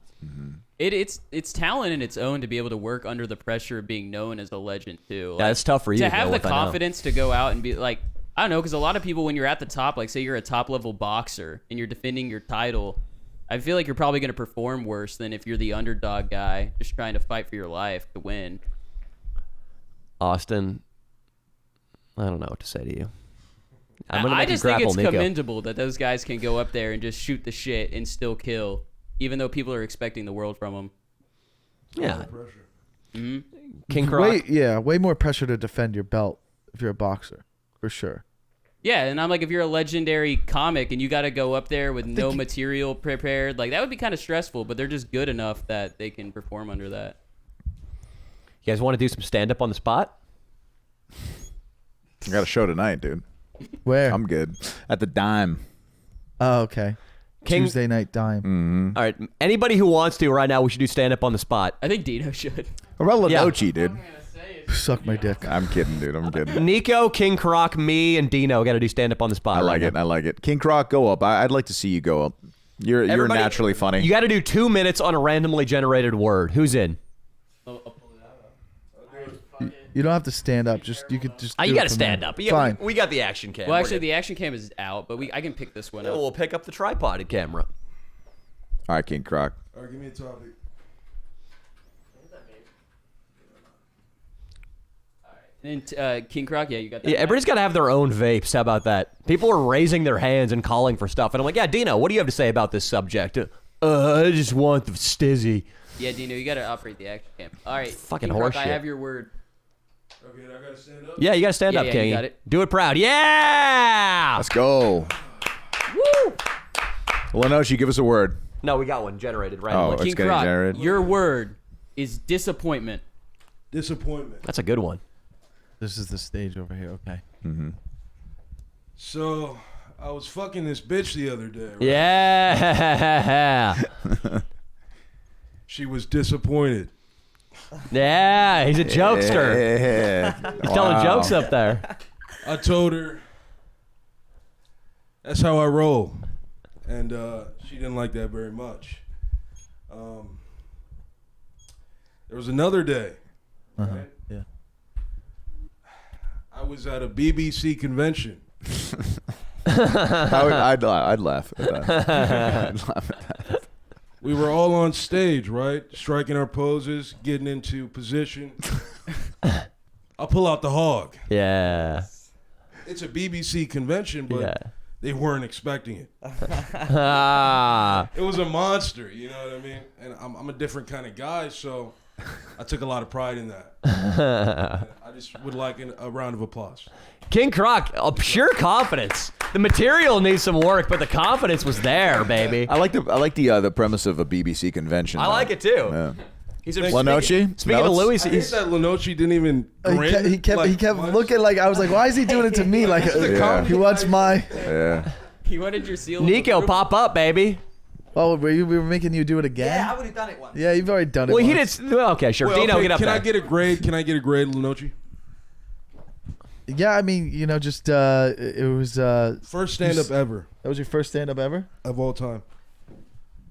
It's talent in its own to be able to work under the pressure of being known as a legend too. Like, Yeah, it's tough for you to to have go the with, I know. confidence to go out and be like, I don't know, because a lot of people when you're at the top, like say you're a top level boxer and you're defending your title, I feel like you're probably going to perform worse than if you're the underdog guy just trying to fight for your life to win. Austin, I don't know what to say to you. I'm gonna I make you just think grapple it's Nico. commendable that those guys can go up there and just shoot the shit and still kill, even though people are expecting the world from them. Yeah, Mm-hmm. King Croc. Way more pressure to defend your belt if you're a boxer, for sure. Yeah, and I'm like, if you're a legendary comic and you got to go up there with no material prepared, like that would be kind of stressful. But they're just good enough that they can perform under that. You guys want to do some stand up on the spot? I got a show tonight, dude. Where? I'm good. At the Dime. Oh, okay. Tuesday night dime. Mm-hmm. All right. Anybody who wants to right now, we should do stand up on the spot. I think Dino should. What about Linochi, dude? Suck my dick. I'm kidding, dude. I'm kidding. Nico, King Croc, me, and Dino got to do stand up on the spot. I like it. I like it. King Croc, go up. I'd like to see you go up. You're Everybody- naturally funny. You got to do 2 minutes on a randomly generated word. Who's in? You don't have to stand up. You could just. You do got it to from stand there. up. Yeah, Fine. we got the action cam. Well, We're actually, good. the action cam is out, but I can pick this one up. We'll pick up the tripoded camera. All right, King Croc. All right, give me a topic. And then King Croc, yeah, you got that. Yeah, everybody's got to have their own vapes. How about that? People are raising their hands and calling for stuff, and I'm like, yeah, Dino, what do you have to say about this subject? I just want the stizzy. Yeah, Dino, you got to operate the action cam. All right, Fucking King Croc, I horseshit. have your word. Okay, I gotta stand up. Yeah, you got to stand up, Yeah, King. you got it. Do it proud. Yeah. Let's go. Woo! Linochi, give us a word. No, we got one generated right Oh, away. it's King getting Croc, generated. your word is disappointment. Disappointment. That's a good one. This is the stage over here. Okay. So, I was fucking this bitch the other day. Right? Yeah. She was disappointed. Yeah, he's a jokester. Yeah. He's telling jokes up there. I told her that's how I roll, and she didn't like that very much. There was another day. Right? Yeah. I was at a BBC convention. I'd laugh at that. I'd laugh at that. We were all on stage, right? Striking our poses, getting into position. I'll pull out the hog. Yeah. It's a BBC convention, but Yeah. they weren't expecting it. Ah. It was a monster, you know what I mean? And I'm a different kind of guy, so I took a lot of pride in that. I just would like a round of applause. King Croc, pure confidence. The material needs some work, but the confidence was there, baby. I like the premise of a BBC convention. I like it too. Yeah. He's a Linochi? Speaking of Notes? Louis, I hate that Linochi didn't even grin. He kept much. looking like I was like, why is he doing it to me? Like Yeah. he wants my. Yeah. He wanted your seal. Nico, pop up, baby. Oh, we were making you do it again? Yeah, I've already done it once. Yeah, you've already done it. Well, he once. did. Well, okay, sure. Well, Dino, okay, get up can there. I get a grade? Can I get a grade, Linochi? Yeah, I mean, just it was First stand-up ever that was your first stand up ever? of all time.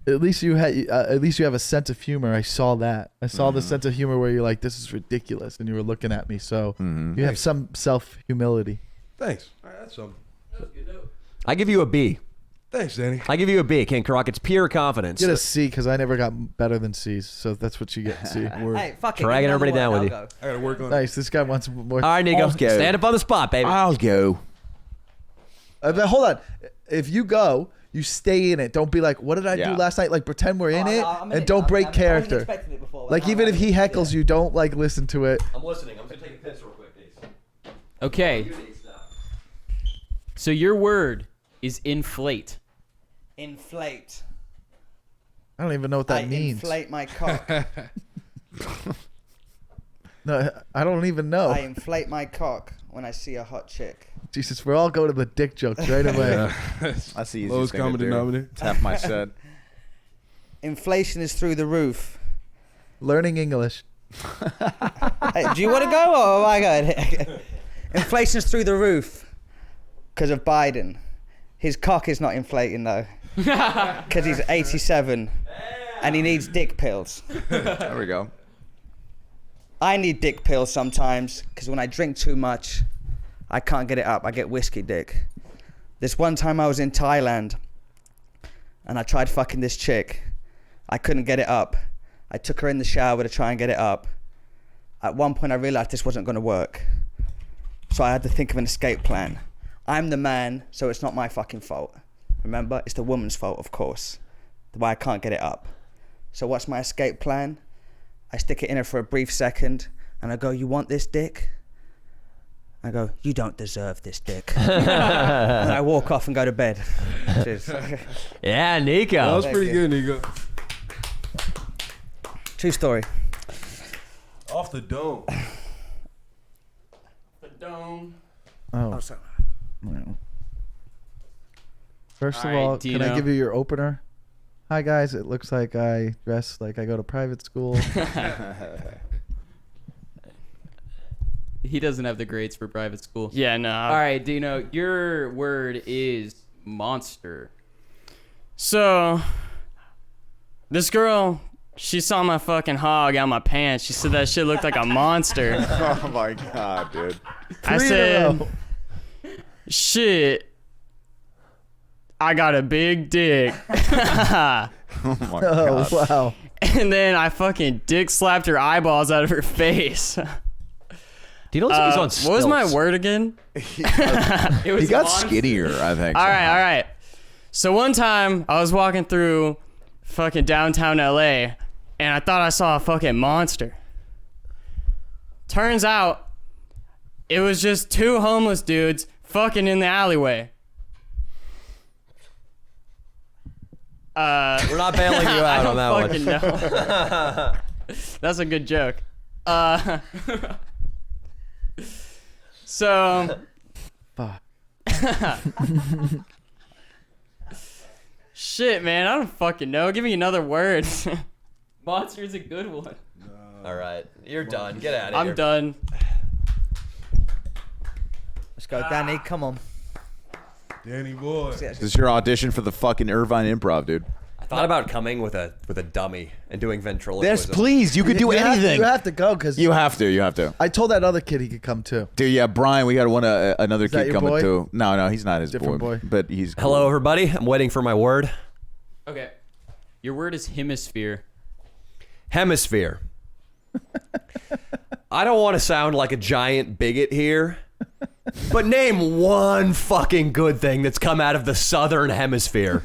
At least you have a sense of humor. I saw that. I saw the sense of humor where you're like, this is ridiculous, and you were looking at me. So you have some self humility. Thanks. All right, that's something. I give you a B. Thanks, Danny. I give you a B, King Croc. It's pure confidence. Get a C because I never got better than C's. So that's what you get. C. Word. Hey, fuck it. Dragging give me everybody another down one, with I'll you. go. I gotta work on it. Nice. This guy wants more. All right, Nico. Let's go. Stand up on the spot, baby. I'll go. But hold on. If you go, you stay in it. Don't be like, what did I Yeah. do last night? Like pretend we're in Oh, it, I'm in and it. don't break I wasn't character. expecting it before, Like but even I'm if he heckles you, don't like listen to it. I'm listening. I'm just gonna take a piss real quick, please. Okay. So your word is inflate. Inflate. I don't even know what I that means. inflate my cock. No, I don't even know. I inflate my cock when I see a hot chick. Jesus, we're all going to the dick jokes right away. That's the easiest Lowest thing to common do. denominator. It's half my set. Inflation is through the roof. Learning English. Hey, do you want to go or am I going? Inflation is through the roof because of Biden. His cock is not inflating though, because he's 87 and he needs dick pills. There we go. I need dick pills sometimes because when I drink too much, I can't get it up. I get whiskey dick. This one time I was in Thailand and I tried fucking this chick. I couldn't get it up. I took her in the shower to try and get it up. At one point I realized this wasn't going to work. So I had to think of an escape plan. I'm the man, so it's not my fucking fault. Remember, it's the woman's fault, of course. Why I can't get it up. So what's my escape plan? I stick it in her for a brief second and I go, you want this dick? I go, you don't deserve this dick. And I walk off and go to bed. Cheers. Yeah, Nico. That was Thank pretty you. good, Nico. True story. Off the dome. The dome. Oh. sorry. Well. First All of right, all, can I Dino. give you your opener? Hi guys, it looks like I dress like I go to private school. He doesn't have the grades for private school. Yeah, no. All right, Dino, your word is monster. So, this girl, she saw my fucking hog out my pants. She said that shit looked like a monster. Oh my god, dude. I 3 in a said, row. shit, I got a big dick. Oh my Oh god. wow. And then I fucking dick slapped her eyeballs out of her face. Dino looks like he's on stilts. What was my word again? It was He got monster. skinnier, I think. All right. So one time I was walking through fucking downtown LA and I thought I saw a fucking monster. Turns out it was just 2 homeless dudes fucking in the alleyway. We're not bailing you I out don't on that one. fucking know. That's a good joke. So Fuck. shit, man, I don't fucking know. Give me another word. Monster's a good one. All right, you're done. Get out of here. I'm done. Let's go, Danny. Come on. Danny boy. This is your audition for the fucking Irvine Improv, dude. I thought about coming with a dummy and doing ventriloquism. Yes, please. You could do anything. You have to go because You have to. I told that other kid he could come too. Dude, yeah, Brian, we got another that kid your coming boy? too. No, he's not his Different boy. But he's cool. Hello, everybody. I'm waiting for my word. Okay. Your word is hemisphere. Hemisphere. I don't want to sound like a giant bigot here, but name one fucking good thing that's come out of the southern hemisphere.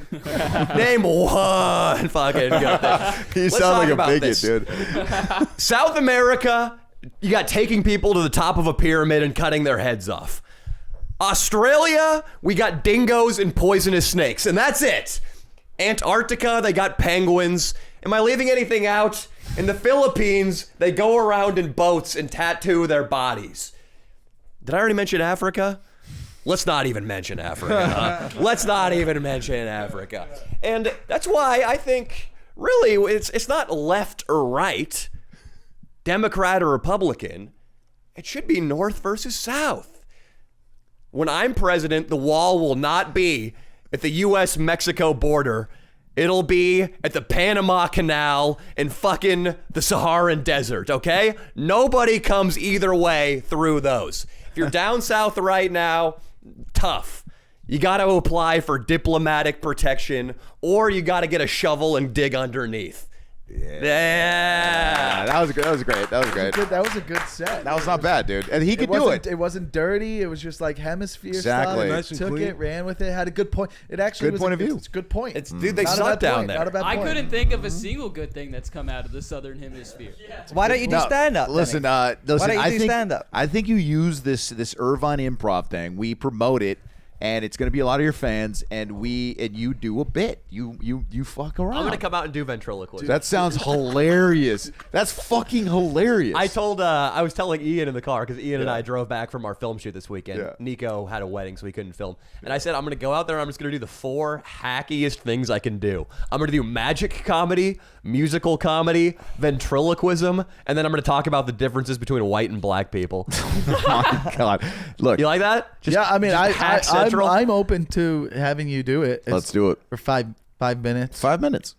Name one fucking good thing. You Let's sound talk like a about bigot, this. dude. South America, you got taking people to the top of a pyramid and cutting their heads off. Australia, we got dingoes and poisonous snakes, and that's it. Antarctica, they got penguins. Am I leaving anything out? In the Philippines, they go around in boats and tattoo their bodies. Did I already mention Africa? Let's not even mention Africa. Let's not even mention Africa. And that's why I think, really, it's not left or right, Democrat or Republican. It should be North versus South. When I'm president, the wall will not be at the U.S.-Mexico border. It'll be at the Panama Canal and fucking the Saharan Desert, okay? Nobody comes either way through those. If you're down south right now, tough. You got to apply for diplomatic protection, or you got to get a shovel and dig underneath. Yeah. That was good. That was great. That was great. That was a good set. That was not bad, dude. And he could do wasn't- it. It wasn't dirty. It was just like hemisphere Exactly. stuff. Nice and Took clean. it, ran with it, had a good point. It actually Good was point a, of view. It's a good point. Dude, they Not a suck bad down point, there. Not a bad I point. couldn't think of a single good thing that's come out of the southern hemisphere. Why don't you do No, stand up? Listen, Why don't you I do think stand-up? I think you use this Irvine Improv thing. We promote it, and it's going to be a lot of your fans, and you do a bit. You fuck around. I'm going to come out and do ventriloquism. That sounds hilarious. That's fucking hilarious. I was telling Ian in the car because Ian and I drove back from our film shoot this weekend. Yeah. Nico had a wedding, so he couldn't film. And I said, I'm going to go out there and I'm just going to do the 4 hackiest things I can do. I'm going to do magic comedy, musical comedy, ventriloquism, and then I'm going to talk about the differences between white and black people. Oh my God. Look, You like that? Just, Yeah, I mean, just hack Central? I'm open to having you do it. let's do it. for 5 minutes. 5 minutes.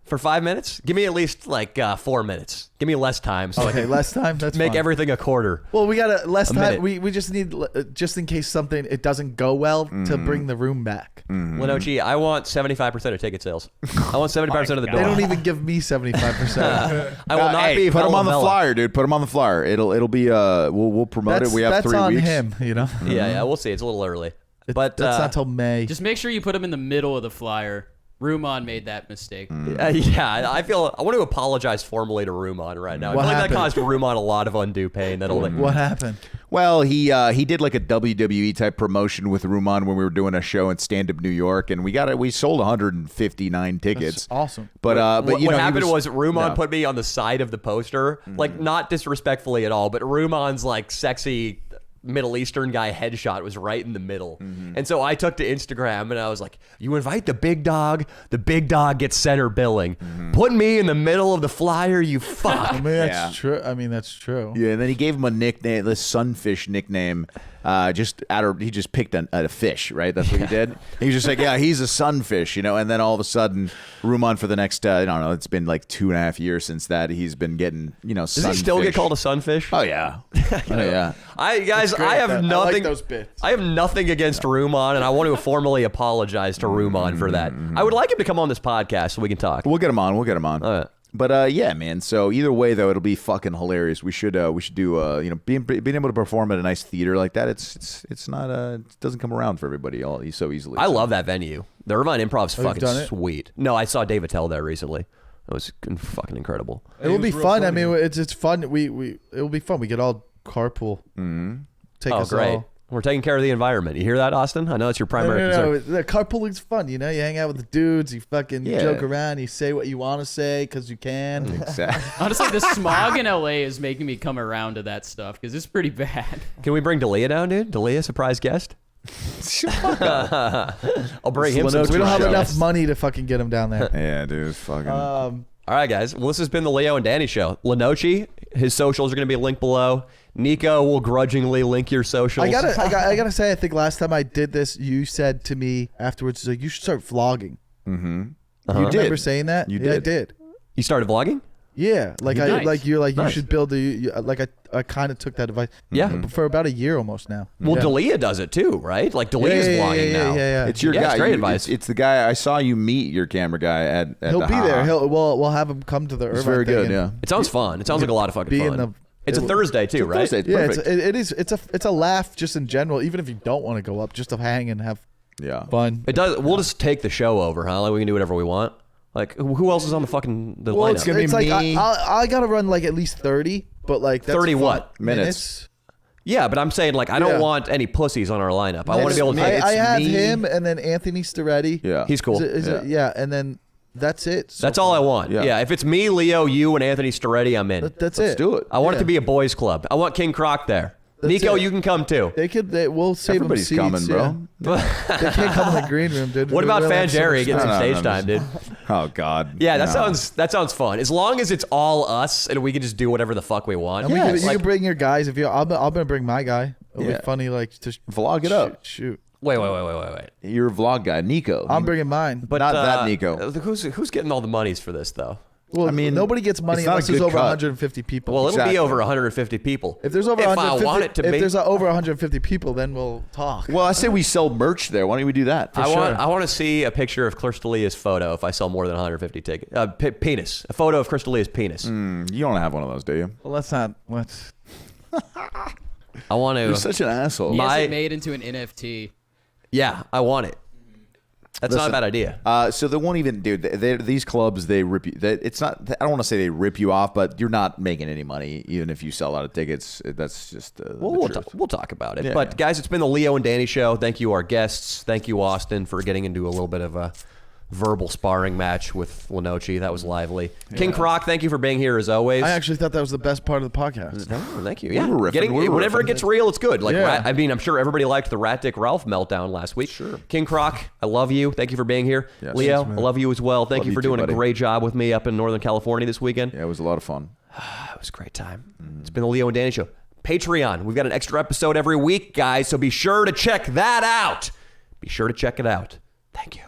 For 5 minutes? Give me at least like 4 minutes. Give me less time so I Okay, can less time. That's make fine. everything a quarter. Well, we got less A time. minute. We just need just in case something it doesn't go well to bring the room back. Linochi, I want 75% of ticket sales. I want 75% of the door. They don't even give me 75%. I will not hey, be put him on the Vella. flyer, dude. Put him on the flyer. It'll be we'll promote it. We have that's 3 on weeks. him, you know. Yeah, we'll see. It's a little early. But that's not till May. Just make sure you put them in the middle of the flyer Rumon made that mistake. Yeah, I want to apologize formally to Rumon right now. What I feel like that happened? caused Rumon a lot of undue pain. What happened? Well, he did like a WWE type promotion with Rumon when we were doing a show in Stand Up New York, and we sold 159 tickets. That's awesome. But what you know, happened was Rumon no. put me on the side of the poster, like not disrespectfully at all, but Rumon's like sexy Middle Eastern guy headshot was right in the middle. And so I took to Instagram and I was like, you invite the big dog gets center billing. Put me in the middle of the flyer, you fuck. I mean, that's true. That's true. Yeah, and then he gave him a nickname, this Sunfish nickname. He just picked a fish, right? That's what he did. He was just like, yeah, he's a sunfish, you know. And then all of a sudden, Rumon for the next, I don't know, it's been like 2.5 years since that. He's been getting, you know, Does he still get called a sunfish? Oh yeah, oh yeah. I have I nothing. like those bits. I have nothing against Rumon, and I want to formally apologize to Rumon for that. I would like him to come on this podcast so we can talk. We'll get him on. All right. But yeah, man. So either way, though, it'll be fucking hilarious. We should do you know, being able to perform at a nice theater like that. It's not it doesn't come around for everybody so easily. I love that venue. The Irvine Improv's Oh, you've done fucking it? sweet. No, I saw Dave Attell there recently. It was fucking incredible. It will was be real fun. I funny. mean, it's fun. It will be fun. We could all carpool. Take Oh, us great. all. We're taking care of the environment. You hear that, Austin? I know it's your primary No. concern. The carpooling's fun. You know, you hang out with the dudes. You fucking Yeah. joke around. You say what you want to say because you can. Exactly. Honestly, the smog in LA is making me come around to that stuff because it's pretty bad. Can we bring Dalia down, dude? Dalia, surprise guest? I'll bring him some We don't have shows. enough money to fucking get him down there. Yeah, dude. Fucking. All right, guys. Well, this has been the Leo and Danny show. Linochi, his socials are going to be linked below. Nico will grudgingly link your socials. I gotta say, I think last time I did this, you said to me afterwards, like, you should start vlogging. You You did. remember saying that? You Yeah, I did. did. You started vlogging? Yeah, like Nice. you Nice. should build I kind of took that advice. Yeah. For about a year almost now. Well, yeah. Dalia does it too, right? Like Dalia's vlogging now. Yeah. It's your Yeah, guy. it's great advice. It's the guy I saw you meet your camera guy at He'll the be there. Ha-Ha. We'll have him come to the Irvine It's very thing good. and Yeah. It sounds fun. It sounds like a lot of fucking be in fun. the- It's a Thursday too, right? Thursday. Yeah, Perfect. it's a laugh just in general. Even if you don't want to go up, just to hang and have Yeah. fun. It does. We'll just take the show over, huh? Like we can do whatever we want. Like who else is on the Well, lineup? it's gonna be like me. I gotta run like at least 30, but like that's 30 fun. what? Minutes. Yeah, but I'm saying like I don't Yeah. want any pussies on our lineup. I want to be able to. It's I have me. him and then Anthony Storetti. Yeah. He's cool. Yeah, and then that's it. So That's all I want. Yeah. Yeah. If it's me, Leo, you, and Anthony Storetti, I'm in. That's Let's it. do it. I want it Yeah. to be a boys' club. I want King Croc there. That's Nico, it. you can come too. We'll save Everybody's them coming, seats, bro. yeah. They can't come in the green room, dude. What about We'll have so Fanjerry much getting some No, stage no, time, dude? Oh God. Yeah, that No. sounds fun. As long as it's all us and we can just do whatever the fuck we want. And you Like- can bring your guys if you. I'm gonna bring my guy. It'll Yeah. be funny, like to Vlog it up. Shoot. Wait. You're a vlog guy, Nico. I'm bringing mine. but not that Nico. Who's getting all the monies for this though? Well, I mean, nobody gets money it's not a unless there's good over cut. 150 people. Well, it'll Exactly. be over 150 people. if there's over if 150, I want it to if be, there's over 150 people, then we'll talk. Well, I say we sell merch there. Why don't we do that? I want to see a picture of Crystalia's photo if I sell more than 150 tickets. Penis. A photo of Crystalia's penis. You don't have one of those, do you? Well, let's. I want You're to. such an asshole. He has My- it made into an NFT. Yeah, I want it. That's not a Listen, bad idea. So they won't even, dude. These clubs, they rip you. It's not. I don't want to say they rip you off, but you're not making any money, even if you sell out of tickets. That's just. We'll talk about it. Yeah, But yeah. guys, it's been the Leo and Danny show. Thank you, our guests. Thank you, Austin, for getting into a little bit of a verbal sparring match with Linochi. That was lively. King Croc, thank you for being here as always. I actually thought that was the best part of the podcast. No, thank you. Yeah, were riffing, we were whenever riffing. it gets real, it's good. Like, Yeah. I mean, I'm sure everybody liked the Rat Dick Ralph meltdown last week. Sure. King Croc, I love you. Thank you for being here. Yes. Leo, Thanks, man. I love you as well. Thank Love you you for too, doing buddy. a great job with me up in Northern California this weekend. Yeah, it was a lot of fun. It was a great time. It's been the Leo and Danny show. Patreon. We've got an extra episode every week, guys, so be sure to check that out. Be sure to check it out. Thank you.